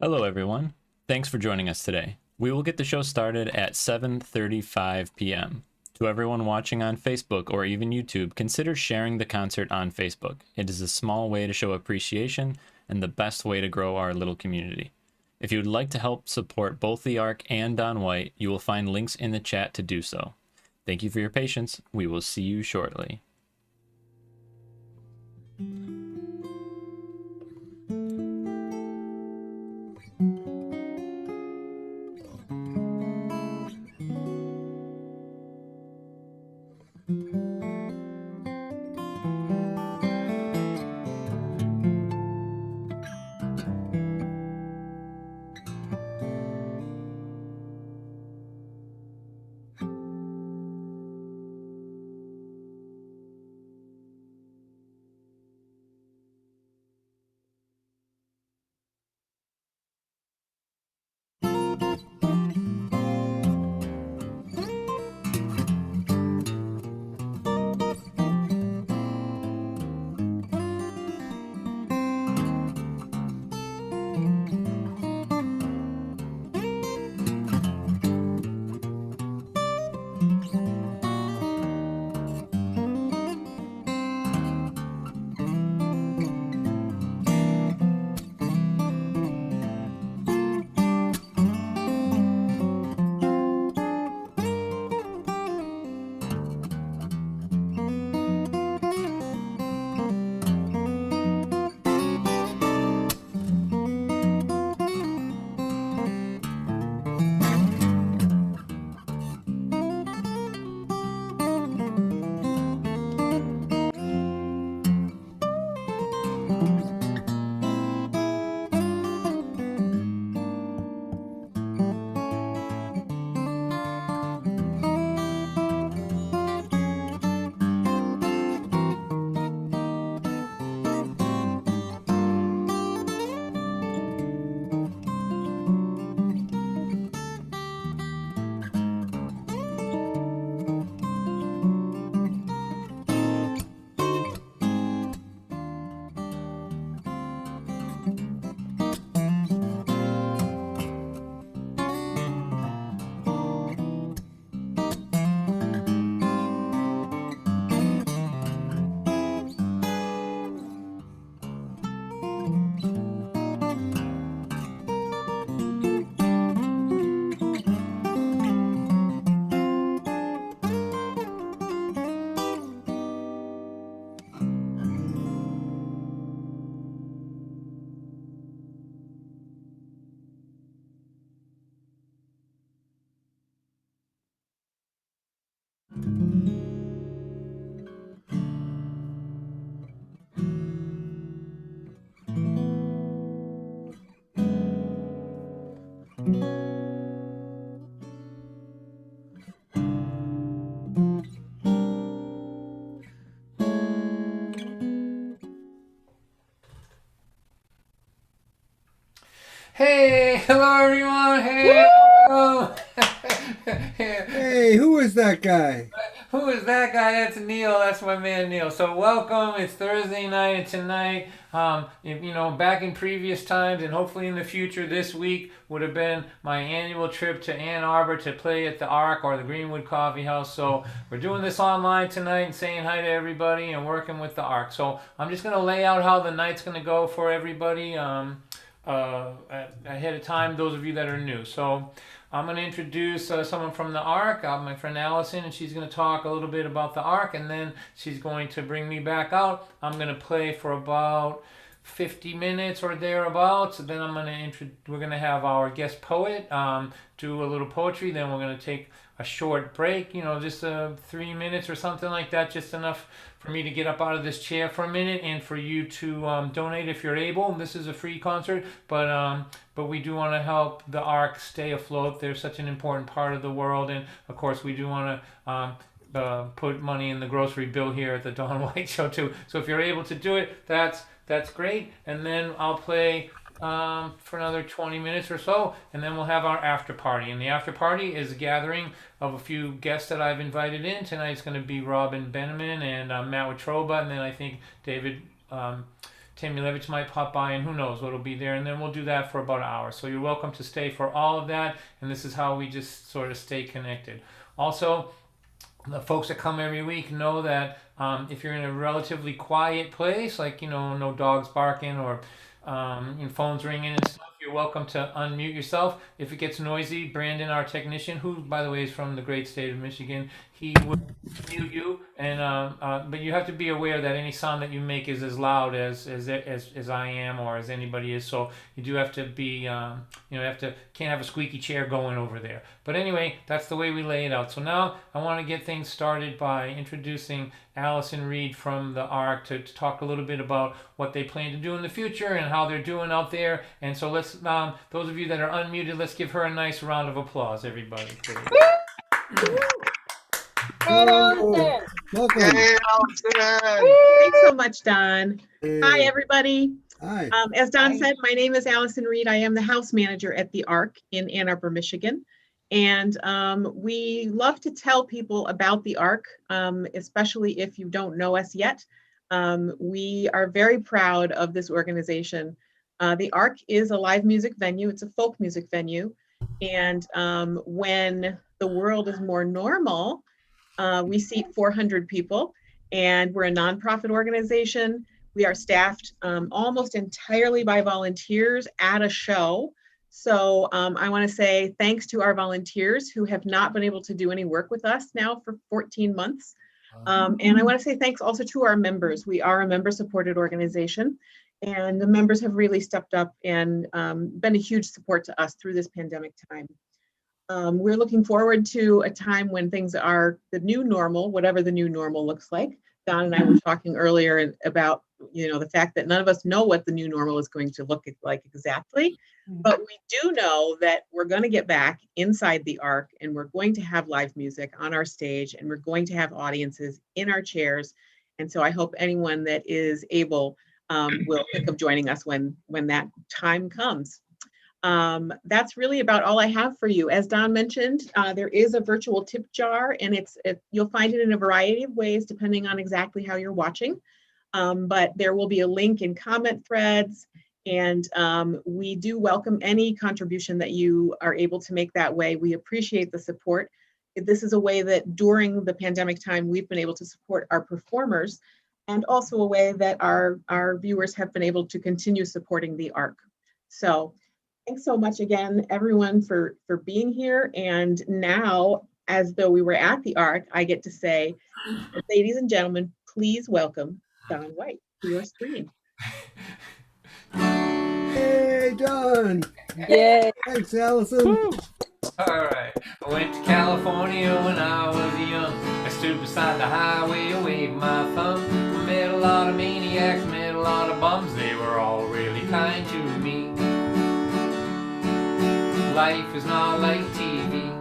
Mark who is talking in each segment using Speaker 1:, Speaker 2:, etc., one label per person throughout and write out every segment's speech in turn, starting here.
Speaker 1: Hello, everyone. Thanks for joining us today. We will get the show started at 7:35 p.m. To everyone watching on Facebook or even YouTube, consider sharing the concert on Facebook. It is a small way to show appreciation and the best way to grow our little community. If you would like to help support both the Ark and Don White, you will find links in the chat to do so. Thank you for your patience. We will see you shortly.
Speaker 2: Hey, hello everyone. Hey, hello.
Speaker 3: Hey, who is that guy?
Speaker 2: Who is that guy? That's Neil. That's my man Neil. So welcome. It's Thursday night, and tonight, back in previous times, and hopefully in the future, this week would have been my annual trip to Ann Arbor to play at the Ark or the Greenwood Coffee House. So we're doing this online tonight and saying hi to everybody and working with the Ark. So I'm just gonna lay out how the night's gonna go for everybody. Ahead of time, those of you that are new. So I'm going to introduce someone from the Ark, my friend Allison, and she's going to talk a little bit about the Ark, and then she's going to bring me back out. I'm going to play for about 50 minutes or thereabouts. Then we're going to have our guest poet do a little poetry. Then we're going to take a short break, just 3 minutes or something like that, just enough for me to get up out of this chair for a minute and for you to donate if you're able. This is a free concert, but we do want to help the Ark stay afloat. They're such an important part of the world, and of course we do want to put money in the grocery bill here at the Don White Show too. So if you're able to do it, that's great. And then I'll play for another 20 minutes or so, and then we'll have our after party. And the after party is a gathering of a few guests that I've invited in. Tonight's going to be Robin Benjamin and Matt Watroba, and then I think David Tim Ulevich might pop by, and who knows what'll be there. And then we'll do that for about an hour. So you're welcome to stay for all of that. And this is how we just sort of stay connected. Also, the folks that come every week know that if you're in a relatively quiet place, like, no dogs barking or phones ringing and stuff, you're welcome to unmute yourself. If it gets noisy, Brandon, our technician, who, by the way, is from the great state of Michigan, he will mute you. And but you have to be aware that any sound that you make is as loud as I am or as anybody is. So you do have to be, can't have a squeaky chair going over there. But anyway, that's the way we lay it out. So now I want to get things started by introducing Allison Reed from the ARC to talk a little bit about what they plan to do in the future and how they're doing out there. And so let's, those of you that are unmuted, let's give her a nice round of applause, everybody.
Speaker 3: Oh, welcome.
Speaker 4: Hey, Allison.
Speaker 5: Thanks so much, Don.
Speaker 3: Hey.
Speaker 5: Hi, everybody.
Speaker 3: Hi.
Speaker 5: As Don said, my name is Allison Reed. I am the house manager at the ARC in Ann Arbor, Michigan. And we love to tell people about the ARC, especially if you don't know us yet. We are very proud of this organization. The ARC is a live music venue. It's a folk music venue. And when the world is more normal, we seat 400 people, and we're a nonprofit organization. We are staffed almost entirely by volunteers at a show. So I want to say thanks to our volunteers who have not been able to do any work with us now for 14 months. And I want to say thanks also to our members. We are a member-supported organization, and the members have really stepped up and been a huge support to us through this pandemic time. We're looking forward to a time when things are the new normal, whatever the new normal looks like. Don and I were talking earlier about, the fact that none of us know what the new normal is going to look like exactly, but we do know that we're going to get back inside the ARC, and we're going to have live music on our stage, and we're going to have audiences in our chairs. And so I hope anyone that is able will think of joining us when that time comes. That's really about all I have for you. As Don mentioned, there is a virtual tip jar, and you'll find it in a variety of ways depending on exactly how you're watching. But there will be a link in comment threads, and we do welcome any contribution that you are able to make that way. We appreciate the support. This is a way that during the pandemic time, we've been able to support our performers, and also a way that our viewers have been able to continue supporting the ARC. So thanks so much again, everyone, for being here. And now, as though we were at the ARC, I get to say, ladies and gentlemen, please welcome Don White to your screen.
Speaker 3: Hey, Don.
Speaker 6: Yay.
Speaker 3: Thanks, Allison.
Speaker 2: All right. I went to California when I was young. I stood beside the highway, I waved my thumb. I met a lot of maniacs, met a lot of bums. They were all really kind to me. Life is not like TV.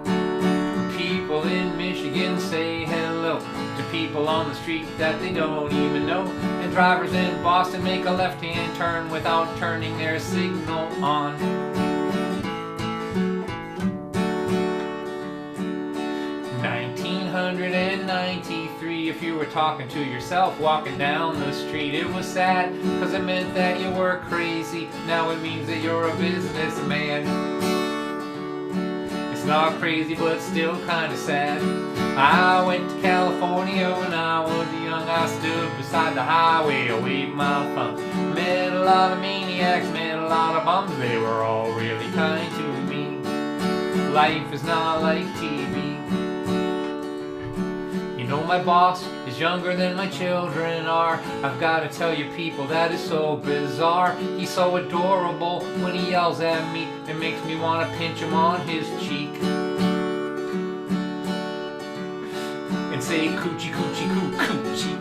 Speaker 2: People in Michigan say hello to people on the street that they don't even know. And drivers in Boston make a left-hand turn without turning their signal on. '93, if you were talking to yourself walking down the street, it was sad, cause it meant that you were crazy. Now it means that you're a businessman. It's not crazy, but still kinda sad. I went to California when I was young. I stood beside the highway, I waved my thumb. Met a lot of maniacs, met a lot of bums. They were all really kind to me. Life is not like TV. You know my boss is younger than my children are. I've gotta tell you people, that is so bizarre. He's so adorable when he yells at me. It makes me wanna pinch him on his cheek and say coochie coochie coo coochie.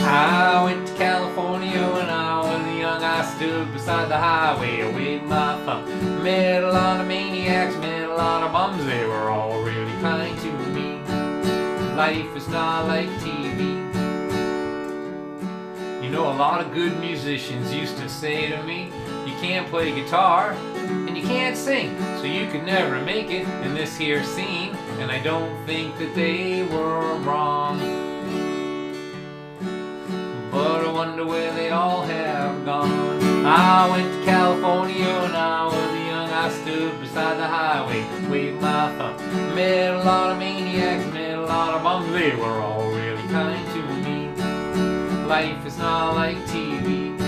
Speaker 2: I went to California when I was young. I stood beside the highway, I waved my thumb. Met a lot of maniacs, met a lot of bums. They were all really kind to me. Life is not like TV. You know, a lot of good musicians used to say to me, you can't play guitar and you can't sing, so you could never make it in this here scene. And I don't think that they were wrong, but I wonder where they all have gone. I went to California when I was young. I stood beside the highway, waved my thumb. Met a lot of maniacs, met a lot of bums. They were all really kind to me. Life is not like TV.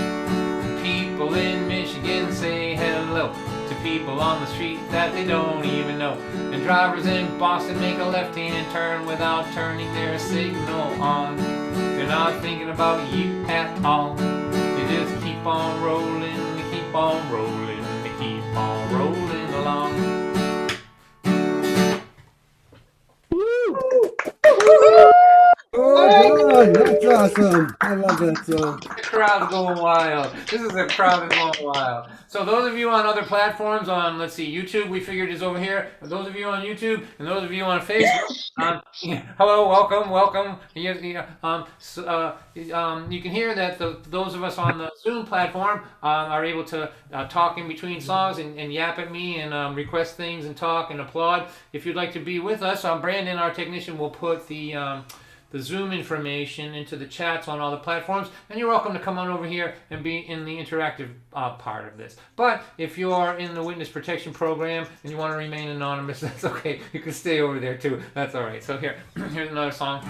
Speaker 2: People in Michigan say hello to people on the street that they don't even know. And drivers in Boston make a left-hand turn without turning their signal on. They're not thinking about you at all. They just keep on rolling, they keep on rolling, they keep on rolling along.
Speaker 3: Oh, John, that's awesome. I love that song.
Speaker 2: The crowd's going wild. This is a crowd that's going wild. So those of you on other platforms, on let's see, YouTube, we figured is over here. For those of you on YouTube and those of you on Facebook, hello, welcome. You can hear that those of us on the Zoom platform are able to talk in between songs and yap at me and request things and talk and applaud. If you'd like to be with us, Brandon, our technician, will put the Zoom information into the chats on all the platforms, and you're welcome to come on over here and be in the interactive part of this. But if you're in the witness protection program and you want to remain anonymous, that's okay. You can stay over there too. That's all right. So here's another song.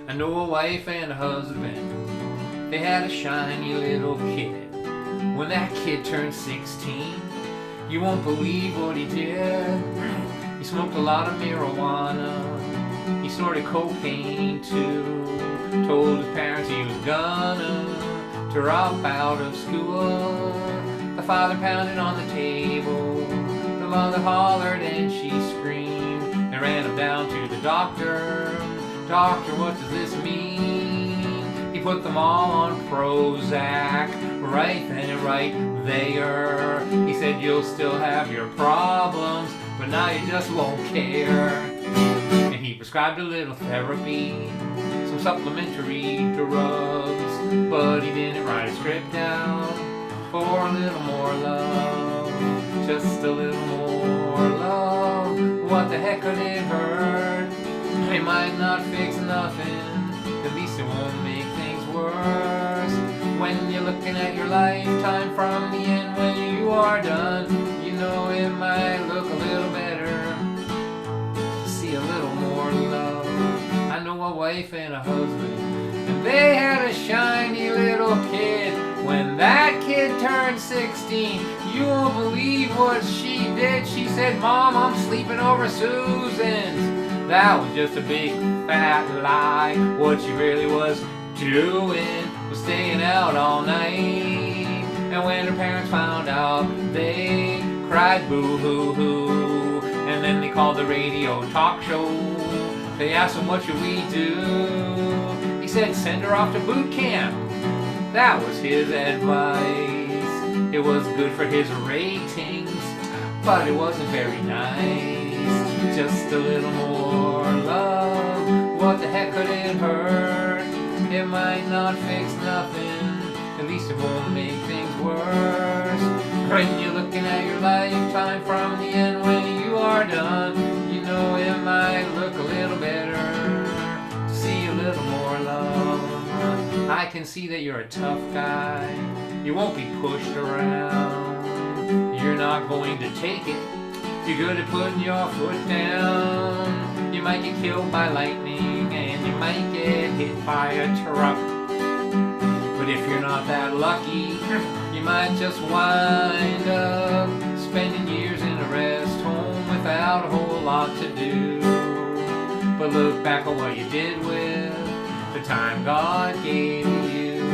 Speaker 2: I know a wife and a husband. They had a shiny little kid. When that kid turned 16, you won't believe what he did. He smoked a lot of marijuana. He snorted cocaine too. Told his parents he was gonna drop out of school. The father pounded on the table. The mother hollered and she screamed. They ran him down to the doctor. Doctor, what does this mean? He put them all on Prozac right then and right there. He said, you'll still have your problems, but now you just won't care. He prescribed a little therapy, some supplementary drugs, but he didn't write a script down for a little more love, just a little more love. What the heck could it hurt? It might not fix nothing, at least it won't make things worse. When you're looking at your lifetime from the end, when you are done, you know it might look a little better. A little more love. I know a wife and a husband, and they had a shiny little kid. When that kid turned 16, you won't believe what she did. She said, Mom, I'm sleeping over Susan's. That was just a big fat lie. What she really was doing was staying out all night. And when her parents found out, they cried boo-hoo-hoo. And then they called the radio talk show. They asked him, what should we do? He said, send her off to boot camp. That was his advice. It was good for his ratings, but it wasn't very nice. Just a little more love. What the heck could it hurt? It might not fix nothing. At least it won't make things worse. When you're looking at your lifetime from the end, when you are done, you know it might look a little better to see a little more love. I can see that you're a tough guy. You won't be pushed around. You're not going to take it. You're good at putting your foot down. You might get killed by lightning and you might get hit by a truck. But if you're not that lucky, you might just wind up spending years in a rest home without a whole lot to do. But look back on what you did with the time God gave you.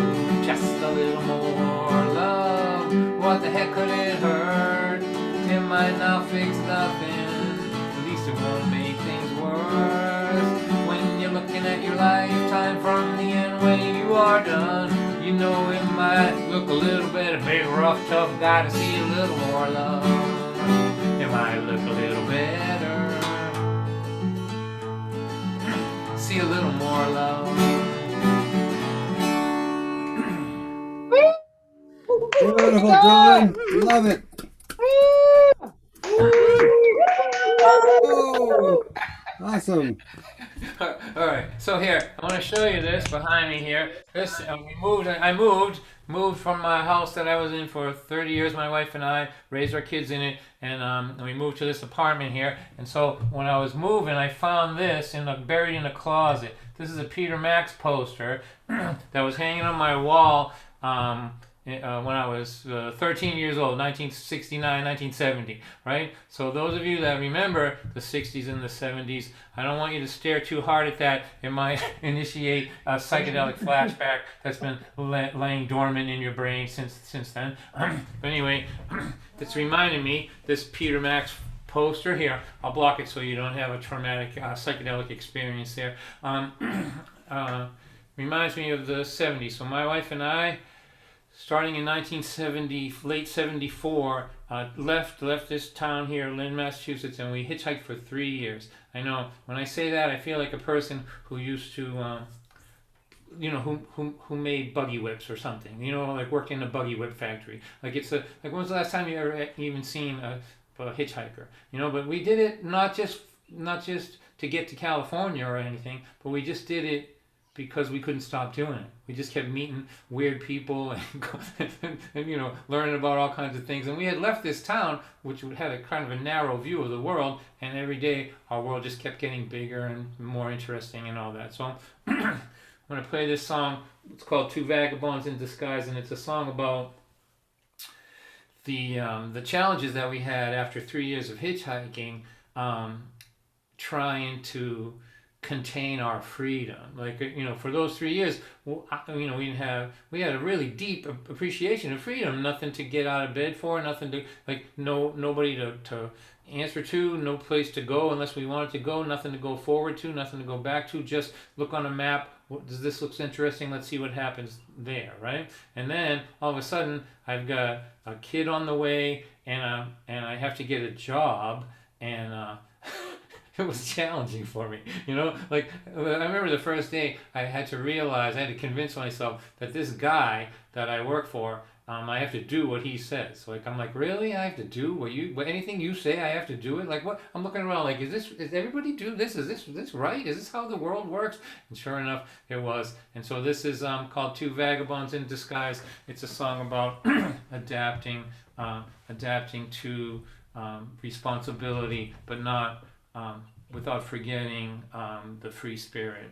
Speaker 2: Just a little more love. What the heck could it hurt? It might not fix nothing. At least it won't make things worse. When you're looking at your lifetime from the end, when you are done, you know it might look a little better. Big, rough, tough guy to see a little more love. It might look a little better. See a little more love.
Speaker 3: Beautiful, John. Love it. Oh, awesome.
Speaker 2: All right, so here I want to show you this behind me here. This I moved from my house that I was in for 30 years. My wife and I raised our kids in it, and we moved to this apartment here. And so when I was moving, I found this buried in a closet. This is a Peter Max poster that was hanging on my wall. When I was 13 years old, 1969, 1970, right? So those of you that remember the 60s and the 70s, I don't want you to stare too hard at that. It might initiate a psychedelic flashback that's been laying dormant in your brain since then. But anyway, it's reminding me, this Peter Max poster here, I'll block it so you don't have a traumatic psychedelic experience there. Reminds me of the 70s. So my wife and I, starting in 1970, late 74, left this town here, Lynn, Massachusetts, and we hitchhiked for 3 years. I know, when I say that, I feel like a person who used to, who made buggy whips or something, like worked in a buggy whip factory. Like when was the last time you ever even seen a hitchhiker? But we did it not just to get to California or anything, but we just did it because we couldn't stop doing it. We just kept meeting weird people and learning about all kinds of things. And we had left this town, which had a kind of a narrow view of the world, and every day our world just kept getting bigger and more interesting and all that. So I'm going to play this song. It's called Two Vagabonds in Disguise, and it's a song about the challenges that we had after 3 years of hitchhiking, trying to contain our freedom. For those 3 years, we had a really deep appreciation of freedom. Nothing to get out of bed for, nothing to nobody to answer to, no place to go unless we wanted to go, nothing to go forward to, nothing to go back to, just look on a map. Does this look interesting? Let's see what happens there, right? And then all of a sudden I've got a kid on the way, and I have to get a job, and it was challenging for me, I remember the first day I had to convince myself that this guy that I work for, I have to do what he says. So I'm like, really? I have to do anything you say, I have to do it? Like, what? I'm looking around like, is everybody do this? Is this right? Is this how the world works? And sure enough, it was. And so this is called Two Vagabonds in Disguise. It's a song about adapting to responsibility, but not without forgetting the free spirit.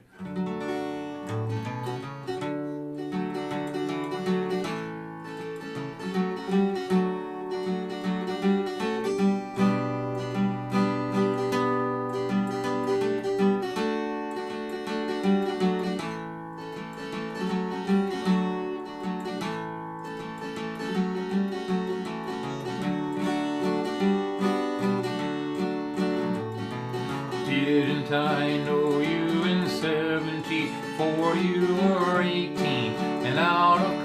Speaker 2: Didn't I know you in 74? You were 18 and out of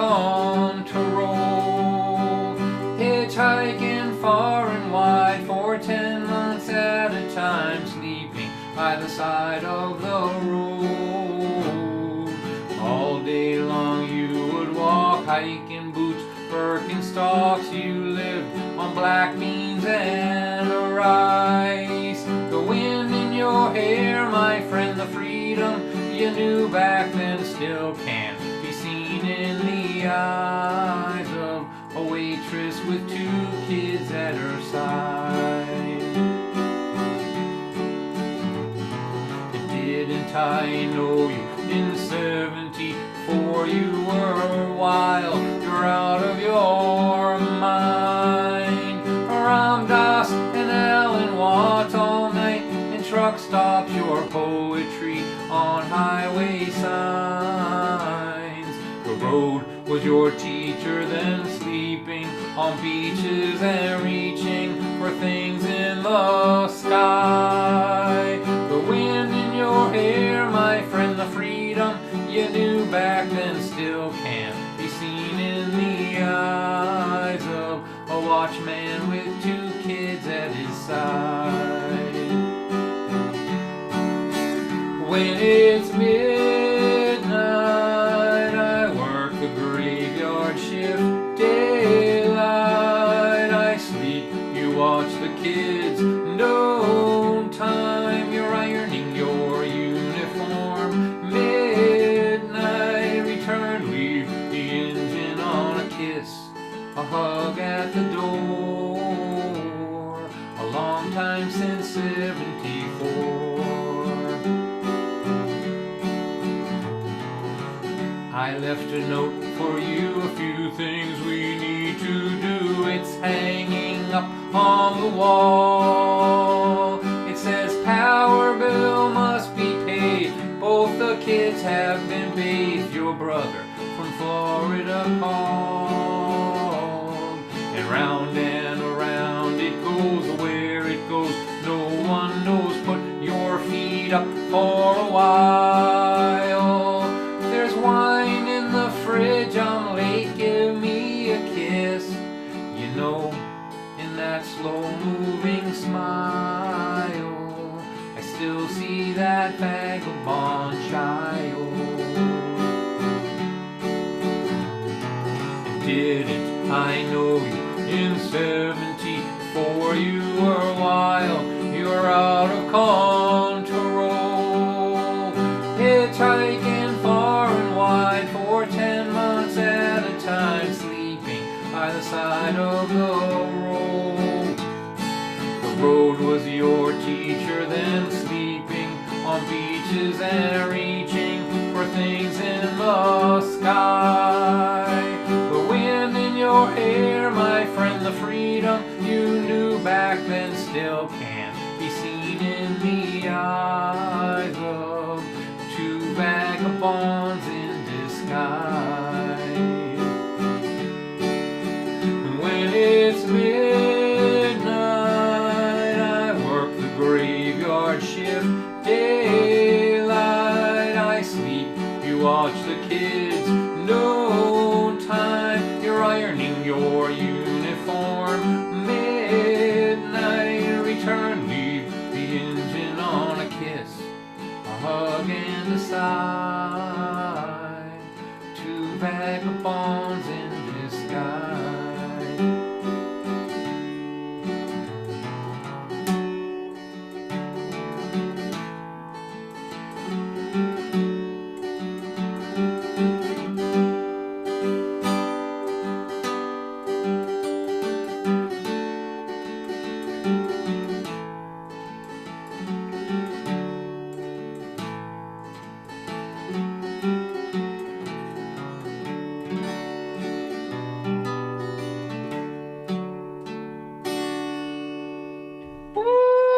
Speaker 2: control, hitchhiking far and wide for 10 months at a time, sleeping by the side of the road. All day long you would walk, hiking boots, Birkenstocks. You lived on black beans and rice. The wind in your hair, my friend, the freedom you knew back then still can be seen in the eyes of a waitress with 2 kids at her side. Didn't I know you in 74? You were wild, you're out of your mind. Ram Dass and Alan Watts all night in truck stops, your poetry on highway signs. The road was your teacher, then sleeping on beaches and reaching for things in the sky. The wind in your hair, my friend, the freedom you knew back then still can be seen in the eyes of a watchman with 2 kids at his side. When it's midnight, I work the graveyard shift. Daylight, I sleep, you watch the kids. No time, you're ironing your uniform. I left a note for you, a few things we need to do. It's hanging up on the wall. It says power bill must be paid. Both the kids have been bathed. Your brother from Florida called. And round around it goes, where it goes no one knows. Put your feet up for a while. There's wine in the fridge, I'm late, give me a kiss. You know, in that slow-moving smile, I still see that vagabond child. And didn't I know you in 74? You were wild, you're out of control. Hitchhiking far and wide for 10 months at a time, sleeping by the side of the road. The road was your teacher, then sleeping on beaches and reaching for things in the sky. The wind in your hair, my friend, the freedom you knew back then still can't be seen in the eyes of two vagabonds in disguise. When it's midnight, I work the graveyard shift. Daylight, I sleep, you watch the kids. No time, you're ironing your uniform. Midnight, return, leave the engine on a kiss, a hug and a sigh. Two vagabonds in disguise.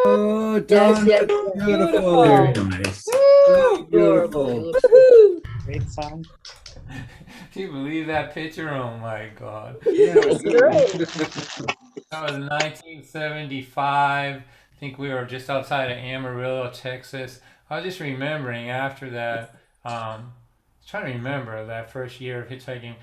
Speaker 3: Oh, Don,
Speaker 6: Yes,
Speaker 3: that's
Speaker 6: yes.
Speaker 3: beautiful.
Speaker 1: Very nice.
Speaker 3: So beautiful.
Speaker 6: Great song.
Speaker 2: Can you believe that picture? Oh my God.
Speaker 3: Yeah.
Speaker 6: It's great.
Speaker 2: That was 1975. I think we were just outside of Amarillo, Texas. I was just remembering after that, I was trying to remember that first year of hitchhiking.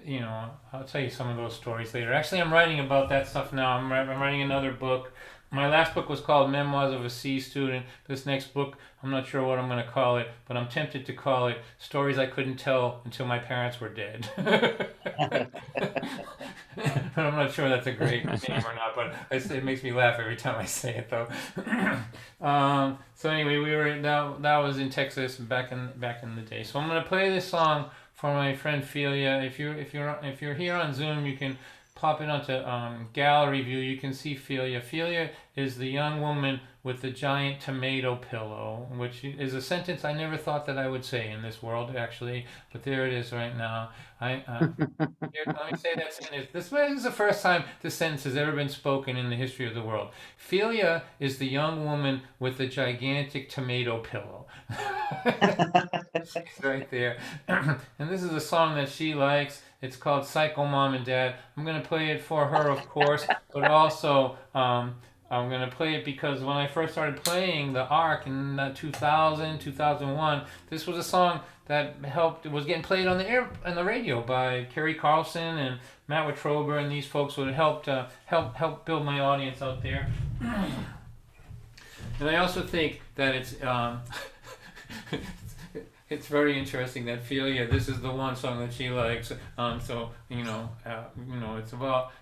Speaker 2: You know, I'll tell you some of those stories later. Actually, I'm writing about that stuff now. I'm writing another book. My last book was called Memoirs of a Sea Student. This next book, I'm not sure what I'm going to call it, but I'm tempted to call it Stories I Couldn't Tell Until My Parents Were Dead. I'm not sure that's a great name or not, but it makes me laugh every time I say it, though. So anyway, we were that was in Texas back in the day. So I'm going to play this song for my friend Philia. If you're here on Zoom, you can pop it onto gallery view. You can see Philia. Philia is the young woman with the giant tomato pillow, which is a sentence I never thought that I would say in this world, actually, but there it is right now. Here, let me say that sentence. This is the first time this sentence has ever been spoken in the history of the world. Philia is the young woman with the gigantic tomato pillow. She's right there. And this is a song that she likes. It's called Psycho Mom and Dad. I'm going to play it for her, of course, but also I'm going to play it because when I first started playing the Ark in 2000, 2001, this was a song that it was getting played on the radio by Kerry Carlson and Matt Wettrober, and these folks would help build my audience out there. And I also think that it's very interesting that Philia, this is the one song that she likes. So it's about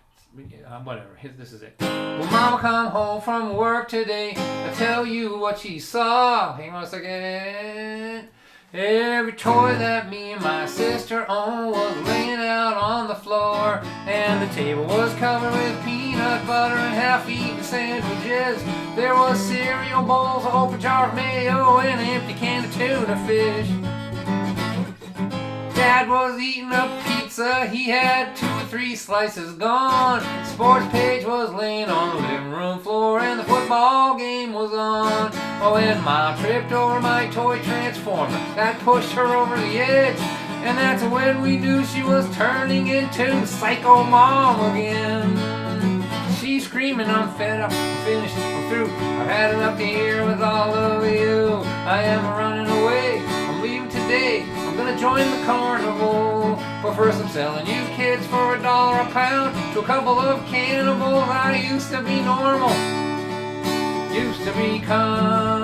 Speaker 2: whatever. This is it. Well, Mama come home from work today. I tell you what she saw. Hang on a second. Every toy that me and my sister owned was laying out on the floor, and the table was covered with peanut butter and half-eaten sandwiches. There was cereal bowls, an open jar of mayo, and an empty can of tuna fish. Dad was eating a pizza, he had 2 or 3 slices gone. Sports page was laying on the living room floor and the football game was on. Oh, and Mom tripped over my toy transformer, that pushed her over the edge. And that's when we knew she was turning into Psycho Mom again. She's screaming, I'm fed up, I'm finished, I'm through. I've had it up to here with all of you. I am running away, I'm leaving today. I'm gonna join the carnival. But first I'm selling you kids for $1 a pound to a couple of cannibals. I used to be normal, used to be calm.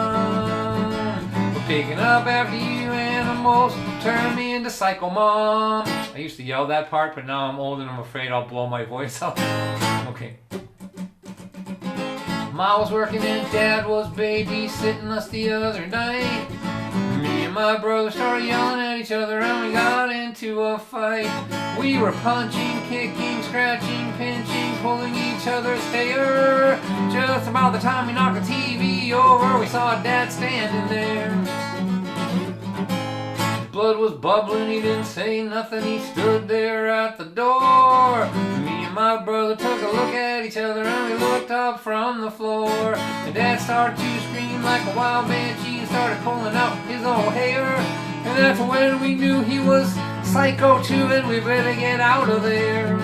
Speaker 2: But picking up after you animals turned me into Psycho Mom. I used to yell that part, but now I'm old and I'm afraid I'll blow my voice out. Okay. Ma was working and Dad was babysitting us the other night. Me and my brother started yelling at each other and we got into a fight. We were punching, kicking, scratching, pinching, pulling each other's hair. Just about the time we knocked the TV over, we saw Dad standing there. Blood was bubbling, he didn't say nothing, he stood there at the door. Me and my brother took a look at each other and we looked up from the floor. And Dad started to scream like a wild banshee and started pulling out his old hair. And that's when we knew he was psycho too and we better get out of there.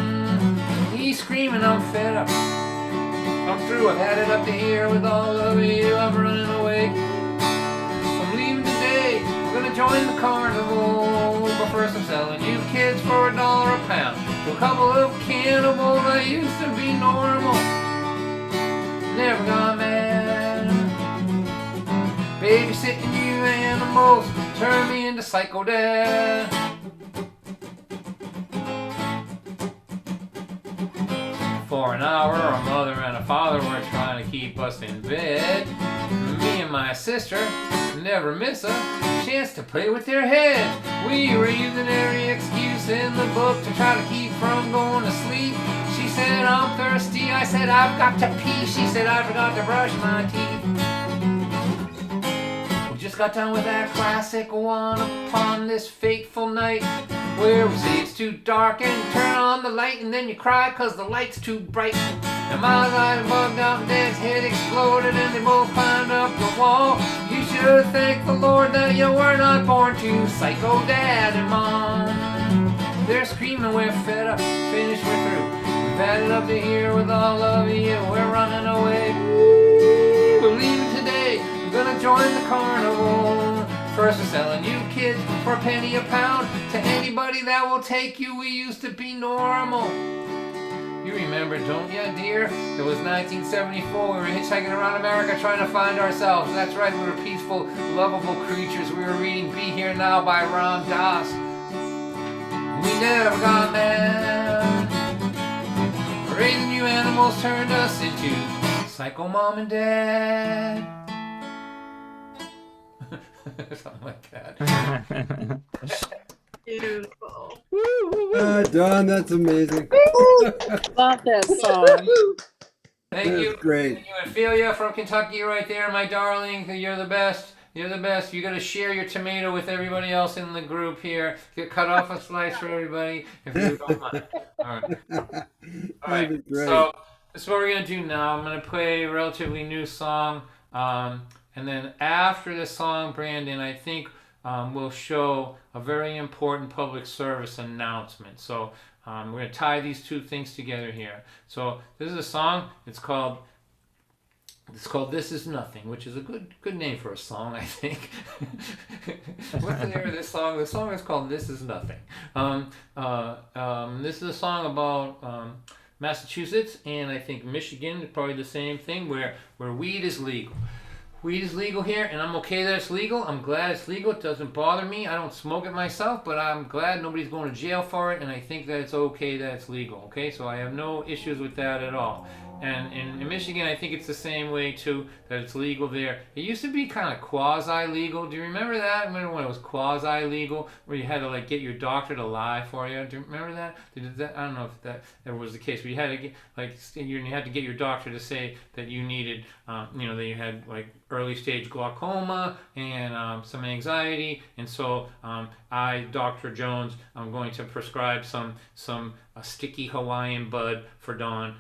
Speaker 2: He's screaming, I'm fed up, I'm through, I've had it up to here with all of you, I'm running away. I'm leaving today, I'm gonna join the carnival. But first I'm selling you kids for $1 a pound to a couple of cannibals. I used to be normal, never got mad. Babysitting you animals turned me into Psycho Dad. For an hour, a mother and a father were trying to keep us in bed. Me and my sister never miss a chance to play with their heads. We were using every excuse in the book to try to keep from going to sleep. She said, I'm thirsty. I said, I've got to pee. She said, I forgot to brush my teeth. We just got done with that classic one upon this fateful night, where we say it's too dark and turn on the light and then you cry cause the light's too bright. And my eyes bugged out and Dad's head exploded and they both climbed up the wall. You should thank the Lord that you were not born to Psycho Dad and Mom. They're screaming, we're fed up, finished, we're through. We've had it up to here with all of you, we're running away. We're leaving today, we're gonna join the carnival. First we're selling you kids for a penny a pound to anybody that will take you. We used to be normal. You remember, don't you, dear? It was 1974. We were hitchhiking around America trying to find ourselves. That's right, we were peaceful, lovable creatures. We were reading Be Here Now by Ram Dass. We never got mad. Raising you animals turned us into Psycho Mom and Dad. Something like that.
Speaker 5: Beautiful.
Speaker 3: Don, that's amazing.
Speaker 6: Love that song.
Speaker 2: Thank
Speaker 3: That's
Speaker 2: you.
Speaker 3: great.
Speaker 2: Thank you, Ophelia from Kentucky right there, my darling. You're the best. You're the best. You got to share your tomato with everybody else in the group here. Get cut off a slice for everybody if you don't mind. All right. All right.
Speaker 3: That'd be great.
Speaker 2: So this is what we're gonna do now. I'm gonna play a relatively new song, and then after the song, Brandon, I think we'll show a very important public service announcement. So we're gonna tie these two things together here. So this is a song. It's called This Is Nothing, which is a good name for a song, I think. What's the name of this song? The song is called This Is Nothing. This is a song about Massachusetts and I think Michigan, probably the same thing, where weed is legal. Weed is legal here, and I'm okay that it's legal. I'm glad it's legal. It doesn't bother me. I don't smoke it myself, but I'm glad nobody's going to jail for it, and I think that it's okay that it's legal. Okay, so I have no issues with that at all. And in Michigan, I think it's the same way too, that it's legal there. It used to be kind of quasi-legal. Do you remember that? I remember when it was quasi-legal, where you had to like get your doctor to lie for you. Do you remember that? I don't know if that ever was the case, but you had to get you had to get your doctor to say that you needed, that you had like early stage glaucoma and some anxiety, and so Dr. Jones, I'm going to prescribe some sticky Hawaiian bud for Dawn,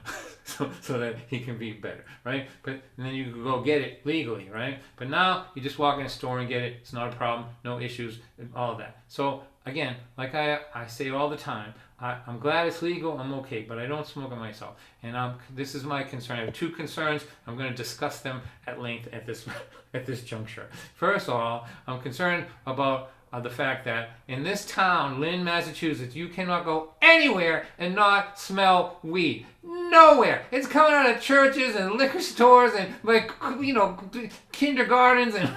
Speaker 2: so that he can be better, right? But and then you can go get it legally, right? But now you just walk in a store and get it. It's not a problem, no issues, all of that. So again, like I say all the time, I'm glad it's legal, I'm okay, but I don't smoke it myself. And this is my concern. I have two concerns. I'm going to discuss them at length at this juncture. First of all, I'm concerned about the fact that in this town, Lynn, Massachusetts, you cannot go anywhere and not smell weed. Nowhere. It's coming out of churches and liquor stores and kindergartens and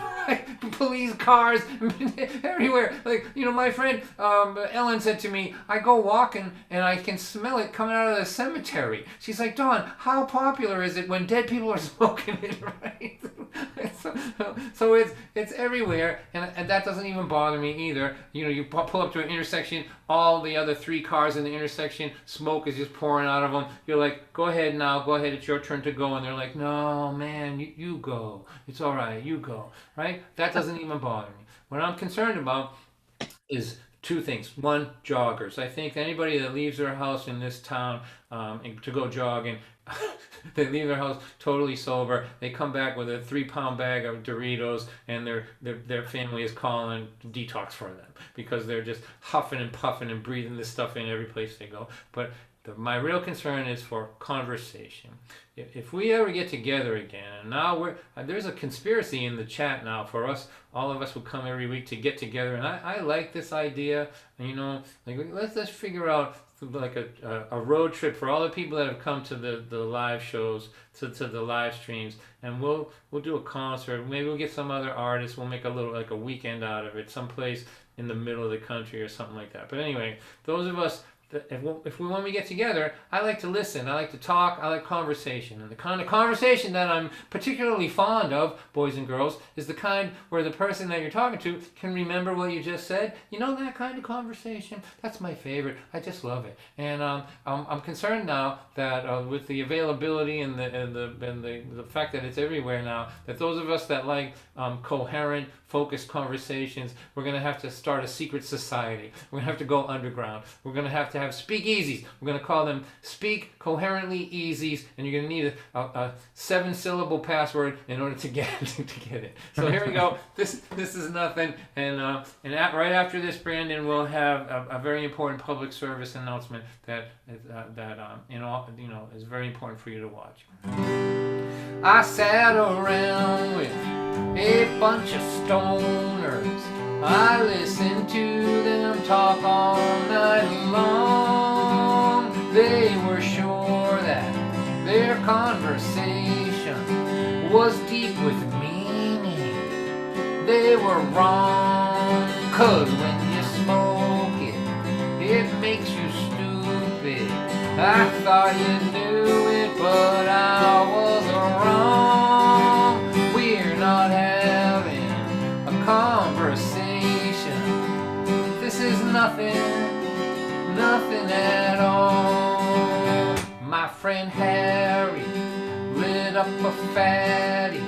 Speaker 2: police cars everywhere. My friend Ellen said to me, I go walking and I can smell it coming out of the cemetery. She's like, Dawn, how popular is it when dead people are smoking it, right? So it's everywhere, and that doesn't even bother me either. You pull up to an intersection, all the other 3 cars in the intersection, smoke is just pouring out of them. You're like, go ahead now, go ahead, it's your turn to go. And they're like, no, man, you go. It's all right, you go, right? That doesn't even bother me. What I'm concerned about is 2 things. One, joggers. I think anybody that leaves their house in this town to go jogging, they leave their house totally sober. They come back with a 3-pound bag of Doritos, and their family is calling detox for them because they're just huffing and puffing and breathing this stuff in every place they go. But my real concern is for conversation. If we ever get together again, and now there's a conspiracy in the chat now for us, all of us who come every week to get together, and I like this idea. Let's figure out like a road trip for all the people that have come to the live shows, to the live streams, and we'll do a concert. Maybe we'll get some other artists. We'll make a little like a weekend out of it, someplace in the middle of the country or something like that. But anyway, those of us, if when we get together, I like to listen, I like to talk, I like conversation. And the kind of conversation that I'm particularly fond of, boys and girls, is the kind where the person that you're talking to can remember what you just said. You know, that kind of conversation? That's my favorite. I just love it. And I'm concerned now that with the availability and the fact that it's everywhere now, that those of us that like coherent, focused conversations, we're going to have to start a secret society. We're going to have to go underground. We're going to have speakeasies. We're going to call them Speak Coherently Easies, and you're going to need a 7-syllable password in order to get it. So here we go. This is nothing, and right after this, Brandon will have a very important public service announcement that is very important for you to watch. I sat around with a bunch of stoners. I listened to them talk all night long. They were sure that their conversation was deep with meaning. They were wrong, 'cause when you smoke it makes you stupid. I thought you knew it, but I was wrong. We're not having a conversation. This is nothing at all. My friend Harry lit up a fatty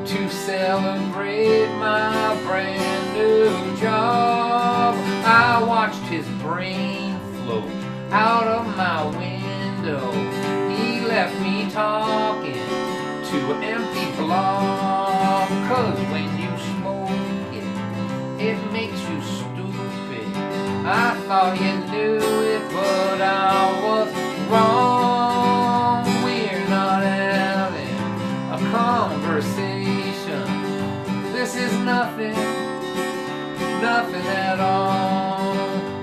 Speaker 2: to celebrate my brand new job. I watched his brain float out of my window. He left me talking to an empty blob. 'Cause when you smoke it makes you stupid. I thought you knew it, but I was wrong. We're not having a conversation. This is nothing at all.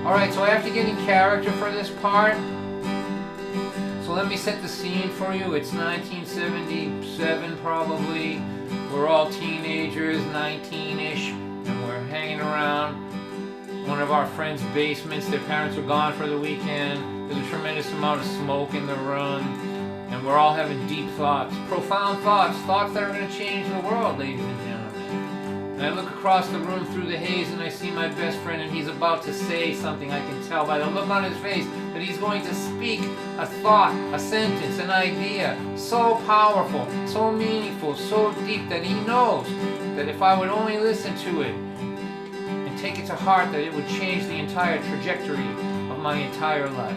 Speaker 2: Alright, so I have to get in character for this part. So let me set the scene for you. It's 1977 probably. We're all teenagers, 19-ish, and we're hanging around one of our friends' basements. Their parents were gone for the weekend. There's a tremendous amount of smoke in the room. And we're all having deep thoughts, profound thoughts, thoughts that are going to change the world, ladies and gentlemen. And I look across the room through the haze and I see my best friend, and he's about to say something. I can tell by the look on his face that he's going to speak a thought, a sentence, an idea so powerful, so meaningful, so deep that he knows that if I would only listen to it and take it to heart, that it would change the entire trajectory of my entire life.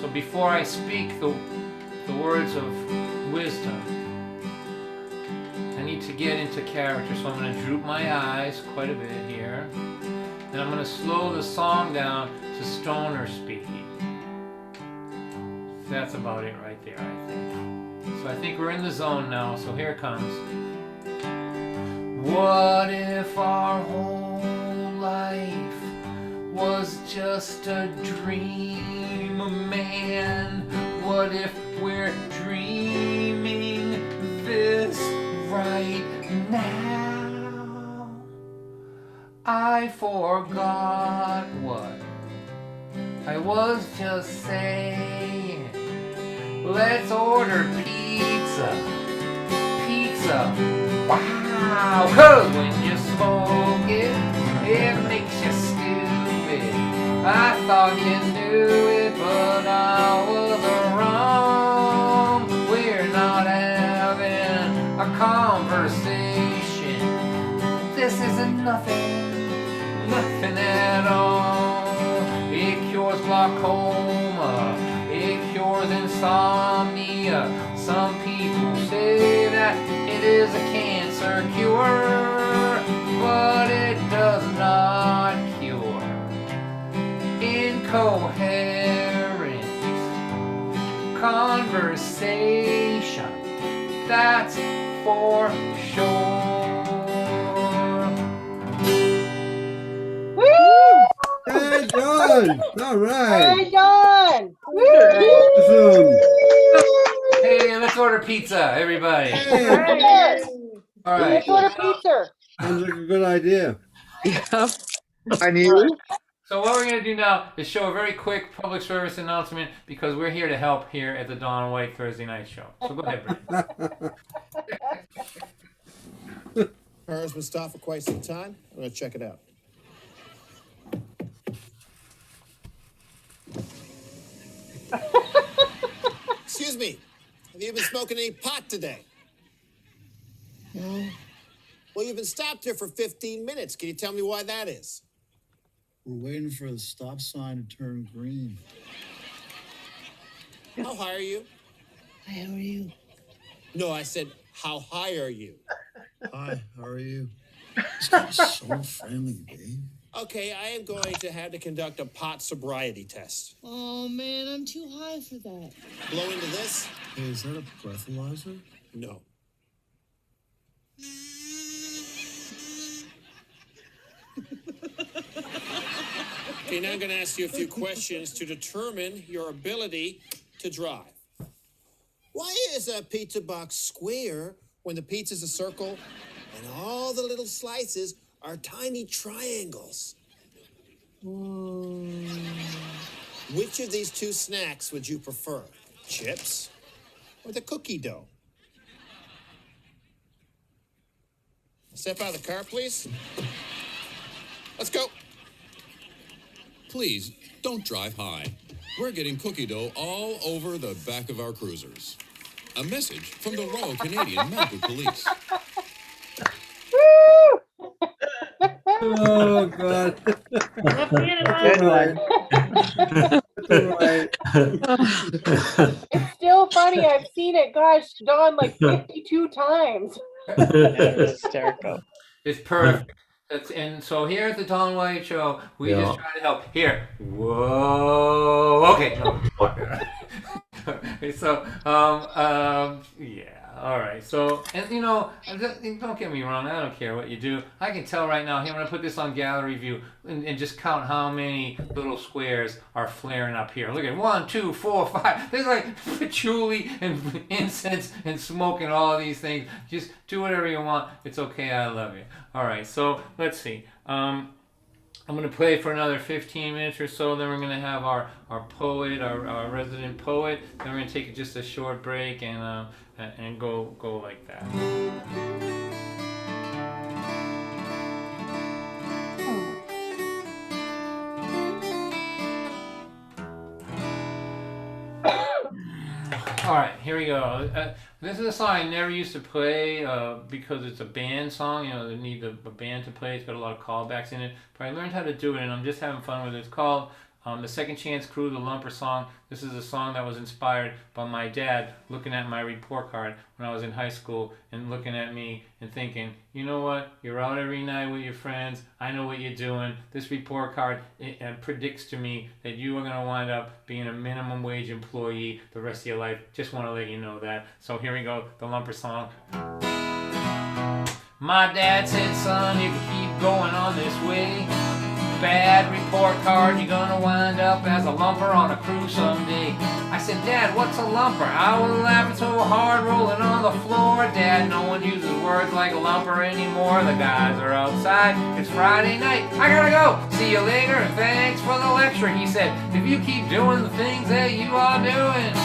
Speaker 2: So before I speak the words of wisdom, I need to get into character, so I'm going to droop my eyes quite a bit here, and I'm going to slow the song down to stoner speed. That's about it right there, I think. So I think we're in the zone now, so here it comes. What if our whole life was just a dream, man? What if we're dreaming this right now? I forgot what I was just saying. Let's order pizza. Pizza. Wow. 'Cause when you smoke it, it makes you stupid. I thought you knew it, but I was wrong. We're not having a conversation. This isn't nothing at all. It cures glaucoma, it cures insomnia. Some people say that it is a cancer cure, but it does not cure incoherent conversation. That's for sure.
Speaker 3: Hey, John! All right.
Speaker 6: Hey, John!
Speaker 3: Awesome.
Speaker 2: Hey, let's order pizza, everybody.
Speaker 3: Hey,
Speaker 2: All right.
Speaker 6: Let's order pizza.
Speaker 3: sounds like a good idea.
Speaker 4: I knew.
Speaker 2: So what we're going to do now is show a very quick public service announcement, because we're here to help here at the Dawn White Thursday night show. So go ahead, Brandon.
Speaker 7: Car's been stopped for quite some time. I'm going to check it out. Excuse me. Have you been smoking any pot today? No. Well, you've been stopped here for 15 minutes. Can you tell me why that is?
Speaker 8: We're waiting for the stop sign to turn green.
Speaker 7: How high are you?
Speaker 8: Hi, how are you?
Speaker 7: No, I said, how high are you?
Speaker 8: Hi, how are you? This guy's so friendly, babe.
Speaker 7: Okay, I am going to have to conduct a pot sobriety test.
Speaker 9: Oh man, I'm too high for that.
Speaker 7: Blow into this?
Speaker 8: Hey, is that a breathalyzer?
Speaker 7: No. Okay, now I'm going to ask you a few questions to determine your ability to drive. Why is a pizza box square when the pizza's a circle and all the little slices are tiny triangles? Which of these two snacks would you prefer? Chips or the cookie dough? Step out of the car, please. Let's go.
Speaker 10: Please, don't drive high. We're getting cookie dough all over the back of our cruisers. A message from the Royal Canadian Mounted Police.
Speaker 3: Oh, God.
Speaker 4: Good one.
Speaker 3: All right.
Speaker 6: It's still funny. I've seen it, gosh, Dawn, like 52 times.
Speaker 4: That's hysterical.
Speaker 2: It's perfect. And so here at the Dawn White Show, we just try to help. Here. Whoa. Okay. No. So, yeah. All right. So, and you know, don't get me wrong. I don't care what you do. I can tell right now. I'm going to put this on gallery view and just count how many little squares are flaring up here. Look at 1, 2, 4, 5. There's like patchouli and incense and smoke and all of these things. Just do whatever you want. It's okay. I love you. All right. So let's see. I'm going to play for another 15 minutes or so. Then we're going to have our poet, our resident poet. Then we're going to take just a short break and go like that. All right, here we go. This is a song I never used to play because it's a band song. You know, they need a band to play. It's got a lot of callbacks in it. But I learned how to do it, and I'm just having fun with it. It's called The Second Chance Crew, the Lumper Song. This is a song that was inspired by my dad looking at my report card when I was in high school and looking at me and thinking, you know what? You're out every night with your friends. I know what you're doing. This report card predicts to me that you are going to wind up being a minimum wage employee the rest of your life. Just want to let you know that. So here we go, the Lumper Song. My dad said, son, you can keep going on this way. Bad report card, you're gonna wind up as a lumper on a crew someday. I said, Dad, what's a lumper? I was laughing so hard, rolling on the floor. Dad, no one uses words like lumper anymore. The guys are outside, it's Friday night. I gotta go, see you later, and thanks for the lecture. He said, if you keep doing the things that you are doing,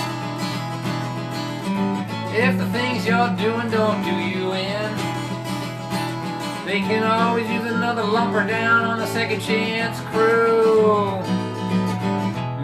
Speaker 2: if the things you're doing don't do you in, they can always use another lumper down on the Second Chance Crew.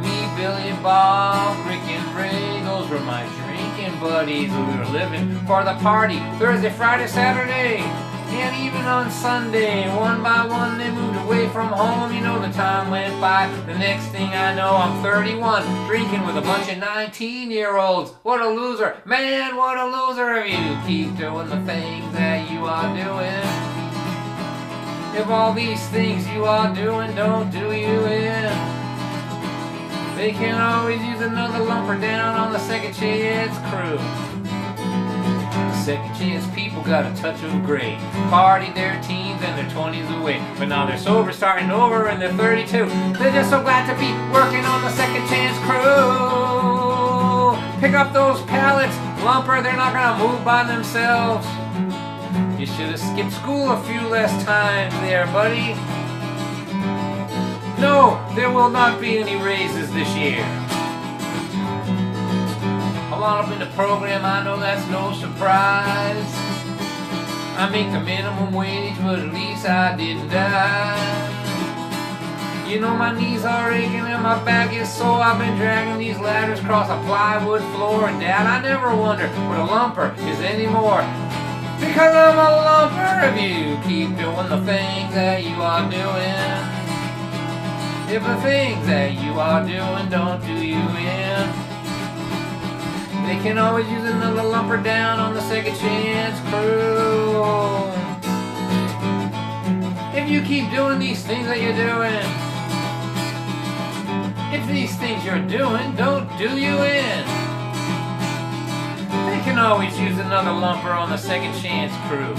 Speaker 2: Me, Billy, Bob, Rick, and Ray, those were my drinking buddies. We were living for the party Thursday, Friday, Saturday, and even on Sunday. One by one they moved away from home. You know, the time went by. The next thing I know, I'm 31, drinking with a bunch of 19-year-olds. What a loser. Man, what a loser if you keep doing the things that you are doing. If all these things you are doing don't do you in, they can always use another lumper down on the Second Chance Crew. Second Chance people got a touch of gray. Partied their teens and their 20s away, but now they're sober, starting over, and they're 32. They're just so glad to be working on the Second Chance Crew. Pick up those pallets, lumper, they're not gonna move by themselves. You should have skipped school a few less times there, buddy. No, there will not be any raises this year. I'm all up in the program, I know that's no surprise. I make the minimum wage, but at least I didn't die. You know my knees are aching and my back is sore. I've been dragging these ladders across a plywood floor. And Dad, I never wonder what a lumper is anymore. Because I'm a lumper if you keep doing the things that you are doing. If the things that you are doing don't do you in, they can always use another lumper down on the Second Chance Crew. If you keep doing these things that you're doing, if these things you're doing don't do you in, they can always use another lumper on the Second Chance Crew.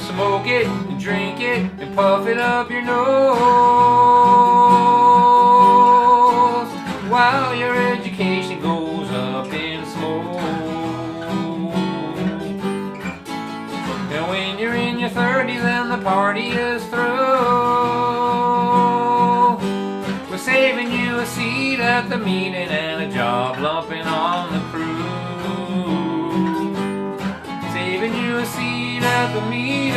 Speaker 2: Smoke it and drink it and puff it up your nose while your education goes up in smoke. And when you're in your 30s and the party is through, we're saving you a seat at the meeting and a job lumping on the crew. Saving you a seat at the meeting,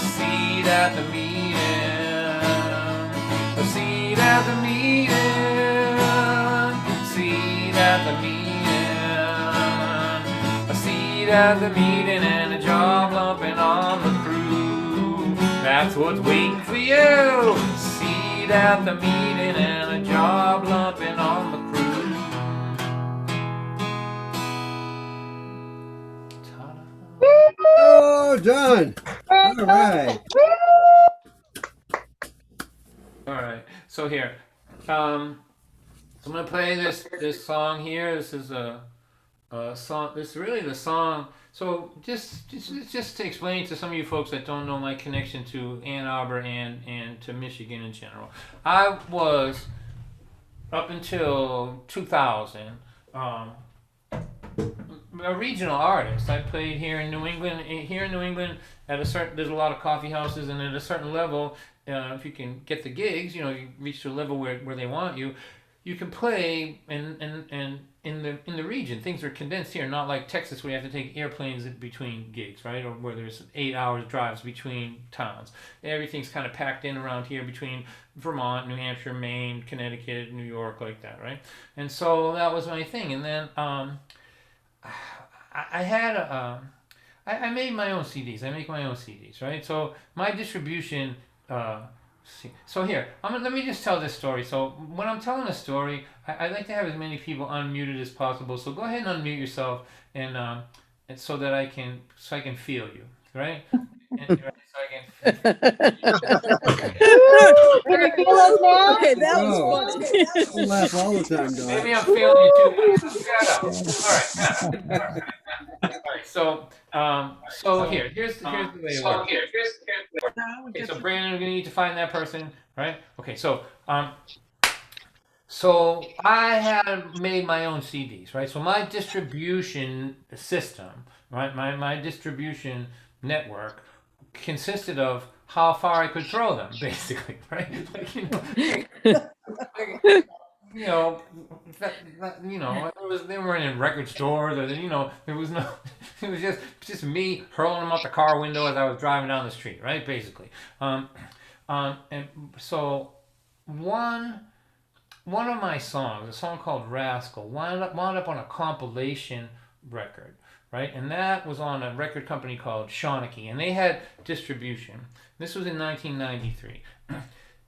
Speaker 2: seat at the meeting, a seat at the meeting, seat at the meeting, a seat at the meeting and a job lumping on the crew. That's what's waiting for you. Seat at the meeting and a job lumping on the crew.
Speaker 3: Oh, done. All right.
Speaker 2: All right. So here, I'm gonna play this song here. This is a song. This is really the song. So just to explain to some of you folks that don't know my connection to Ann Arbor and to Michigan in general, I was up until 2000, a regional artist. I played here in New England. Here in New England, there's a lot of coffee houses, and at a certain level, if you can get the gigs, you reach to a level where they want you. You can play and in the region. Things are condensed here, not like Texas where you have to take airplanes between gigs, right? Or where there's 8 hours drives between towns. Everything's kind of packed in around here between Vermont, New Hampshire, Maine, Connecticut, New York, like that, right? And so that was my thing. And then I had I made my own CDs. I make my own CDs, right? So my distribution. So here, let me just tell this story. So when I'm telling a story, I like to have as many people unmuted as possible. So go ahead and unmute yourself, and so that I can feel you, right? And, right, so I can.
Speaker 6: Can you feel us now?
Speaker 3: Okay, that was funny. I laugh all the time, Don.
Speaker 2: Maybe I'm feeling you too much. Shut up. All right. So here's the way it works. Okay, so Brandon, we're gonna need to find that person, right? Okay, so I had made my own CDs, right? So my distribution system, right? My distribution network consisted of how far I could throw them, basically, right? They weren't in record stores, or there was no. It was just me hurling them out the car window as I was driving down the street, right? Basically, and so one of my songs, a song called Rascal, wound up on a compilation record, right? And that was on a record company called Shawnee, and they had distribution. This was in 1993.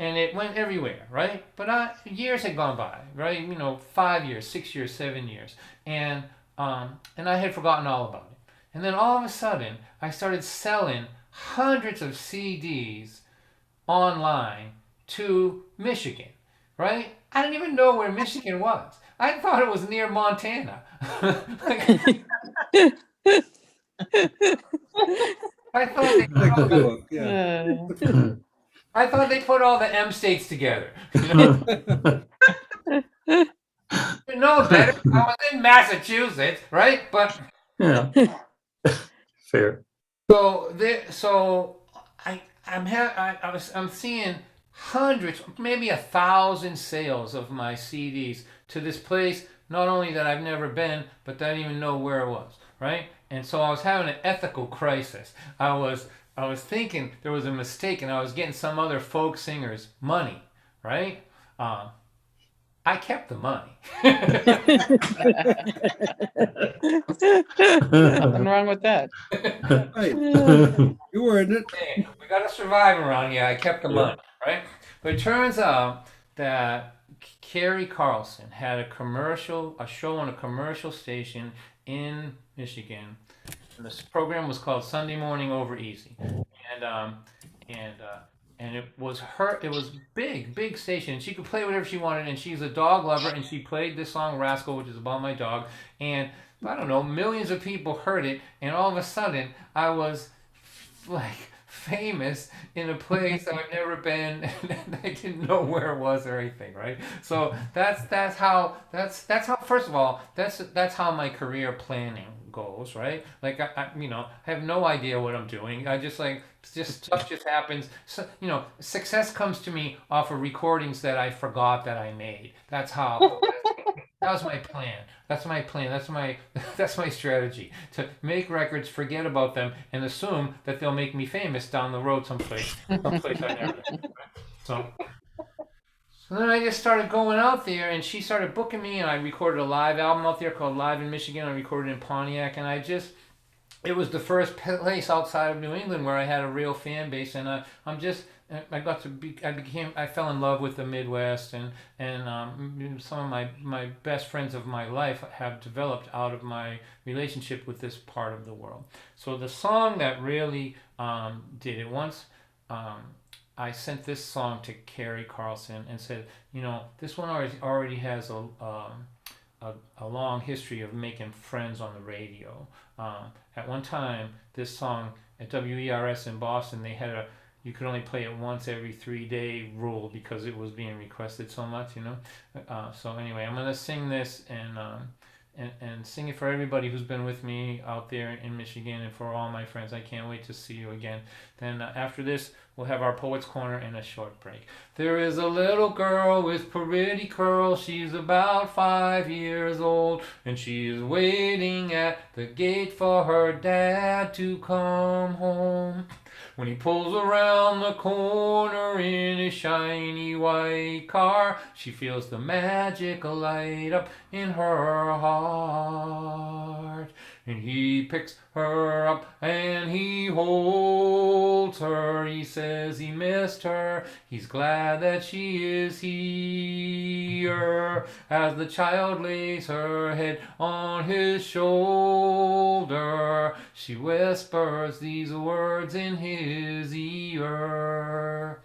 Speaker 2: And it went everywhere, right? But years had gone by, right? 5 years, 6 years, 7 years, and I had forgotten all about it. And then all of a sudden, I started selling hundreds of CDs online to Michigan, right? I didn't even know where Michigan was. I thought it was near Montana. I thought they put all the M states together. No better. I was in Massachusetts, right? But
Speaker 11: yeah, fair.
Speaker 2: I'm seeing hundreds, maybe 1,000 sales of my CDs to this place, not only that I've never been, but that I didn't even know where it was, right? And so I was having an ethical crisis. I was thinking there was a mistake, and I was getting some other folk singer's money, right? I kept the money.
Speaker 4: Nothing wrong with that.
Speaker 3: Right. You were in it.
Speaker 2: Hey, we gotta survive around here. I kept the money, right? But it turns out that Carrie Carlson had a show on a commercial station in Michigan. And this program was called Sunday Morning Over Easy, and it was big station, and she could play whatever she wanted, and she's a dog lover, and she played this song Rascal, which is about my dog, and I don't know, millions of people heard it, and all of a sudden I was like famous in a place I've never been, and I didn't know where it was or anything, right? So that's how first of all, that's how my career planning goes, right? Like I have no idea what I'm doing. I just stuff just happens. So, success comes to me off of recordings that I forgot that I made. That's how. That was my plan. That's my plan. That's my strategy, to make records, forget about them, and assume that they'll make me famous down the road someplace I never been. So then I just started going out there, and she started booking me, and I recorded a live album out there called Live in Michigan. I recorded in Pontiac, and it was the first place outside of New England where I had a real fan base, and I fell in love with the Midwest, and some of my best friends of my life have developed out of my relationship with this part of the world. So the song that really did it, once I sent this song to Carrie Carlson and said, this one already has a long history of making friends on the radio. At one time, this song at WERS in Boston, they had you could only play it once every 3-day rule because it was being requested so much, you know. So anyway, I'm gonna sing this and sing it for everybody who's been with me out there in Michigan and for all my friends. I can't wait to see you again. Then after this, we'll have our Poets Corner and a short break. There is a little girl with pretty curls. She's about 5 years old, and she is waiting at the gate for her dad to come home. When he pulls around the corner in his shiny white car, she feels the magic light up in her heart. And he picks her up and he holds her. He says he missed her. He's glad that she is here. As the child lays her head on his shoulder, she whispers these words in his ear.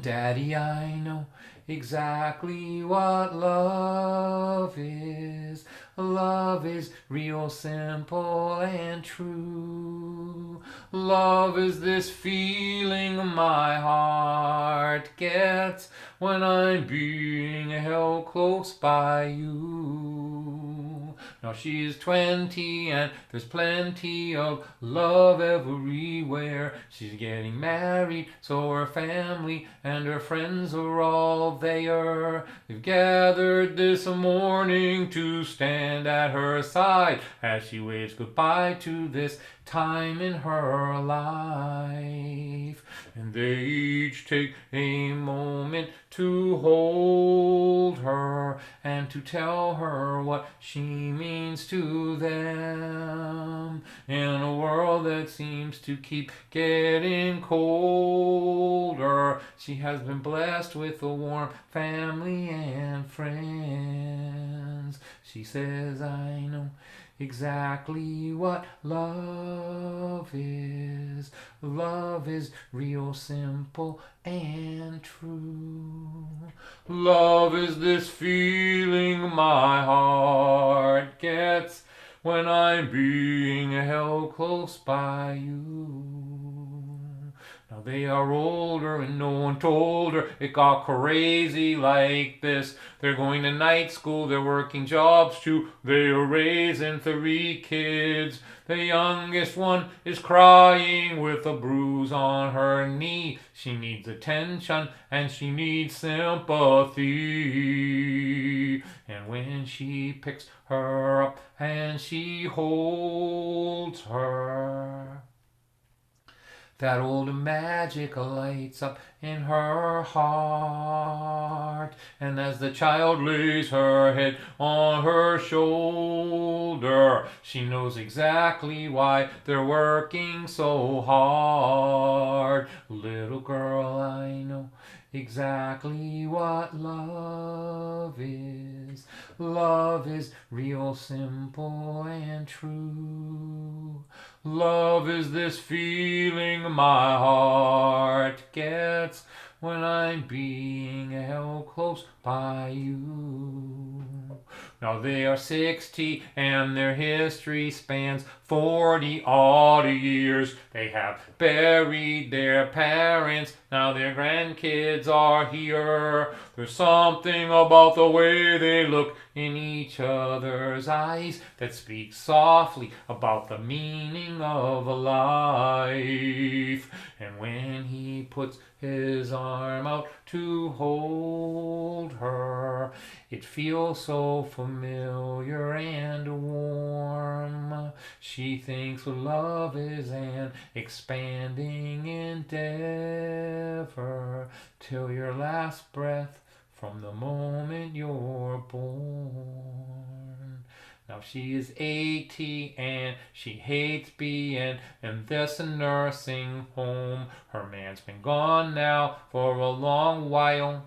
Speaker 2: Daddy, I know exactly what love is. Love is real simple and true. Love is this feeling my heart gets when I'm being held close by you. Now she's 20 and there's plenty of love everywhere. She's getting married, so her family and her friends are all there. They've gathered this morning to stand at her side as she waves goodbye to this time in her life. And they each take a moment to hold her and to tell her what she means to them. In a world that seems to keep getting colder, she has been blessed with a warm family and friends. She says, I know exactly what love is. Love is real simple and true. Love is this feeling my heart gets when I'm being held close by you. Now they are older and no one told her it got crazy like this. They're going to night school, they're working jobs too. They are raising 3 kids. The youngest one is crying with a bruise on her knee. She needs attention and she needs sympathy. And when she picks her up and she holds her, that old magic lights up in her heart. And as the child lays her head on her shoulder, she knows exactly why they're working so hard. Little girl, I know exactly what love is. Love is real simple and true. Love is this feeling my heart gets when I'm being held close by you. Now they are 60 and their history spans 40 odd years. They have buried their parents, now their grandkids are here. There's something about the way they look in each other's eyes that speaks softly about the meaning of life. And when he puts his arm out to hold her, it feels so familiar and warm. She thinks love is an expanding endeavor till your last breath from the moment you're born. Now she is 80 and she hates being in this nursing home. Her man's been gone now for a long while,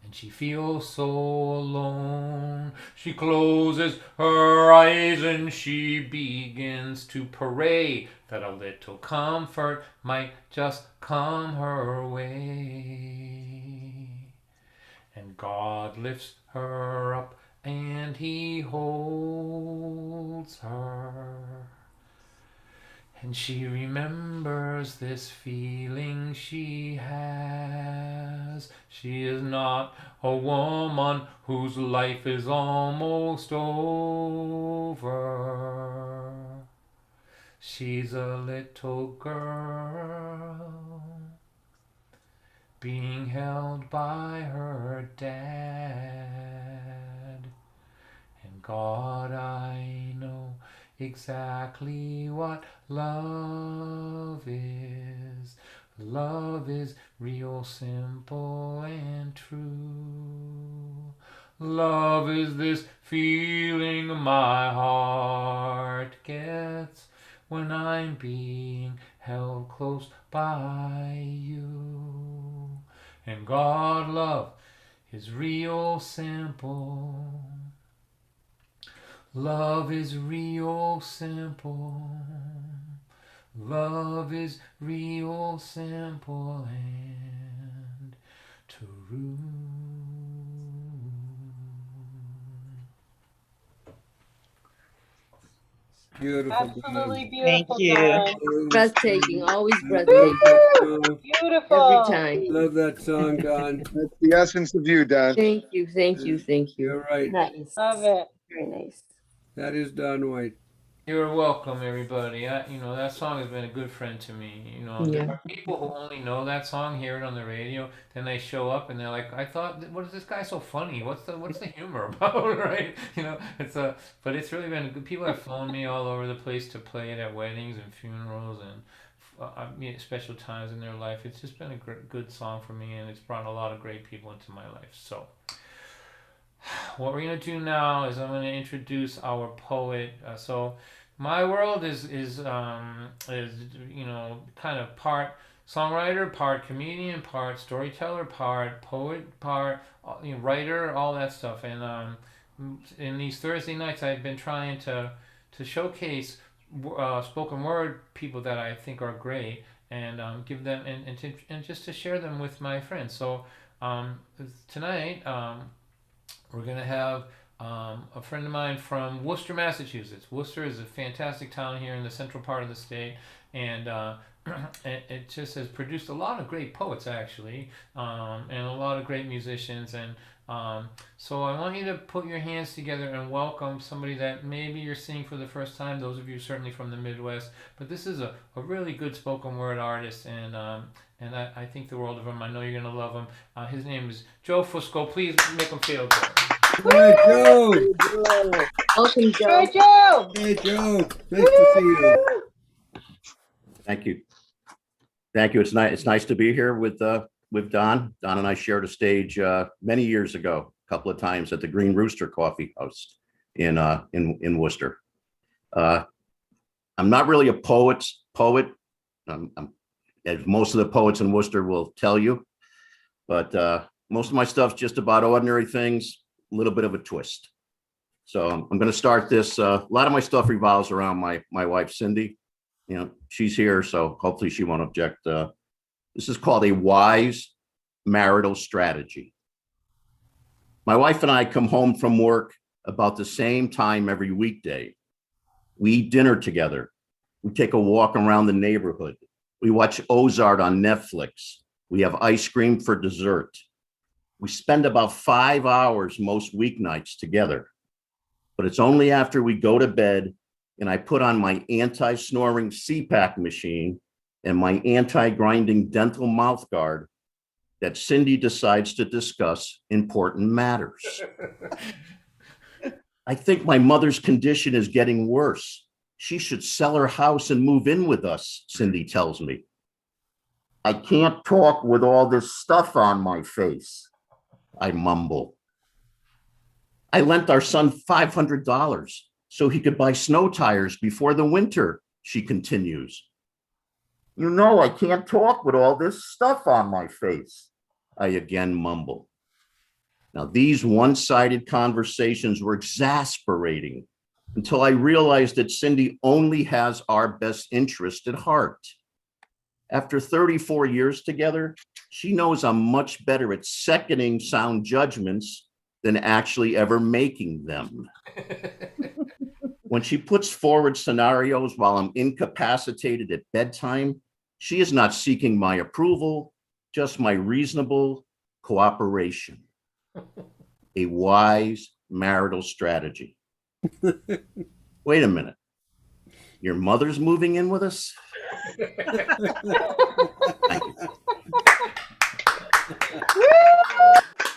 Speaker 2: and she feels so alone. She closes her eyes and she begins to pray that a little comfort might just come her way. And God lifts her up and he holds her. And she remembers this feeling she has. She is not a woman whose life is almost over. She's a little girl being held by her dad. And God, I know exactly what love is. Love is real simple and true. Love is this feeling my heart gets when I'm being held close by you. And God, love is real simple. Love is real simple. Love is real simple and true.
Speaker 3: Beautiful.
Speaker 6: Absolutely
Speaker 4: Thank
Speaker 6: beautiful,
Speaker 4: you.
Speaker 6: Don.
Speaker 12: Breathtaking, always
Speaker 3: Love
Speaker 12: breathtaking.
Speaker 3: that song.
Speaker 6: Beautiful.
Speaker 12: Every time.
Speaker 3: Love that song, Don.
Speaker 13: That's the essence of you, Don.
Speaker 12: Thank you, thank you, thank you.
Speaker 3: You're right.
Speaker 12: Nice.
Speaker 6: Love it.
Speaker 12: Very nice.
Speaker 3: That is Don White.
Speaker 2: You're welcome, everybody. That song has been a good friend to me. There
Speaker 12: Yeah.
Speaker 2: are people who only know that song, hear it on the radio, then they show up and they're like, "I thought, what is this guy so funny? What's the humor about?" Right? But it's really been good. People have flown me all over the place to play it at weddings and funerals and special times in their life. It's just been a good song for me, and it's brought a lot of great people into my life. So. What we're going to do now is I'm going to introduce our poet. My world is kind of part songwriter, part comedian, part storyteller, part poet, part writer, all that stuff. And in these Thursday nights, I've been trying to showcase spoken word people that I think are great and give them and just to share them with my friends. So tonight. We're going to have a friend of mine from Worcester, Massachusetts. Worcester is a fantastic town here in the central part of the state, and it just has produced a lot of great poets, actually, and a lot of great musicians. And so I want you to put your hands together and welcome somebody that maybe you're seeing for the first time, those of you certainly from the Midwest. But this is a really good spoken word artist, and I think the world of him. I know you're going to love him. His name is Joe Fusco. Please make him feel good.
Speaker 3: Hey, Joe.
Speaker 12: Welcome, Joe.
Speaker 6: Hey, Joe.
Speaker 3: Hey, Joe. Nice to see you.
Speaker 14: Thank you. Thank you. It's nice to be here with Don. Don and I shared a stage many years ago, a couple of times at the Green Rooster Coffee House in Worcester. I'm not really a poet. As most of the poets in Worcester will tell you, but most of my stuff's just about ordinary things, a little bit of a twist. So I'm going to start this. A lot of my stuff revolves around my wife, Cindy. She's here, so hopefully she won't object. This is called a wise marital strategy. My wife and I come home from work about the same time every weekday. We eat dinner together. We take a walk around the neighborhood. We watch Ozark on Netflix. We have ice cream for dessert. We spend about 5 hours most weeknights together. But it's only after we go to bed and I put on my anti-snoring CPAP machine and my anti-grinding dental mouth guard that Cindy decides to discuss important matters. I think my mother's condition is getting worse. She should sell her house and move in with us, Cindy tells me. I can't talk with all this stuff on my face, I mumble. I lent our son $500 so he could buy snow tires before the winter, she continues. I can't talk with all this stuff on my face, I again mumble. Now, these one-sided conversations were exasperating until I realized that Cindy only has our best interest at heart. After 34 years together, she knows I'm much better at seconding sound judgments than actually ever making them. When she puts forward scenarios while I'm incapacitated at bedtime, she is not seeking my approval, just my reasonable cooperation. A wise marital strategy. Wait a minute. Your mother's moving in with us? Thank you.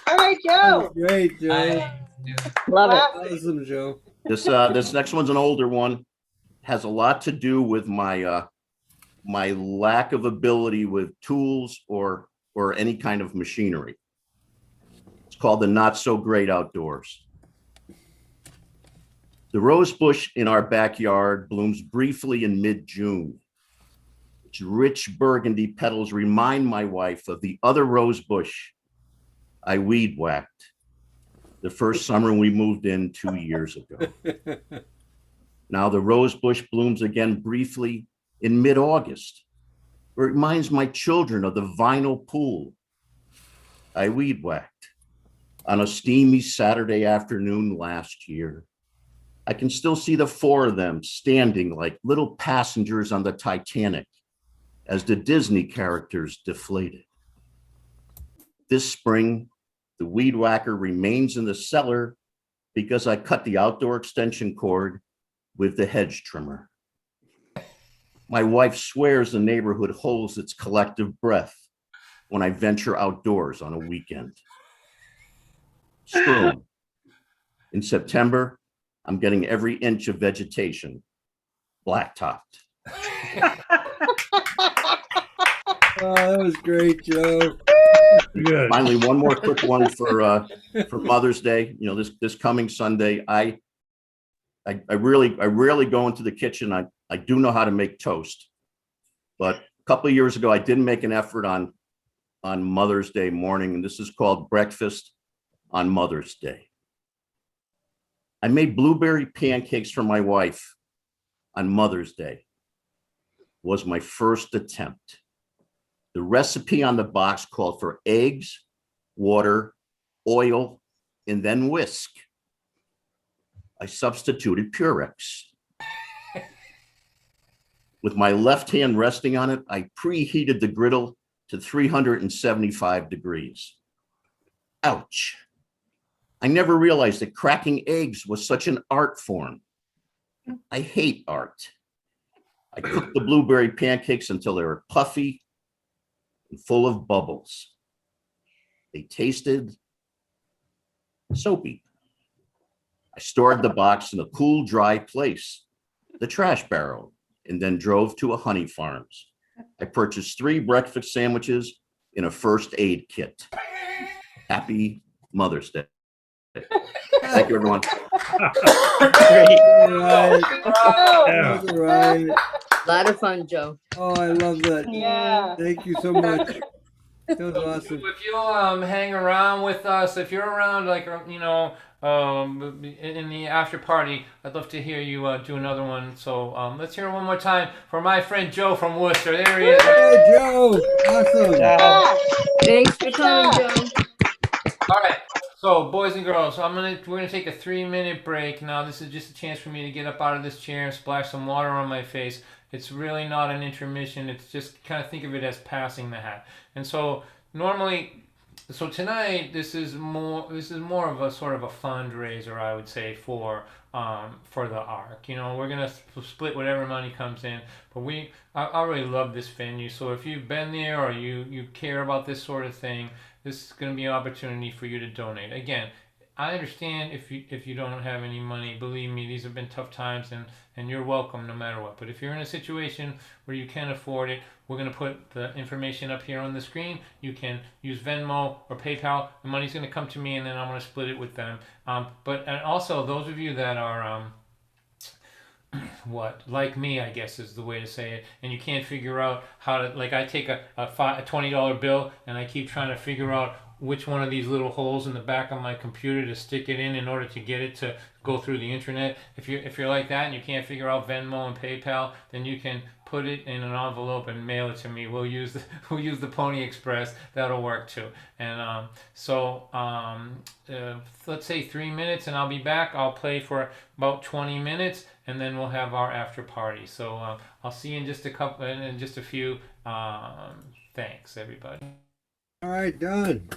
Speaker 6: All right, Joe.
Speaker 3: Great, Joe.
Speaker 12: Love it.
Speaker 3: Awesome, Joe.
Speaker 14: This next one's an older one. Has a lot to do with my my lack of ability with tools or any kind of machinery. It's called the not so great outdoors. The rose bush in our backyard blooms briefly in mid-June. Its rich burgundy petals remind my wife of the other rose bush I weed whacked the first summer we moved in 2 years ago. Now the rose bush blooms again briefly in mid-August. It reminds my children of the vinyl pool I weed whacked on a steamy Saturday afternoon last year. I can still see the four of them standing like little passengers on the Titanic as the Disney characters deflated. This spring, the weed whacker remains in the cellar because I cut the outdoor extension cord with the hedge trimmer. My wife swears the neighborhood holds its collective breath when I venture outdoors on a weekend. Screw 'em. In September, I'm getting every inch of vegetation blacktopped.
Speaker 3: Oh, that was great, Joe.
Speaker 11: Good.
Speaker 14: Finally, one more quick one for Mother's Day. You know, this coming Sunday, I rarely go into the kitchen. I do know how to make toast, but a couple of years ago, I did make an effort on Mother's Day morning, and this is called Breakfast on Mother's Day. I made blueberry pancakes for my wife on Mother's Day. Was my first attempt. The recipe on the box called for eggs, water, oil, and then whisk. I substituted Purex. With my left hand resting on it, I preheated the griddle to 375 degrees. Ouch. I never realized that cracking eggs was such an art form. I hate art. I cooked the blueberry pancakes until they were puffy and full of bubbles. They tasted soapy. I stored the box in a cool, dry place, the trash barrel, and then drove to a honey farms. I purchased 3 breakfast sandwiches in a first aid kit. Happy Mother's Day. Thank you, everyone.
Speaker 12: Great.
Speaker 3: Right.
Speaker 11: Yeah.
Speaker 3: Right.
Speaker 12: A lot of fun, Joe.
Speaker 3: Oh, I love that.
Speaker 6: Yeah.
Speaker 3: Thank you so much. That was awesome.
Speaker 2: If you'll hang around with us, if you're around, like, you know, in the after party, I'd love to hear you do another one. So let's hear it one more time for my friend Joe from Worcester. There he is.
Speaker 3: Hey, Joe. Awesome.
Speaker 6: Yeah.
Speaker 12: Thanks for coming, Joe.
Speaker 2: All right. So, boys and girls, we're gonna take a 3-minute break. Now, this is just a chance for me to get up out of this chair and splash some water on my face. It's really not an intermission. It's just kind of think of it as passing the hat. And so, normally, so tonight this is more of a sort of a fundraiser, I would say, for the Ark. You know, we're gonna split whatever money comes in, but I really love this venue. So if you've been there or you care about this sort of thing, this is going to be an opportunity for you to donate. Again, I understand if you don't have any money. Believe me, these have been tough times, and you're welcome no matter what. But if you're in a situation where you can afford it, we're going to put the information up here on the screen. You can use Venmo or PayPal. The money's going to come to me, and then I'm going to split it with them. But also, those of you that are like me, I guess is the way to say it, and you can't figure out how to, like, I take a $20 bill and I keep trying to figure out which one of these little holes in the back of my computer to stick it in order to get it to go through the internet. If you're like that and you can't figure out Venmo and PayPal, then you can put it in an envelope and mail it to me. We'll use the Pony Express. That'll work too. And let's say 3 minutes, and I'll be back. I'll play for about 20 minutes, and then we'll have our after party. So I'll see you in just a few. Thanks, everybody.
Speaker 3: All right, done.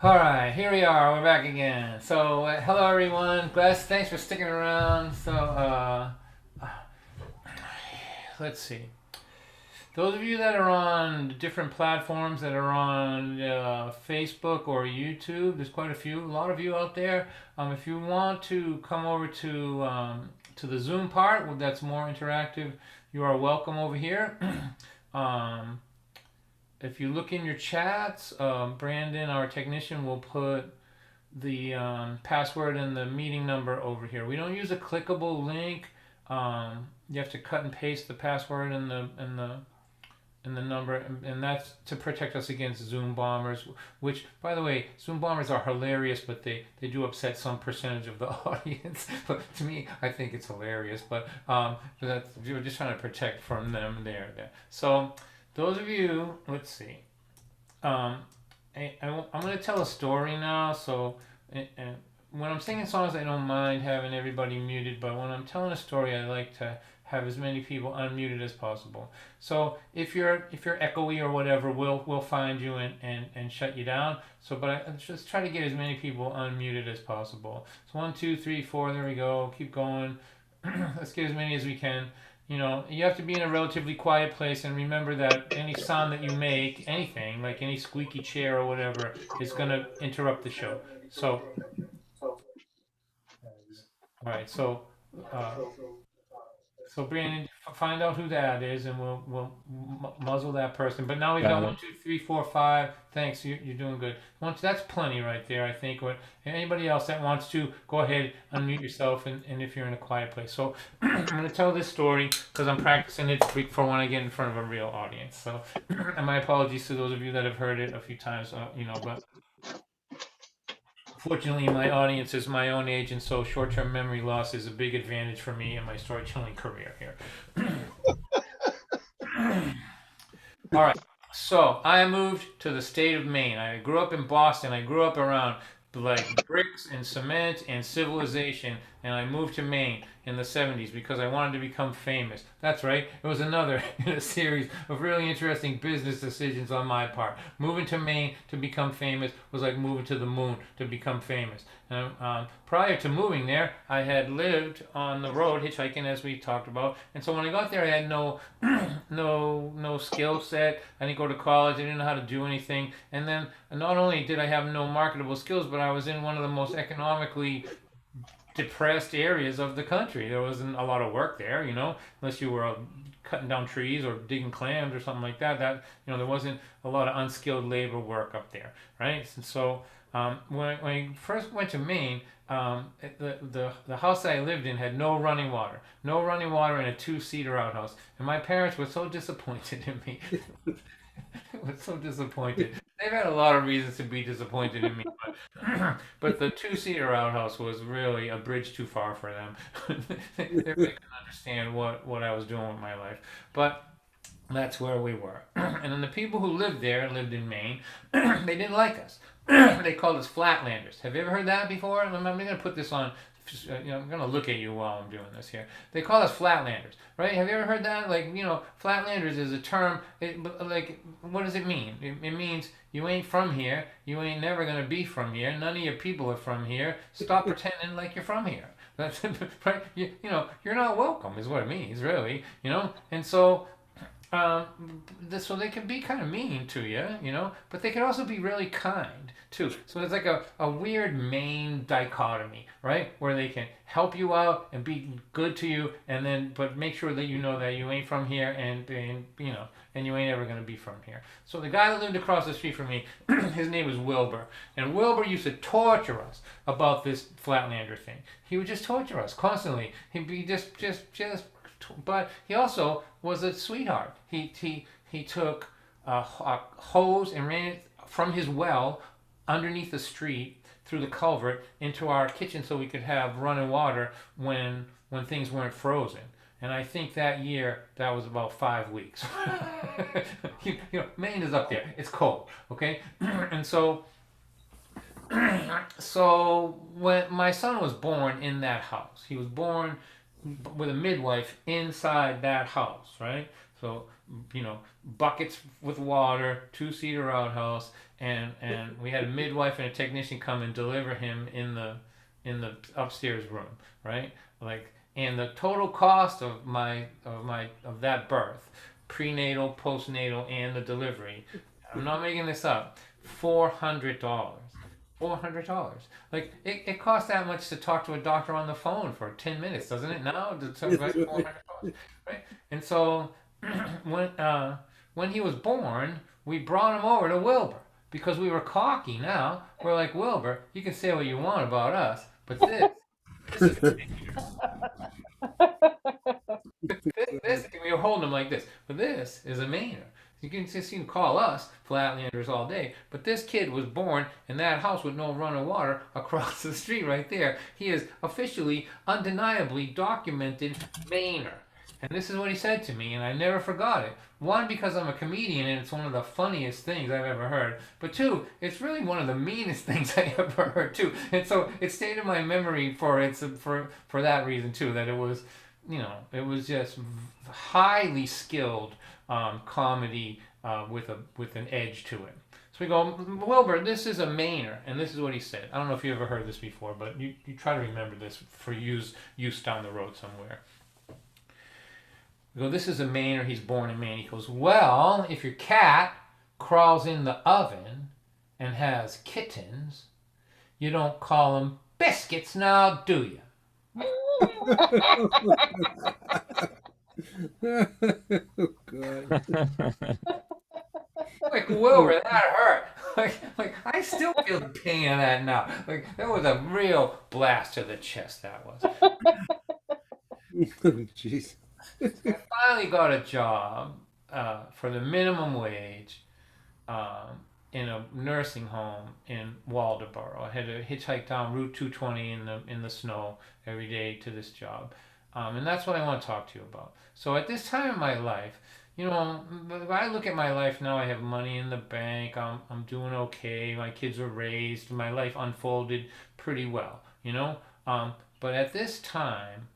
Speaker 2: All right, here we are. We're back again. So, hello everyone. Thanks for sticking around. So, let's see. Those of you that are on different platforms that are on Facebook or YouTube, there's quite a lot of you out there. If you want to come over to to the Zoom part that's more interactive, you are welcome over here. If you look in your chats, Brandon, our technician, will put the password and the meeting number over here. We don't use a clickable link. You have to cut and paste the password and the number, and that's to protect us against Zoom bombers. Which, by the way, Zoom bombers are hilarious, but they do upset some percentage of the audience. But to me, I think it's hilarious. But we're just trying to protect from them there. So those of you, let's see. I'm going to tell a story now. So when I'm singing songs, I don't mind having everybody muted, but when I'm telling a story, I like to have as many people unmuted as possible. So if you're echoey or whatever, we'll find you and shut you down. So, but I just try to get as many people unmuted as possible. So 1, 2, 3, 4. There we go. Keep going. Let's get as many as we can. You know, you have to be in a relatively quiet place, and remember that any sound that you make, anything like any squeaky chair or whatever, is going to interrupt the show. So, all right. So Brandon, find out who that is, and we'll muzzle that person. But now we've got 1, 2, 3, 4, 5. Thanks, you're doing good. That's plenty right there, I think. Anybody else that wants to, go ahead, unmute yourself, and if you're in a quiet place. So I'm going to tell this story because I'm practicing it for when I get in front of a real audience. So, and my apologies to those of you that have heard it a few times, but. Fortunately, my audience is my own age, and so short-term memory loss is a big advantage for me in my storytelling career here. All right, so I moved to the state of Maine. I grew up in Boston. I grew up around like bricks and cement and civilization, and I moved to Maine in the 70s because I wanted to become famous. That's right, it was another in a series of really interesting business decisions on my part. Moving to Maine to become famous was like moving to the moon to become famous. And prior to moving there, I had lived on the road hitchhiking, as we talked about, and so when I got there, I had no skill set. I didn't go to college. I didn't know how to do anything. And then not only did I have no marketable skills, but I was in one of the most economically depressed areas of the country. There wasn't a lot of work there, unless you were cutting down trees or digging clams or something like that. There wasn't a lot of unskilled labor work up there, right? And so when I first went to Maine, the house that I lived in had no running water in a 2-seater outhouse, and my parents were so disappointed in me. Was so disappointed. They've had a lot of reasons to be disappointed in me, but the 2-seater outhouse was really a bridge too far for them. They couldn't understand what I was doing with my life, but that's where we were. And then the people who lived there, lived in Maine, they didn't like us. They called us flatlanders. Have you ever heard that before? I'm going to put this on. I'm going to look at you while I'm doing this here. They call us flatlanders, right? Have you ever heard that? Flatlanders is a term. What does it mean? It means you ain't from here. You ain't never going to be from here. None of your people are from here. Stop pretending like you're from here. That's right. You're not welcome is what it means, really. And so. So they can be kind of mean to you, but they can also be really kind too. So there's like a weird Maine dichotomy, right? Where they can help you out and be good to you, but make sure that you know that you ain't from here and you ain't ever gonna be from here. So the guy that lived across the street from me, his name was Wilbur, and Wilbur used to torture us about this Flatlander thing. He would just torture us constantly. He'd be just. But he also was a sweetheart. He took a hose and ran it from his well underneath the street through the culvert into our kitchen so we could have running water when things weren't frozen. And I think that year that was about 5 weeks. Maine is up there. It's cold, okay? And so when my son was born in that house, he was born with a midwife inside that house, right? So, buckets with water, 2-seater outhouse, and we had a midwife and a technician come and deliver him in the upstairs room, right? And the total cost of that birth, prenatal, postnatal, and the delivery, I'm not making this up, $400. $400. Like it costs that much to talk to a doctor on the phone for 10 minutes, doesn't it? Now to talk about $400, right? And so when he was born, we brought him over to Wilbur because we were cocky. Now we're like, Wilbur, you can say what you want about us, but this is this we were holding him like this, but this is a Mainer. You can just call us Flatlanders all day, but this kid was born in that house with no running water across the street right there. He is officially, undeniably documented Mainer. And this is what he said to me, and I never forgot it. One, because I'm a comedian and it's one of the funniest things I've ever heard. But two, it's really one of the meanest things I ever heard too. And so it stayed in my memory for that reason too, that it was, it was just highly skilled comedy with an edge to it. So we go, Wilbur, this is a Mainer, and this is what he said. I don't know if you ever heard this before, but you try to remember this for use down the road somewhere. We go, this is a Mainer, he's born in Maine. He goes, well, if your cat crawls in the oven and has kittens, you don't call them biscuits now, do you?
Speaker 3: Oh, God.
Speaker 2: Like, Wilbur, that hurt. Like I still feel the pain of that now. Like, that was a real blast to the chest, that was.
Speaker 3: Jeez.
Speaker 2: I finally got a job for the minimum wage in a nursing home in Waldoboro. I had to hitchhike down Route 220 in the snow every day to this job. And that's what I want to talk to you about. So at this time in my life, if I look at my life now, I have money in the bank, I'm doing okay, my kids are raised, my life unfolded pretty well, but at this time,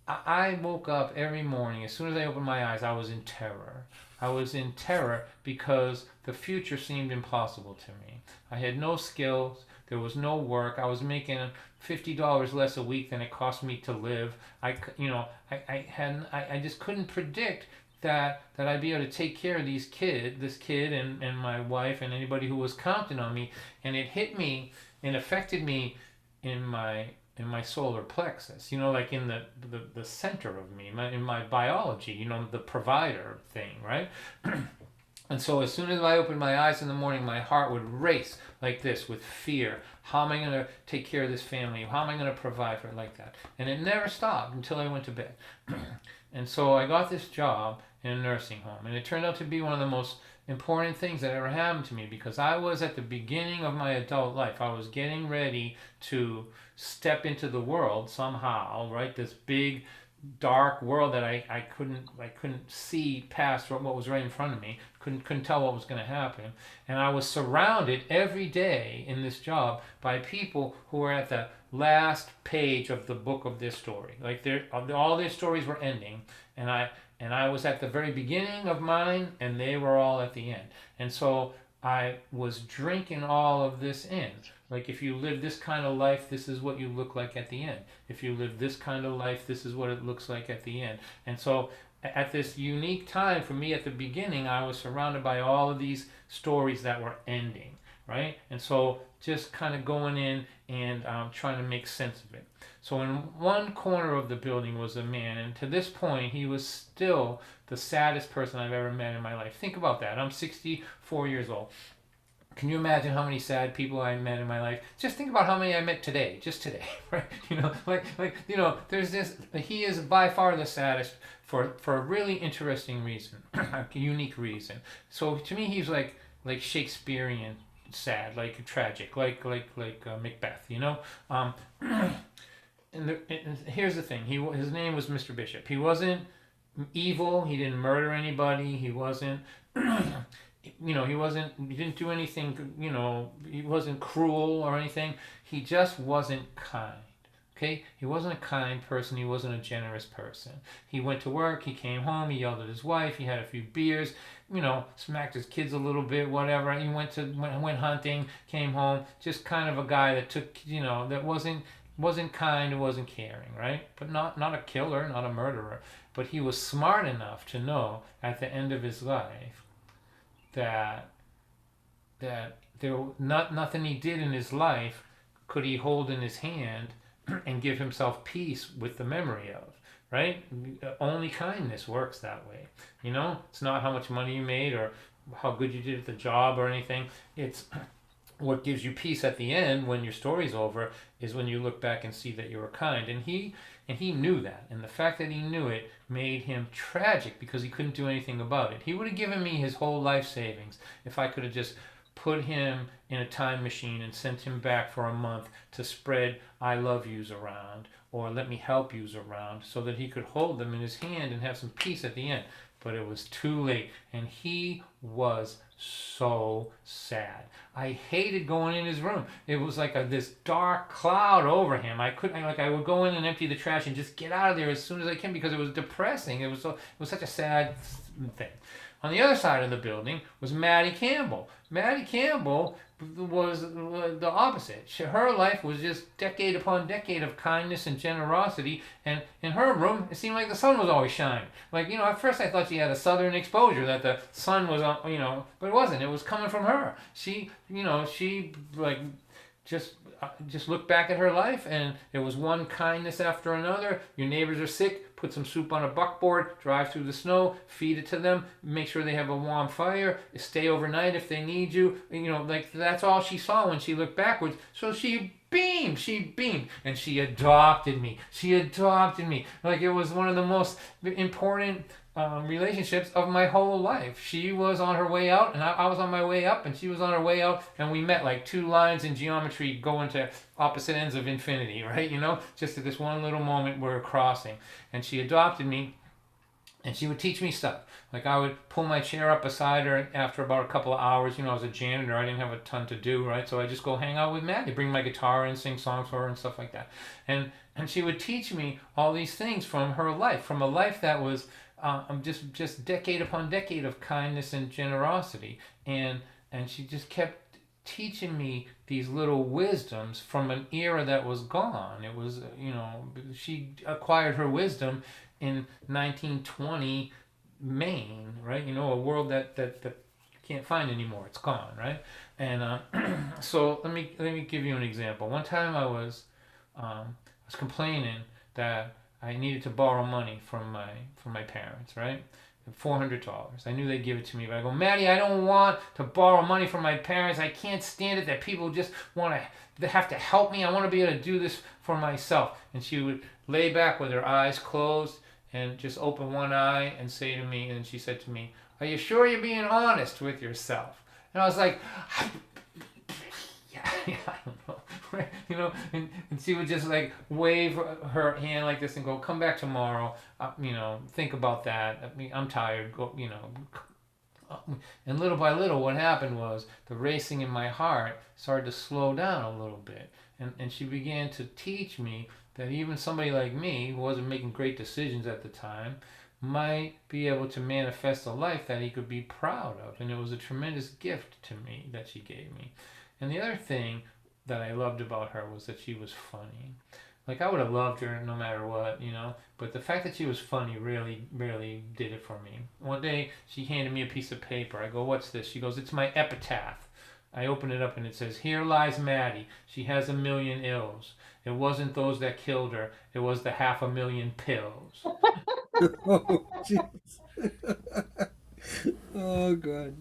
Speaker 2: I woke up every morning, as soon as I opened my eyes, I was in terror. I was in terror because the future seemed impossible to me. I had no skills, there was no work, I was making $50 less a week than it cost me to live. I just couldn't predict that I'd be able to take care of this kid and my wife and anybody who was counting on me. And it hit me and affected me in my solar plexus, like in the center of me, in my biology, the provider thing, right? And so as soon as I opened my eyes in the morning, my heart would race like this with fear. How am I going to take care of this family? How am I going to provide for it like that? And it never stopped until I went to bed. And so I got this job in a nursing home, and it turned out to be one of the most important things that ever happened to me, because I was at the beginning of my adult life. I was getting ready to step into the world somehow, right? This big dark world that I couldn't see past what was right in front of me, couldn't tell what was going to happen. And I was surrounded every day in this job by people who were at the last page of the book of this story. Like all their stories were ending, and I was at the very beginning of mine, and they were all at the end. And so I was drinking all of this in. Like, if you live this kind of life, this is what you look like at the end. If you live this kind of life, this is what it looks like at the end. And so at this unique time for me at the beginning, I was surrounded by all of these stories that were ending, right? And so just kind of going in and trying to make sense of it. So in one corner of the building was a man, and to this point, he was still the saddest person I've ever met in my life. Think about that. I'm 64 years old. Can you imagine how many sad people I met in my life? Just think about how many I met today, just today, right? There's this, he is by far the saddest for a really interesting reason, a unique reason. So to me, he's like Shakespearean sad, like tragic, like Macbeth, And here's the thing, his name was Mr. Bishop. He wasn't evil, he didn't murder anybody, he wasn't... he didn't do anything, he wasn't cruel or anything. He just wasn't kind. Okay? He wasn't a kind person. He wasn't a generous person. He went to work, he came home, he yelled at his wife, he had a few beers, smacked his kids a little bit, whatever. He went hunting, came home, just kind of a guy that took, that wasn't kind and wasn't caring, right? But not a killer, not a murderer. But he was smart enough to know at the end of his life that nothing he did in his life could he hold in his hand and give himself peace with the memory of, right? Only kindness works that way. You know, it's not how much money you made or how good you did at the job or anything. It's what gives you peace at the end when your story's over is when you look back and see that you were kind. And he knew that. And the fact that he knew it made him tragic because he couldn't do anything about it. He would have given me his whole life savings if I could have just put him in a time machine and sent him back for a month to spread I love yous around or let me help yous around so that he could hold them in his hand and have some peace at the end. But it was too late, and he was so sad. I hated going in his room. It was like this dark cloud over him. I would go in and empty the trash and just get out of there as soon as I can because it was depressing. It was such a sad thing. On the other side of the building was Maddie Campbell. Maddie Campbell was the opposite. Her life was just decade upon decade of kindness and generosity, and in her room it seemed like the sun was always shining. Like, you know, at first I thought she had a southern exposure, that the sun was on, you know, but it wasn't. It was coming from her. She like just look back at her life, and it was one kindness after another. Your neighbors are sick, put some soup on a buckboard, drive through the snow, feed it to them, make sure they have a warm fire, stay overnight if they need you. You know, like that's all she saw when she looked backwards. So she beamed, and she adopted me. Like it was one of the most important relationships of my whole life. She was on her way out and I was on my way up, and she was on her way out, and we met like two lines in geometry going to opposite ends of infinity, right? You know, just at this one little moment we're crossing. And she adopted me, and she would teach me stuff. Like I would pull my chair up beside her after about a couple of hours. You know, I was a janitor, I didn't have a ton to do, right? So I just go hang out with Maddie, bring my guitar and sing songs for her and stuff like that. And she would teach me all these things from her life, from a life that was just decade upon decade of kindness and generosity, and she just kept teaching me these little wisdoms from an era that was gone. It was, you know, she acquired her wisdom in 1920 Maine, right? You know, a world that you can't find anymore. It's gone, right? And so let me give you an example. One time I was complaining that I needed to borrow money from my parents, right? $400. I knew they'd give it to me, but I go, Maddie, I don't want to borrow money from my parents. I can't stand it that people just want to have to help me. I want to be able to do this for myself. And she would lay back with her eyes closed and just open one eye and say to me, and she said to me, are you sure you're being honest with yourself? And I was like, yeah, I don't know. You know, and she would just like wave her hand like this and go, come back tomorrow, you know, think about that. I mean, I'm tired, go, you know. And little by little what happened was the racing in my heart started to slow down a little bit, and she began to teach me that even somebody like me, who wasn't making great decisions at the time, might be able to manifest a life that he could be proud of. And it was a tremendous gift to me that she gave me. And the other thing that I loved about her was that she was funny. Like, I would have loved her no matter what, you know, but the fact that she was funny really, really did it for me. One day, she handed me a piece of paper. I go, what's this? She goes, it's my epitaph. I open it up and it says, here lies Maddie. She has 1 million ills. It wasn't those that killed her. It was the 500,000 pills.
Speaker 3: Oh, jeez. Oh, God.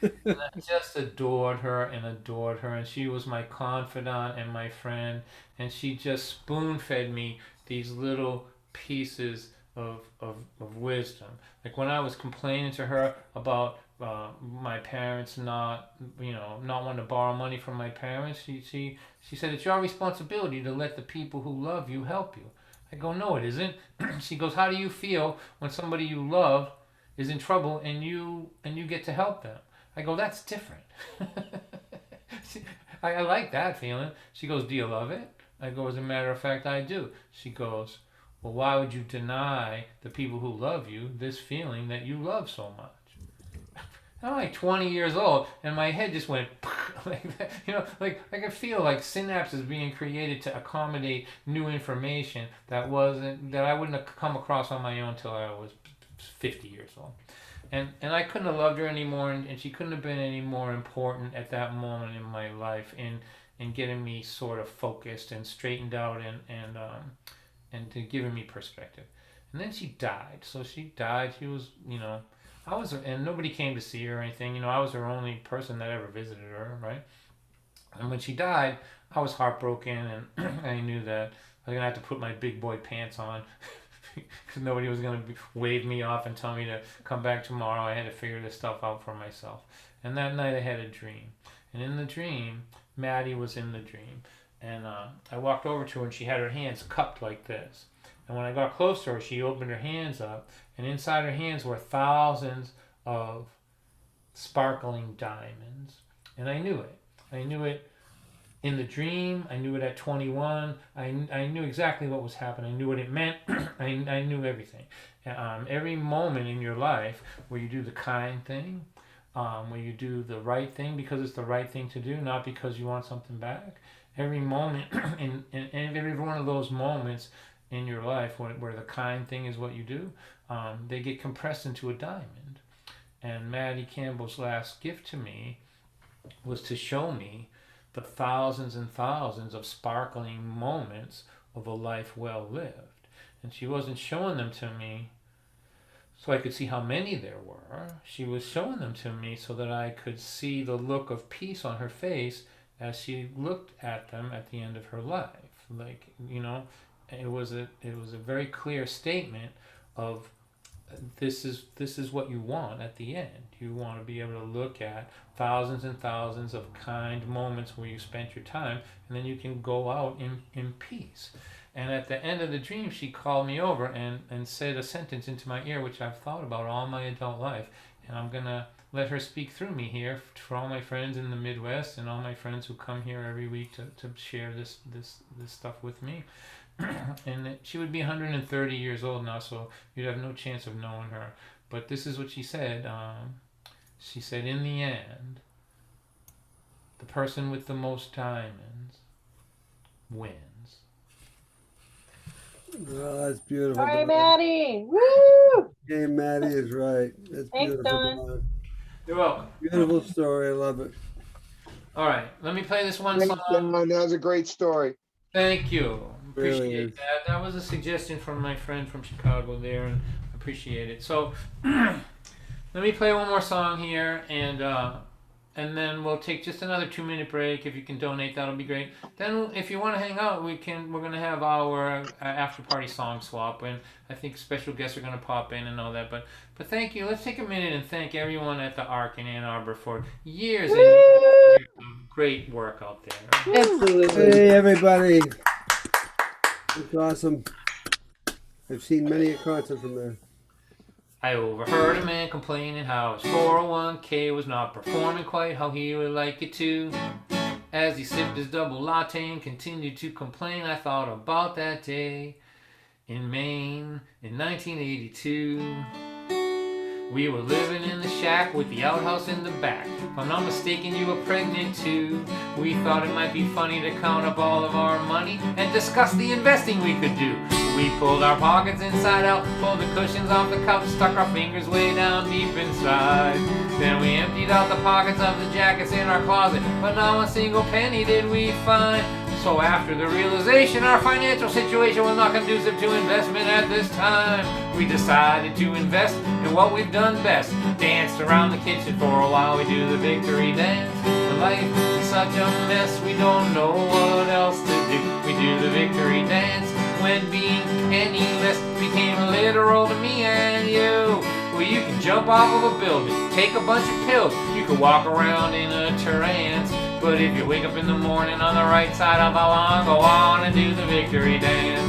Speaker 2: And I just adored her, and she was my confidant and my friend, and she just spoon-fed me these little pieces of wisdom. Like when I was complaining to her about my parents not wanting to borrow money from my parents, she said, it's your responsibility to let the people who love you help you. I go, no, it isn't. She goes, how do you feel when somebody you love is in trouble and you get to help them? I go, that's different. I like that feeling. She goes, do you love it? I go, as a matter of fact, I do. She goes, well, why would you deny the people who love you this feeling that you love so much? I'm like 20 years old, and my head just went like that. You know, like I could feel like synapses being created to accommodate new information that I wouldn't have come across on my own till I was 50 years old. and I couldn't have loved her anymore, and she couldn't have been any more important at that moment in my life in getting me sort of focused and straightened out and to giving me perspective. And then she died. So she died. She was, I was, and nobody came to see her or anything. I was her only person that ever visited her, right? And when she died, I was heartbroken, and I knew that I was gonna have to put my big boy pants on because nobody was gonna wave me off and tell me to come back tomorrow. I had to figure this stuff out for myself. And that night I had a dream, and in the dream, Maddie was in the dream, and I walked over to her, and she had her hands cupped like this. And when I got close to her, she opened her hands up, and inside her hands were thousands of sparkling diamonds, and I knew it. I knew it in the dream. I knew it at 21. I knew exactly what was happening. I knew what it meant. I knew everything. Every moment in your life where you do the kind thing, where you do the right thing because it's the right thing to do, not because you want something back. Every moment, and every one of those moments in your life where the kind thing is what you do, they get compressed into a diamond. And Maddie Campbell's last gift to me was to show me the thousands and thousands of sparkling moments of a life well lived. And she wasn't showing them to me so I could see how many there were. She was showing them to me so that I could see the look of peace on her face as she looked at them at the end of her life. Like, it was a very clear statement of this is what you want at the end. You want to be able to look at thousands and thousands of kind moments where you spent your time, and then you can go out in peace. And at the end of the dream, she called me over and said a sentence into my ear, which I've thought about all my adult life. And I'm going to let her speak through me here for all my friends in the Midwest and all my friends who come here every week to share this stuff with me. And she would be 130 years old now, so you'd have no chance of knowing her. But this is what she said. She said, in the end, the person with the most diamonds wins.
Speaker 3: Oh, that's beautiful.
Speaker 6: Hi, Maddie. Woo!
Speaker 3: Hey, Maddie is right. That's
Speaker 6: Thanks,
Speaker 3: beautiful.
Speaker 6: Don.
Speaker 3: Don.
Speaker 2: You're welcome.
Speaker 3: Beautiful story. I love it.
Speaker 2: All right, let me play this one
Speaker 13: Thanks,
Speaker 2: song.
Speaker 13: Don. That was a great story.
Speaker 2: Thank you.
Speaker 3: Really
Speaker 2: Appreciate
Speaker 3: is.
Speaker 2: that. That was a suggestion from my friend from Chicago there, and I appreciate it. So let me play one more song here, and then we'll take just another 2-minute break. If you can donate, that'll be great. Then if you want to hang out, we're going to have our after party song swap, and I think special guests are going to pop in and all that. But thank you. Let's take a minute and thank everyone at the Ark in Ann Arbor for years and years of great work out there.
Speaker 12: Absolutely.
Speaker 3: Hey, everybody. It's awesome. I've seen many a concert from there.
Speaker 2: I overheard a man complaining how his 401k was not performing quite how he would like it to. As he sipped his double latte and continued to complain, I thought about that day in Maine in 1982. We were living in the shack with the outhouse in the back. If I'm not mistaken, you were pregnant too. We thought it might be funny to count up all of our money and discuss the investing we could do. We pulled our pockets inside out, pulled the cushions off the couch, stuck our fingers way down deep inside. Then we emptied out the pockets of the jackets in our closet, but not a single penny did we find. So after the realization our financial situation was not conducive to investment at this time, we decided to invest in what we've done best. Danced around the kitchen for a while, we do the victory dance. But life is such a mess, we don't know what else to do. We do the victory dance when being penniless became literal to me and you. Well, you can jump off of a building, take a bunch of pills, you can walk around in a trance. But if you wake up in the morning on the right side of the lawn, go on and do the victory dance.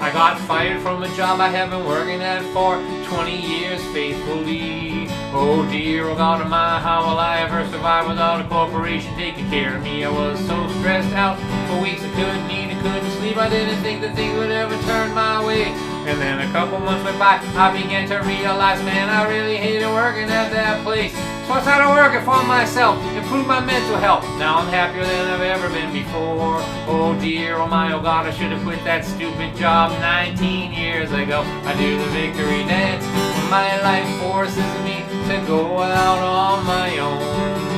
Speaker 2: I got fired from a job I have been working at for 20 years faithfully. Oh dear, oh God of mine, how will I ever survive without a corporation taking care of me? I was so stressed out for weeks I couldn't eat, I couldn't sleep. I didn't think that things would ever turn my way. And then a couple months went by, I began to realize, man, I really hated working at that place. So I started working for myself, improved my mental health. Now I'm happier than I've ever been before. Oh dear, oh my, oh God, I should have quit that stupid job 19 years ago. I do the victory dance when my life forces me to go out on my own.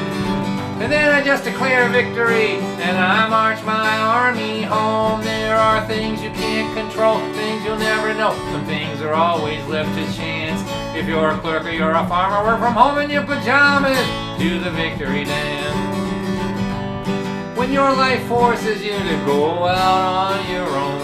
Speaker 2: And then I just declare victory, and I march my army home. There are things you can't control, things you'll never know. Some things are always left to chance. If you're a clerk or you're a farmer, work from home in your pajamas, do the victory dance. When your life forces you to go out on your own,